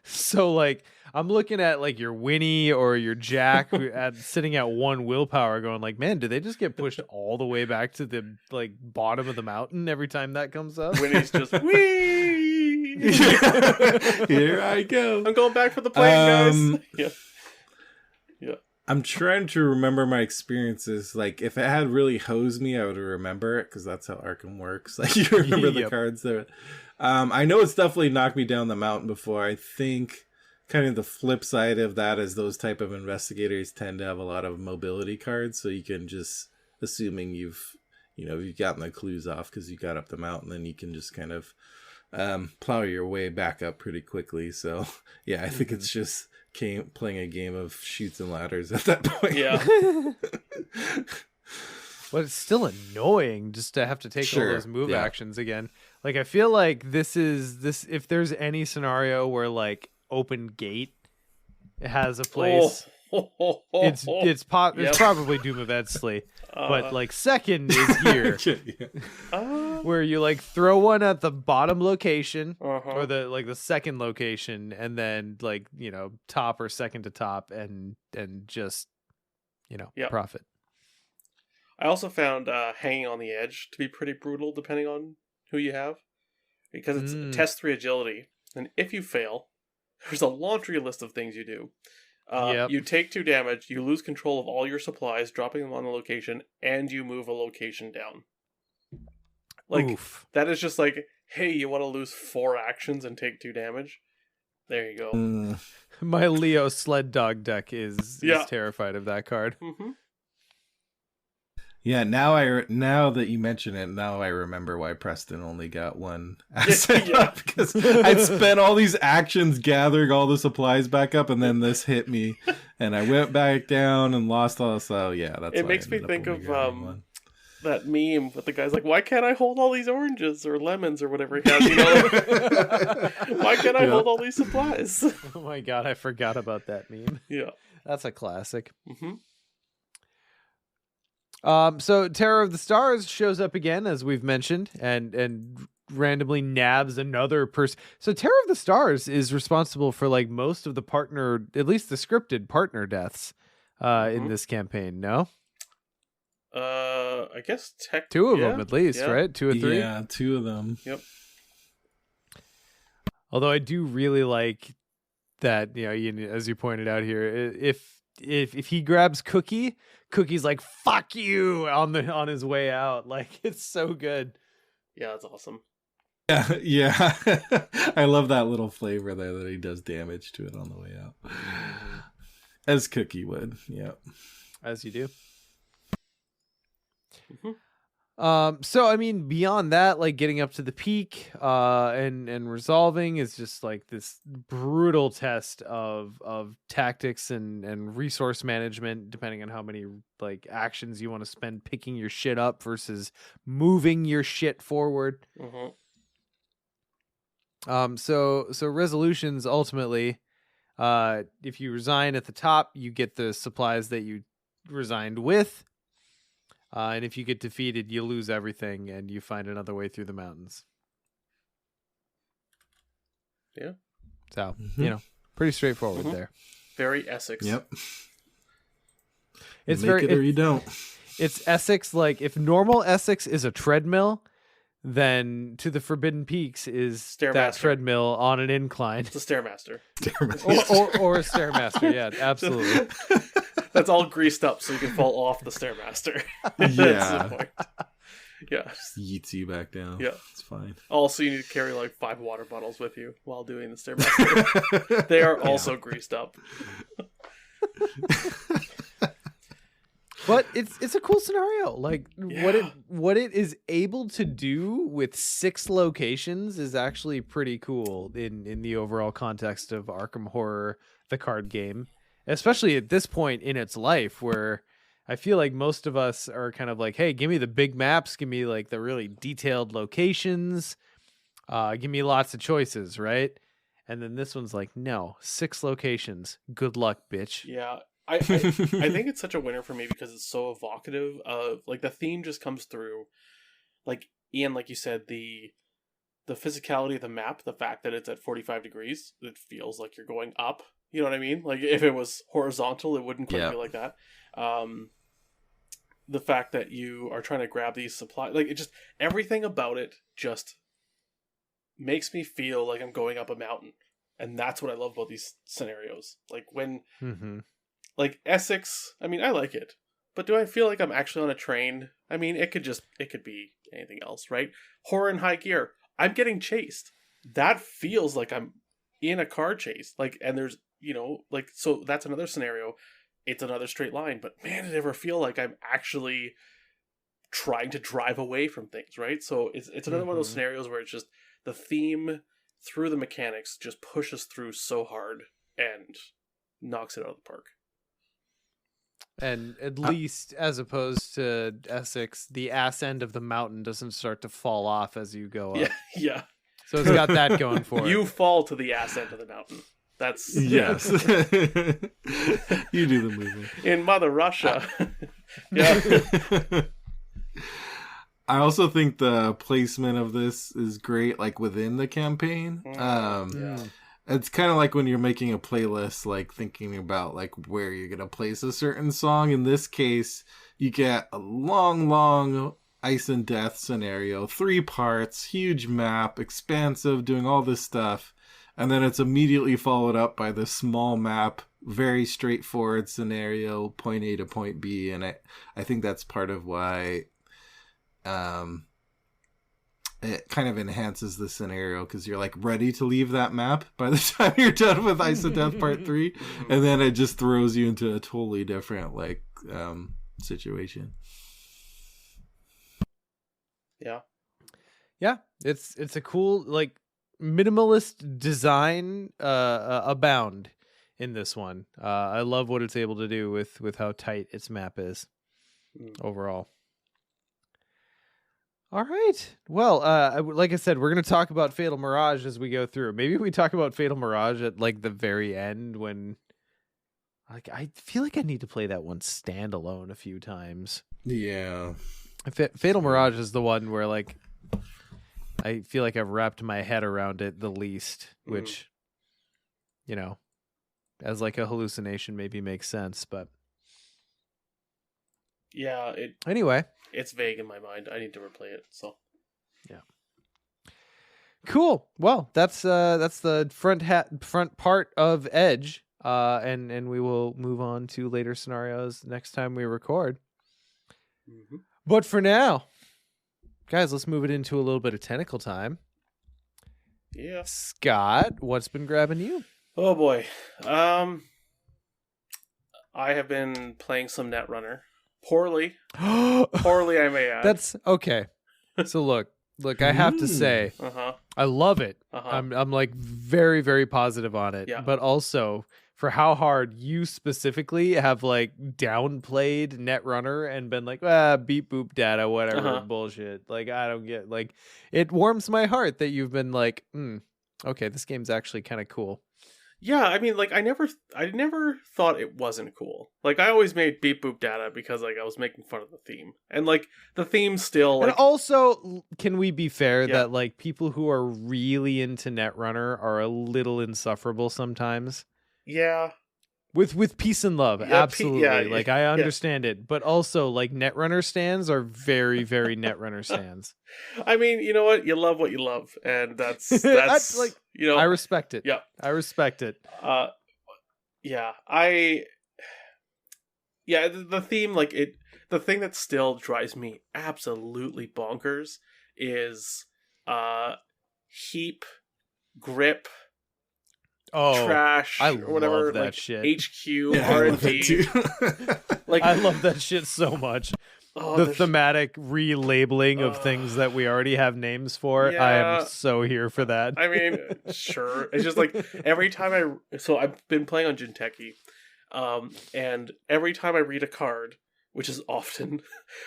So, like, I'm looking at, like, your Winnie or your Jack sitting at 1 willpower going, like, man, do they just get pushed all the way back to the, like, bottom of the mountain every time that comes up? Winnie's just, whee! Here I go. I'm going back for the plane, guys. Yeah. I'm trying to remember my experiences. Like, if it had really hosed me, I would remember it, because that's how Arkham works. Like, you remember the cards there. I know it's definitely knocked me down the mountain before. I think kind of the flip side of that is those type of investigators tend to have a lot of mobility cards, so you can just, assuming you've gotten the clues off because you got up the mountain, then you can just kind of plow your way back up pretty quickly. So, yeah, I think it's just playing a game of chutes and ladders at that point. Yeah. But it's still annoying just to have to take all those move actions again. Like, I feel like this if there's any scenario where like Open Gate has a place, it's probably Doom of Edsley. But like second is here. Where you like throw one at the bottom location or the second location, and then like, top or second to top and just profit. I also found Hanging on the Edge to be pretty brutal depending on who you have, because it's test 3 agility, and if you fail, there's a laundry list of things you do. You take 2 damage, you lose control of all your supplies, dropping them on the location, and you move a location down. Like, oof. That is just like, hey, you want to lose 4 actions and take 2 damage? There you go. My Leo sled dog deck is terrified of that card. Mm-hmm. Yeah, now that you mention it, now I remember why Preston only got 1 asset up, because I'd spent all these actions gathering all the supplies back up, and then this hit me, and I went back down and lost all. So yeah, that's. It makes me think of that meme with the guy's like, "Why can't I hold all these oranges or lemons or whatever he has? Why can't I hold all these supplies?" Oh my god, I forgot about that meme. Yeah, that's a classic. Mm-hmm. So Terror of the Stars shows up again, as we've mentioned, and randomly nabs another person. So Terror of the Stars is responsible for like most of the partner, at least the scripted partner deaths, in this campaign. No. I guess two of them at least, right? 2 or 3. Yeah, 2 of them. Yep. Although I do really like that, as you pointed out here, if he grabs Cookie's like "fuck you" on his way out. Like, it's so good. Yeah, that's awesome. Yeah. I love that little flavor there that he does damage to it on the way out, as Cookie would. Yeah, as you do. So I mean, beyond that, like getting up to the peak and resolving is just like this brutal test of tactics and resource management, depending on how many like actions you want to spend picking your shit up versus moving your shit forward. So resolutions ultimately, if you resign at the top, you get the supplies that you resigned with. And if you get defeated, you lose everything and you find another way through the mountains. Yeah. So, pretty straightforward there. Very Essex. Yep. It's Make it or you don't. It's Essex. Like, if normal Essex is a treadmill, then To the Forbidden Peaks is Stairmaster. That treadmill on an incline. It's a Stairmaster. or a Stairmaster. Yeah, absolutely. That's all greased up so you can fall off the Stairmaster. Yeah. That's the point. Yeah. Just yeets you back down. Yeah. It's fine. Also, you need to carry like 5 water bottles with you while doing the Stairmaster. They are also greased up. But it's a cool scenario. Like what it is able to do with 6 locations is actually pretty cool in the overall context of Arkham Horror, the card game. Especially at this point in its life, where I feel like most of us are kind of like, hey, give me the big maps, give me like the really detailed locations, give me lots of choices, right? And then this one's like, no, 6 locations. Good luck, bitch. Yeah. I think it's such a winner for me because it's so evocative of like the theme just comes through. Like Ian, like you said, the physicality of the map, the fact that it's at 45 degrees, it feels like you're going up. You know what I mean? Like if it was horizontal, it wouldn't quite feel like that. The fact that you are trying to grab these supplies, like it just everything about it just makes me feel like I'm going up a mountain, and that's what I love about these scenarios. Like when, like Essex, I mean, I like it, but do I feel like I'm actually on a train? I mean, it could be anything else, right? Horror in High Gear, I'm getting chased. That feels like I'm in a car chase, like, and there's. Like, so that's another scenario. It's another straight line, but man, did it ever feel like I'm actually trying to drive away from things, right? So it's another one of those scenarios where it's just the theme through the mechanics just pushes through so hard and knocks it out of the park. And at least as opposed to Essex, the ass end of the mountain doesn't start to fall off as you go up. Yeah. So it's got that going for it. You fall to the ass end of the mountain. That's yes. You do the movement in Mother Russia. Yeah. I also think the placement of this is great, like within the campaign. It's kind of like when you're making a playlist, like thinking about like where you're gonna place a certain song. In this case, you get a long Ice and Death scenario, 3 parts, huge map, expansive, doing all this stuff. And then it's immediately followed up by the small map, very straightforward scenario, point A to point B. And I think that's part of why it kind of enhances the scenario, because you're like ready to leave that map by the time you're done with Ice and Death Part 3. And then it just throws you into a totally different like situation. Yeah. It's a cool, like, minimalist design abound in this one. I love what it's able to do with how tight its map is overall. All right. Well, like I said, we're going to talk about Fatal Mirage as we go through. Maybe we talk about Fatal Mirage at like the very end when Like, I feel like I need to play that one standalone a few times. Yeah. Fatal Mirage is the one where, like, I feel like I've wrapped my head around it the least, which, you know, as like a hallucination maybe makes sense, but yeah, anyway, it's vague in my mind. I need to replay it. So yeah, cool. Well, that's the front part of Edge, and we will move on to later scenarios next time we record. But for now, guys, let's move it into a little bit of tentacle time. Yeah, Scott, what's been grabbing you? Oh boy, I have been playing some Netrunner. Poorly, I may add. That's okay. So look, I have to say, I love it. I'm like very, very positive on it. Yeah. But also for how hard you specifically have like downplayed Netrunner and been like, beep boop data, whatever bullshit. Like I don't get, like, it warms my heart that you've been like, okay, this game's actually kind of cool. Yeah, I mean, like, I never thought it wasn't cool. Like, I always made beep boop data because, like, I was making fun of the theme, and like the theme still. Like, and also, can we be fair that like people who are really into Netrunner are a little insufferable sometimes? Yeah. With peace and love, absolutely. Like I understand it, but also like Netrunner stands are very, very Netrunner stands. I mean, you know what? You love what you love, and that's like, you know, I respect it. Yeah, I respect it. The theme, like it. The thing that still drives me absolutely bonkers is heap, grip. Trash, I or whatever, love that like shit. HQ, R&D. Like I love that shit so much. The thematic relabeling of things that we already have names for. Yeah. I am so here for that. I mean, sure. It's just like every time I've been playing on Jinteki, and every time I read a card, which is often,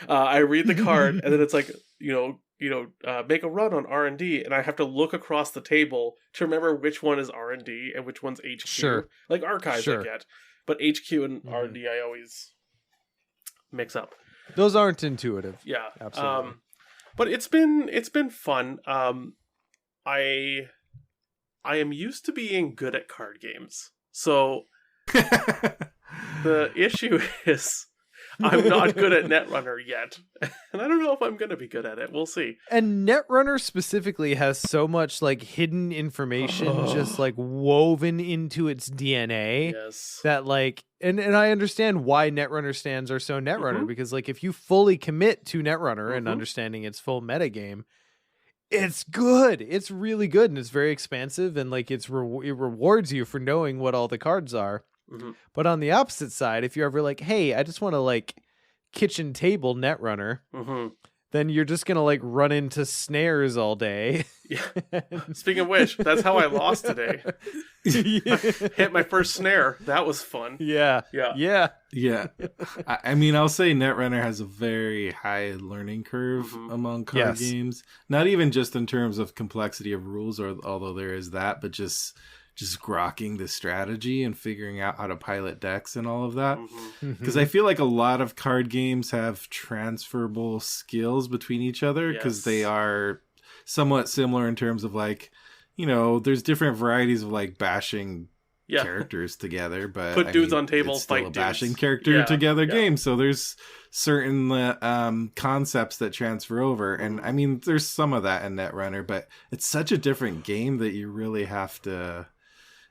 I read the card and then it's like, make a run on R&D, and I have to look across the table to remember which one is R&D and which one's HQ. Sure. Like archives I get, but HQ and R&D I always mix up. Those aren't intuitive. Yeah, absolutely. But it's been fun. I am used to being good at card games, so the issue is I'm not good at Netrunner yet, and I don't know if I'm going to be good at it. We'll see. And Netrunner specifically has so much like hidden information just like woven into its DNA that like, and I understand why Netrunner stands are so Netrunner, because like if you fully commit to Netrunner and understanding its full metagame, it's good. It's really good, and it's very expansive, and like it rewards you for knowing what all the cards are. But on the opposite side, if you're ever like, hey, I just want to like kitchen table Netrunner, then you're just going to like run into snares all day. Yeah. Speaking of which, that's how I lost today. Hit my first snare. That was fun. Yeah. I mean, I'll say Netrunner has a very high learning curve among card games. Not even just in terms of complexity of rules, although there is that, but just grokking the strategy and figuring out how to pilot decks and all of that. Because I feel like a lot of card games have transferable skills between each other because they are somewhat similar in terms of like, there's different varieties of like bashing characters together, but put dudes on table, it's still fight a dudes. Bashing character together game. So there's certain concepts that transfer over, and I mean there's some of that in Netrunner, but it's such a different game that you really have to.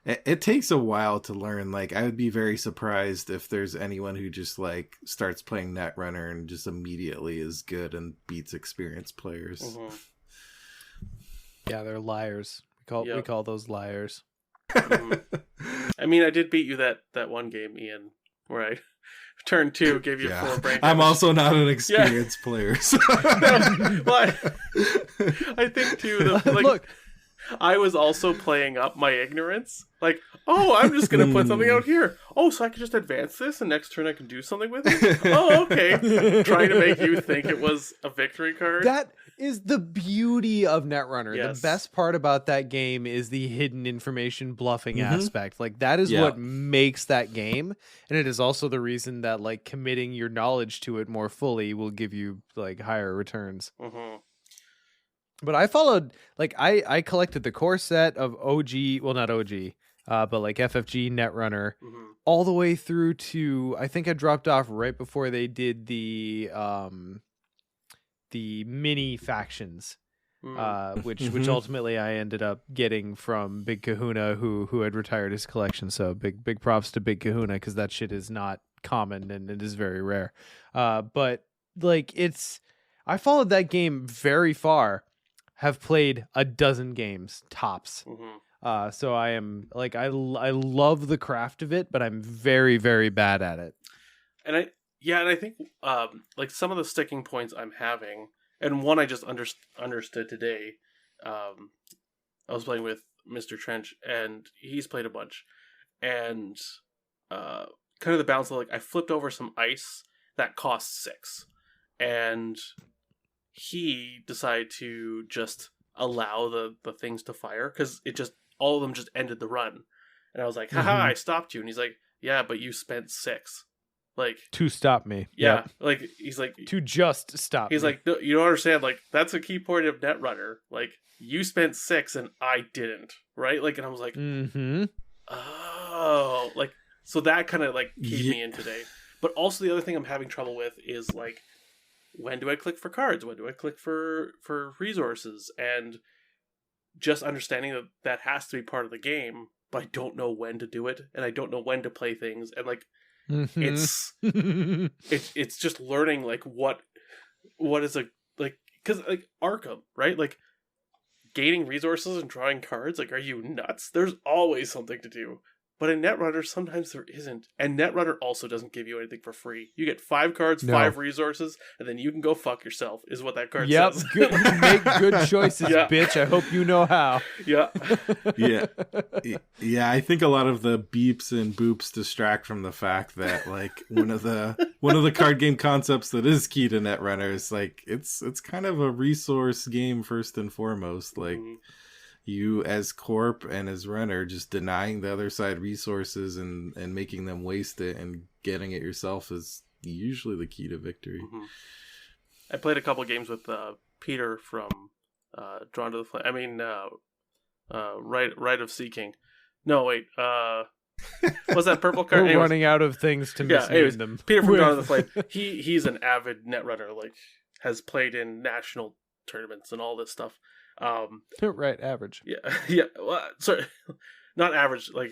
It takes a while to learn. Like I would be very surprised if there's anyone who just like starts playing Netrunner and just immediately is good and beats experienced players. Yeah, they're liars. We call those liars. I mean, I did beat you that one game, Ian, where I turn 2 gave you 4 brain damage. I'm also not an experienced player. So. But I think too, look, I was also playing up my ignorance. Like, oh, I'm just going to put something out here. Oh, so I can just advance this, and next turn I can do something with it? Oh, okay. Trying to make you think it was a victory card. That is the beauty of Netrunner. Yes. The best part about that game is the hidden information bluffing aspect. Like that is what makes that game, and it is also the reason that like committing your knowledge to it more fully will give you like higher returns. But I followed, like I collected the core set of OG, well not OG, but like FFG Netrunner all the way through to, I think I dropped off right before they did the mini factions, which ultimately I ended up getting from Big Kahuna, who had retired his collection. So big props to Big Kahuna, because that shit is not common and it is very rare. But like I followed that game very far, have played a dozen games tops. So I am like, I love the craft of it, but I'm very, very bad at it. And I think like some of the sticking points I'm having, and one I just understood today. I was playing with Mr. Trench, and he's played a bunch, and kind of the balance of like I flipped over some ice that cost 6, and he decided to just allow the things to fire because it just all of them just ended the run, and I was like, haha, I stopped you, and he's like, yeah, but you spent 6. Like to stop me. Yeah. Yep. Like he's like to just stop he's me. like, no, you don't understand, like that's a key point of Netrunner. Like you spent 6 and I didn't, right? Like, and I was like, oh, like, so that kind of like keyed me in today. But also the other thing I'm having trouble with is like, when do I click for cards? When do I click for resources? And just understanding that has to be part of the game, but I don't know when to do it, and I don't know when to play things, and like it's just learning like what is a like, because like Arkham, right? Like gaining resources and drawing cards, like, are you nuts? There's always something to do. But in Netrunner, sometimes there isn't. And Netrunner also doesn't give you anything for free. You get 5 cards, 5 resources, and then you can go fuck yourself, is what that card says. Yep, make good choices, bitch. I hope you know how. Yeah. Yeah, I think a lot of the beeps and boops distract from the fact that, like, one of the card game concepts that is key to Netrunner is, like, it's kind of a resource game first and foremost. Like, you as corp and as runner just denying the other side resources and making them waste it and getting it yourself is usually the key to victory. I played a couple games with Peter from Drawn to the Flame. I mean, Rite of Seeking. No, wait. What's that purple card? We're running out of things to misname them. Peter from Drawn to the Flame. He's an avid Netrunner. Like, has played in national tournaments and all this stuff. Right, average. Yeah. Well, sorry, not average. Like,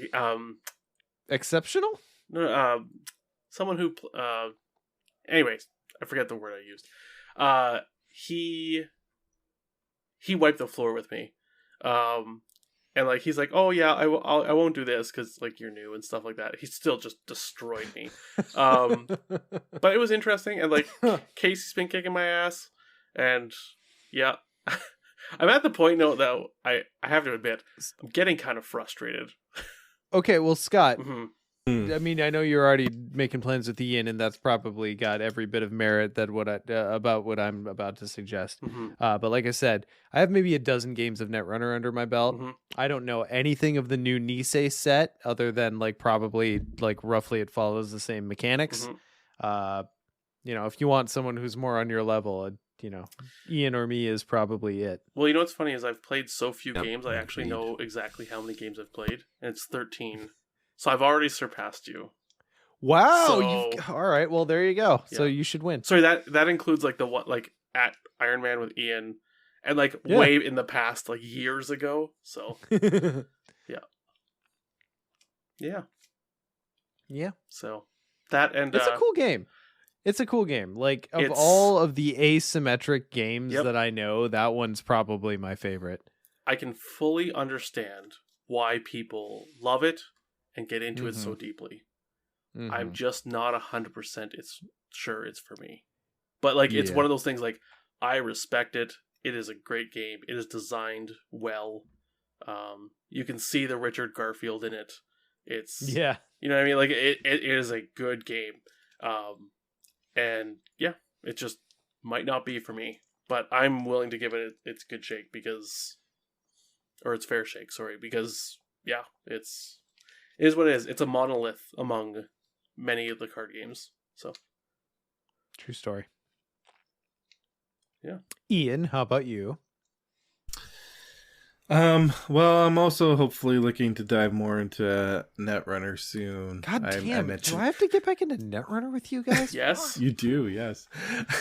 exceptional. No, someone who. Anyways, I forget the word I used. He wiped the floor with me, and like he's like, oh yeah, I won't do this because like you're new and stuff like that. He still just destroyed me. But it was interesting, and like Casey's been kicking my ass, and yeah. I'm at the point now that I have to admit I'm getting kind of frustrated. Okay, well, Scott, I mean, I know you're already making plans with Ian, and that's probably got every bit of merit that about what I'm about to suggest. But like I said, I have maybe a dozen games of Netrunner under my belt. I don't know anything of the new Nisei set other than like probably like roughly it follows the same mechanics. You know, if you want someone who's more on your level, you know, Ian or me is probably it. Well, you know what's funny is I've played so few games, I actually know exactly how many games I've played, and it's 13. So I've already surpassed you. Wow! So, all right, well there you go. Yeah. So you should win. Sorry, that includes like the what, like at Iron Man with Ian, and like way in the past, like years ago. So yeah. So that, and it's a cool game. It's a cool game. Like, of all of the asymmetric games that I know, that one's probably my favorite. I can fully understand why people love it and get into it so deeply. I'm just not 100% sure it's for me. But, like, it's one of those things, like, I respect it. It is a great game. It is designed well. You can see the Richard Garfield in it. It's... Yeah. You know what I mean? Like, it is a good game. And yeah, it just might not be for me. but I'm willing to give it its good shake or its fair shake, because yeah, it is what it is. It's a monolith among many of the card games. So true story. Yeah. Ian, how about you? Well, I'm also hopefully looking to dive more into Netrunner soon. God damn, do I have to get back into Netrunner with you guys? Yes. You do, yes.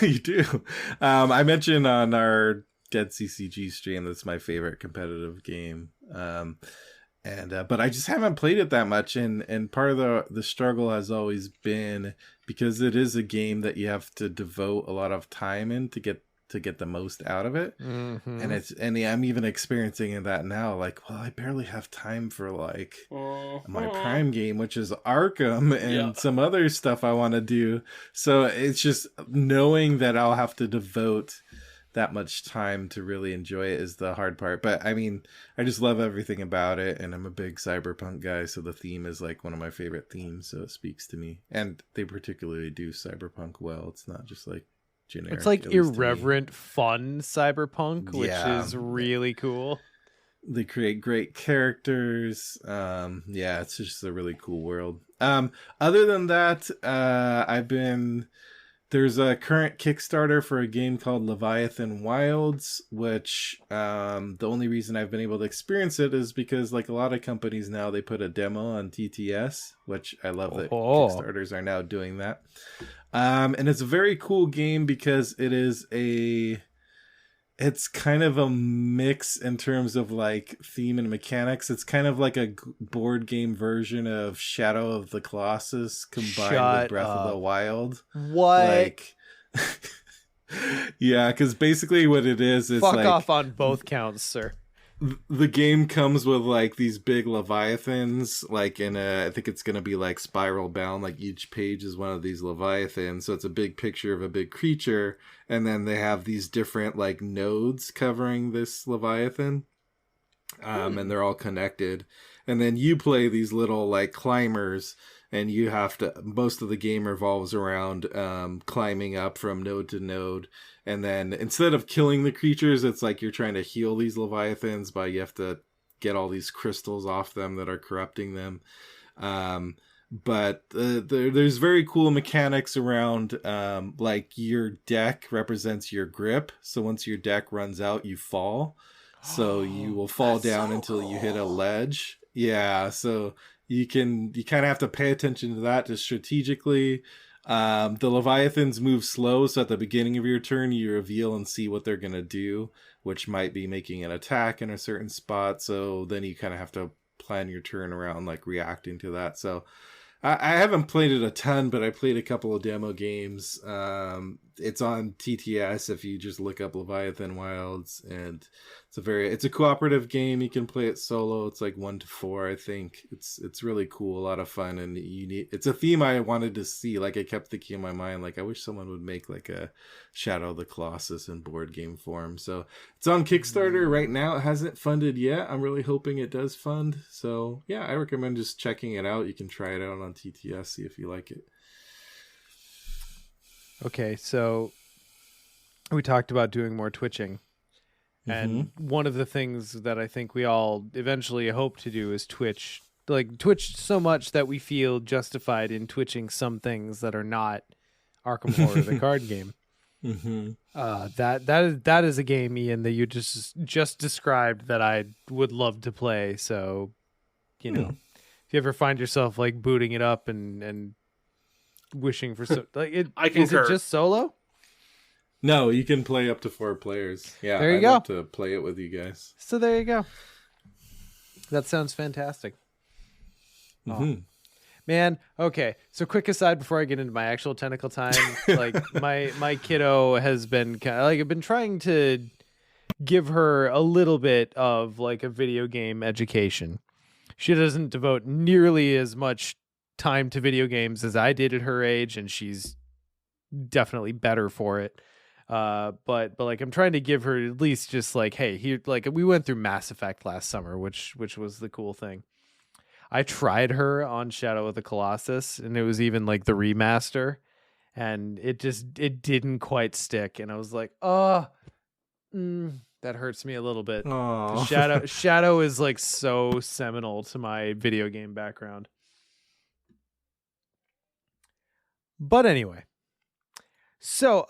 You do. I mentioned on our Dead CCG stream that's my favorite competitive game. But I just haven't played it that much, and part of the struggle has always been because it is a game that you have to devote a lot of time in to get the most out of it. And I'm even experiencing that now, like, well, I barely have time for like my prime game, which is Arkham, and some other stuff I want to do. So it's just knowing that I'll have to devote that much time to really enjoy it is the hard part. But I mean, I just love everything about it, and I'm a big cyberpunk guy, so the theme is like one of my favorite themes, so it speaks to me. And they particularly do cyberpunk well. It's not just like generic. It's like irreverent, fun cyberpunk, which is really cool. They create great characters. It's just a really cool world. Other than that, there's a current Kickstarter for a game called Leviathan Wilds, which the only reason I've been able to experience it is because, like a lot of companies now, they put a demo on TTS, which I love that Kickstarters are now doing that. And it's a very cool game because it's kind of a mix in terms of like theme and mechanics. It's kind of like a board game version of Shadow of the Colossus combined with Breath of the Wild. What? Like, yeah, because basically what it is fuck like, off on both counts, sir. The game comes with like these big leviathans, like I think it's gonna be like spiral bound, like each page is one of these leviathans, so it's a big picture of a big creature, and then they have these different like nodes covering this leviathan, and they're all connected, and then you play these little like climbers, and you have to, most of the game revolves around climbing up from node to node. And then instead of killing the creatures, it's like you're trying to heal these leviathans you have to get all these crystals off them that are corrupting them. But there's very cool mechanics around, like your deck represents your grip. So once your deck runs out, you fall. So you will fall down until you hit a ledge. Yeah, so you kind of have to pay attention to that just strategically. The Leviathans move slow, so at the beginning of your turn, you reveal and see what they're going to do, which might be making an attack in a certain spot. So then you kind of have to plan your turn around, like reacting to that. So I haven't played it a ton, but I played a couple of demo games. It's on TTS if you just look up Leviathan Wilds, and it's a cooperative game. You can play it solo. It's like 1 to 4, I think. It's really cool, a lot of fun, and it's a theme I wanted to see. Like I kept thinking in my mind, like I wish someone would make like a Shadow of the Colossus in board game form. So it's on Kickstarter right now. It hasn't funded yet. I'm really hoping it does fund. So yeah, I recommend just checking it out. You can try it out on TTS, see if you like it. Okay, so we talked about doing more twitching. And one of the things that I think we all eventually hope to do is twitch so much that we feel justified in twitching some things that are not Arkham Horror, the card game. That is a game, Ian, that you just described that I would love to play. So, you know, if you ever find yourself like booting it up and wishing for like it, I concur. Is it just solo? No, you can play up to 4 players. Yeah, there you I'd go. love to play it with you guys. So there you go. That sounds fantastic. Oh. Man, okay. So quick aside before I get into my actual tentacle time, like my kiddo has been kind of like I've been trying to give her a little bit of like a video game education. She doesn't devote nearly as much time to video games as I did at her age, and she's definitely better for it. But like I'm trying to give her at least just like, hey, here, like we went through Mass Effect last summer, which was the cool thing. I tried her on Shadow of the Colossus, and it was even like the remaster, and it didn't quite stick. And I was like, oh, That hurts me a little bit. Oh, Shadow is like so seminal to my video game background. But anyway, so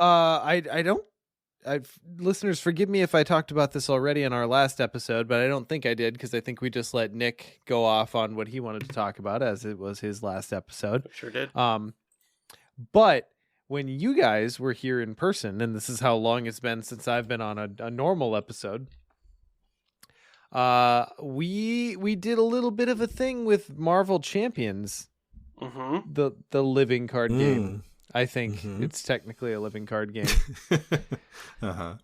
listeners, forgive me if I talked about this already in our last episode, but I don't think I did because I think we just let Nick go off on what he wanted to talk about as it was his last episode. Sure did. But when you guys were here in person, and this is how long it's been since I've been on a normal episode, we did a little bit of a thing with Marvel Champions, the living card game. I think it's technically a living card game. And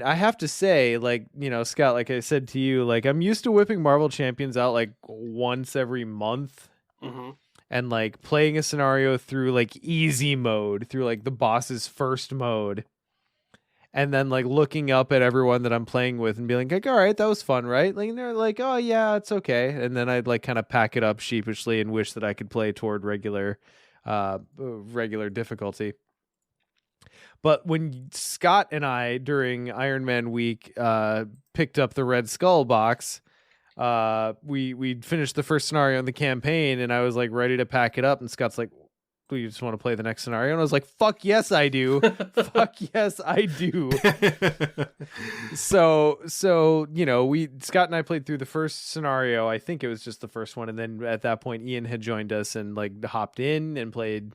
I have to say, like, you know, Scott, like I said to you, like, I'm used to whipping Marvel Champions out like once every month. And like playing a scenario through like easy mode, through like the boss's first mode. And then like looking up at everyone that I'm playing with and being like, all right, that was fun, right? Like, and they're like, oh yeah, it's okay. And then I'd like kind of pack it up sheepishly and wish that I could play toward regular difficulty. But when Scott and I during Iron Man week picked up the Red Skull box, we finished the first scenario in the campaign and I was like ready to pack it up, and Scott's like, do you just want to play the next scenario? And I was like, fuck yes I do. Fuck yes I do. So you know, Scott and I played through the first scenario. I think it was just the first one, and then at that point Ian had joined us and like hopped in and played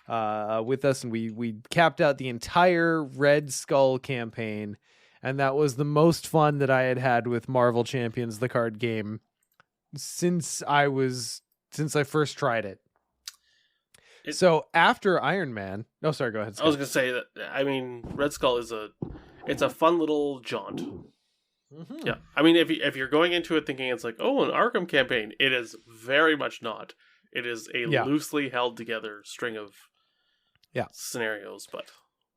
with us, and we capped out the entire Red Skull campaign. And that was the most fun that I had had with Marvel Champions, the card game, since I first tried it. So after Iron Man, go ahead, Scott. I was gonna say that. I mean, Red Skull it's a fun little jaunt. Yeah, I mean, if you're going into it thinking it's like, oh, an Arkham campaign, it is very much not. It is a loosely held together string of scenarios, but.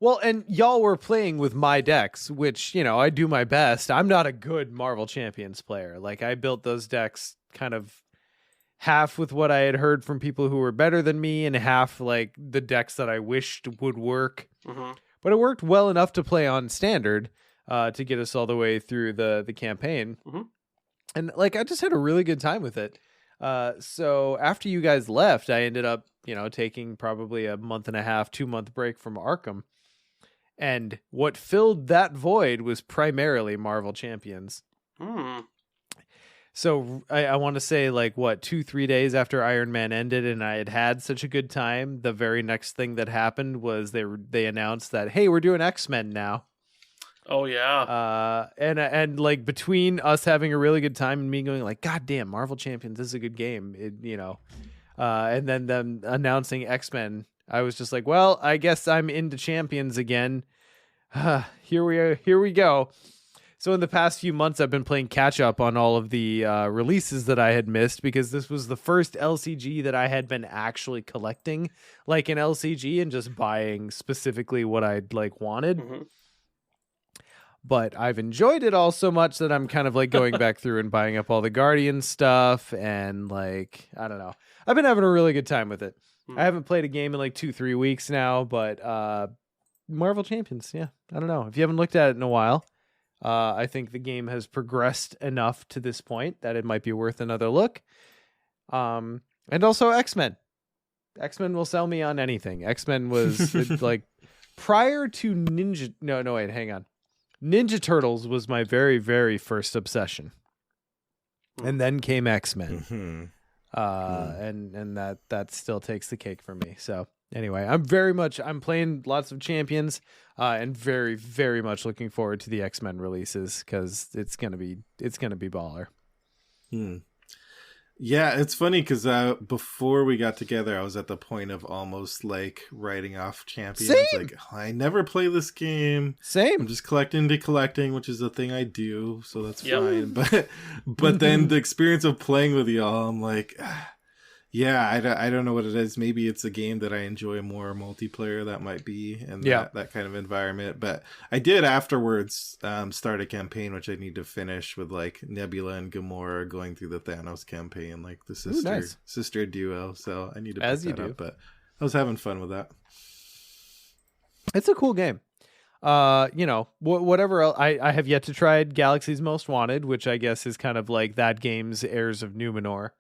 Well, and y'all were playing with my decks, which, you know, I do my best. I'm not a good Marvel Champions player. Like, I built those decks kind of half with what I had heard from people who were better than me and half like the decks that I wished would work. But it worked well enough to play on standard to get us all the way through the campaign. And like, I just had a really good time with it. So after you guys left, I ended up, you know, taking probably a month and a half, 2-month break from Arkham. And what filled that void was primarily Marvel Champions. So I want to say, like, 2-3 days after Iron Man ended and I had such a good time, the very next thing that happened was they announced that, hey, we're doing X-Men now. Oh, yeah. And like, between us having a really good time and me going like, God damn, Marvel Champions, this is a good game, you know. And then them announcing X-Men, I was just like, well, I guess I'm into Champions again. Here we go. So in the past few months, I've been playing catch up on all of the releases that I had missed, because this was the first LCG that I had been actually collecting like an LCG and just buying specifically what I'd like wanted. But I've enjoyed it all so much that I'm kind of like going back through and buying up all the Guardian stuff, and like, I don't know. I've been having a really good time with it. I haven't played a game in like 2-3 weeks now, but Marvel Champions, yeah, I don't know. If you haven't looked at it in a while, I think the game has progressed enough to this point that it might be worth another look. And also X-Men. X-Men will sell me on anything. X-Men was like prior to Ninja. No, wait, hang on. Ninja Turtles was my very, very first obsession. And then came X-Men. And that still takes the cake for me. So anyway, I'm playing lots of Champions, and very, very much looking forward to the X-Men releases, because it's gonna be baller. Yeah, it's funny because before we got together, I was at the point of almost like writing off Champions. Same. Like, I never play this game. Same. I'm just collecting, which is the thing I do, so that's fine. But then the experience of playing with y'all, I'm like, yeah, I don't know what it is. Maybe it's a game that I enjoy more multiplayer. That might be, and that kind of environment. But I did afterwards start a campaign which I need to finish with like Nebula and Gamora going through the Thanos campaign, like the sister duo. So I need to pick that up. But I was having fun with that. It's a cool game. whatever else. I have yet to try Galaxy's Most Wanted, which I guess is kind of like that game's Heirs of Numenor.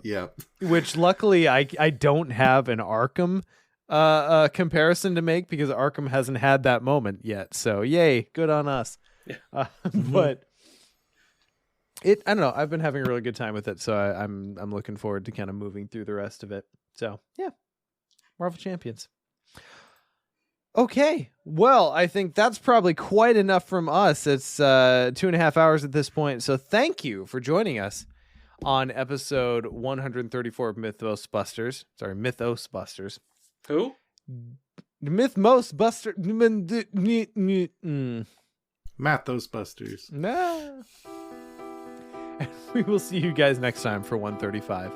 Yeah. Which luckily I don't have an Arkham comparison to make because Arkham hasn't had that moment yet. So yay, good on us. Yeah. But I don't know. I've been having a really good time with it, so I'm looking forward to kind of moving through the rest of it. So yeah, Marvel Champions. Okay, well, I think that's probably quite enough from us. It's 2.5 hours at this point, so thank you for joining us on episode 134 of Mythos Busters. Sorry, Mythos Busters. Who? Mythos Buster. Mythos Busters. Nah. And we will see you guys next time for 135.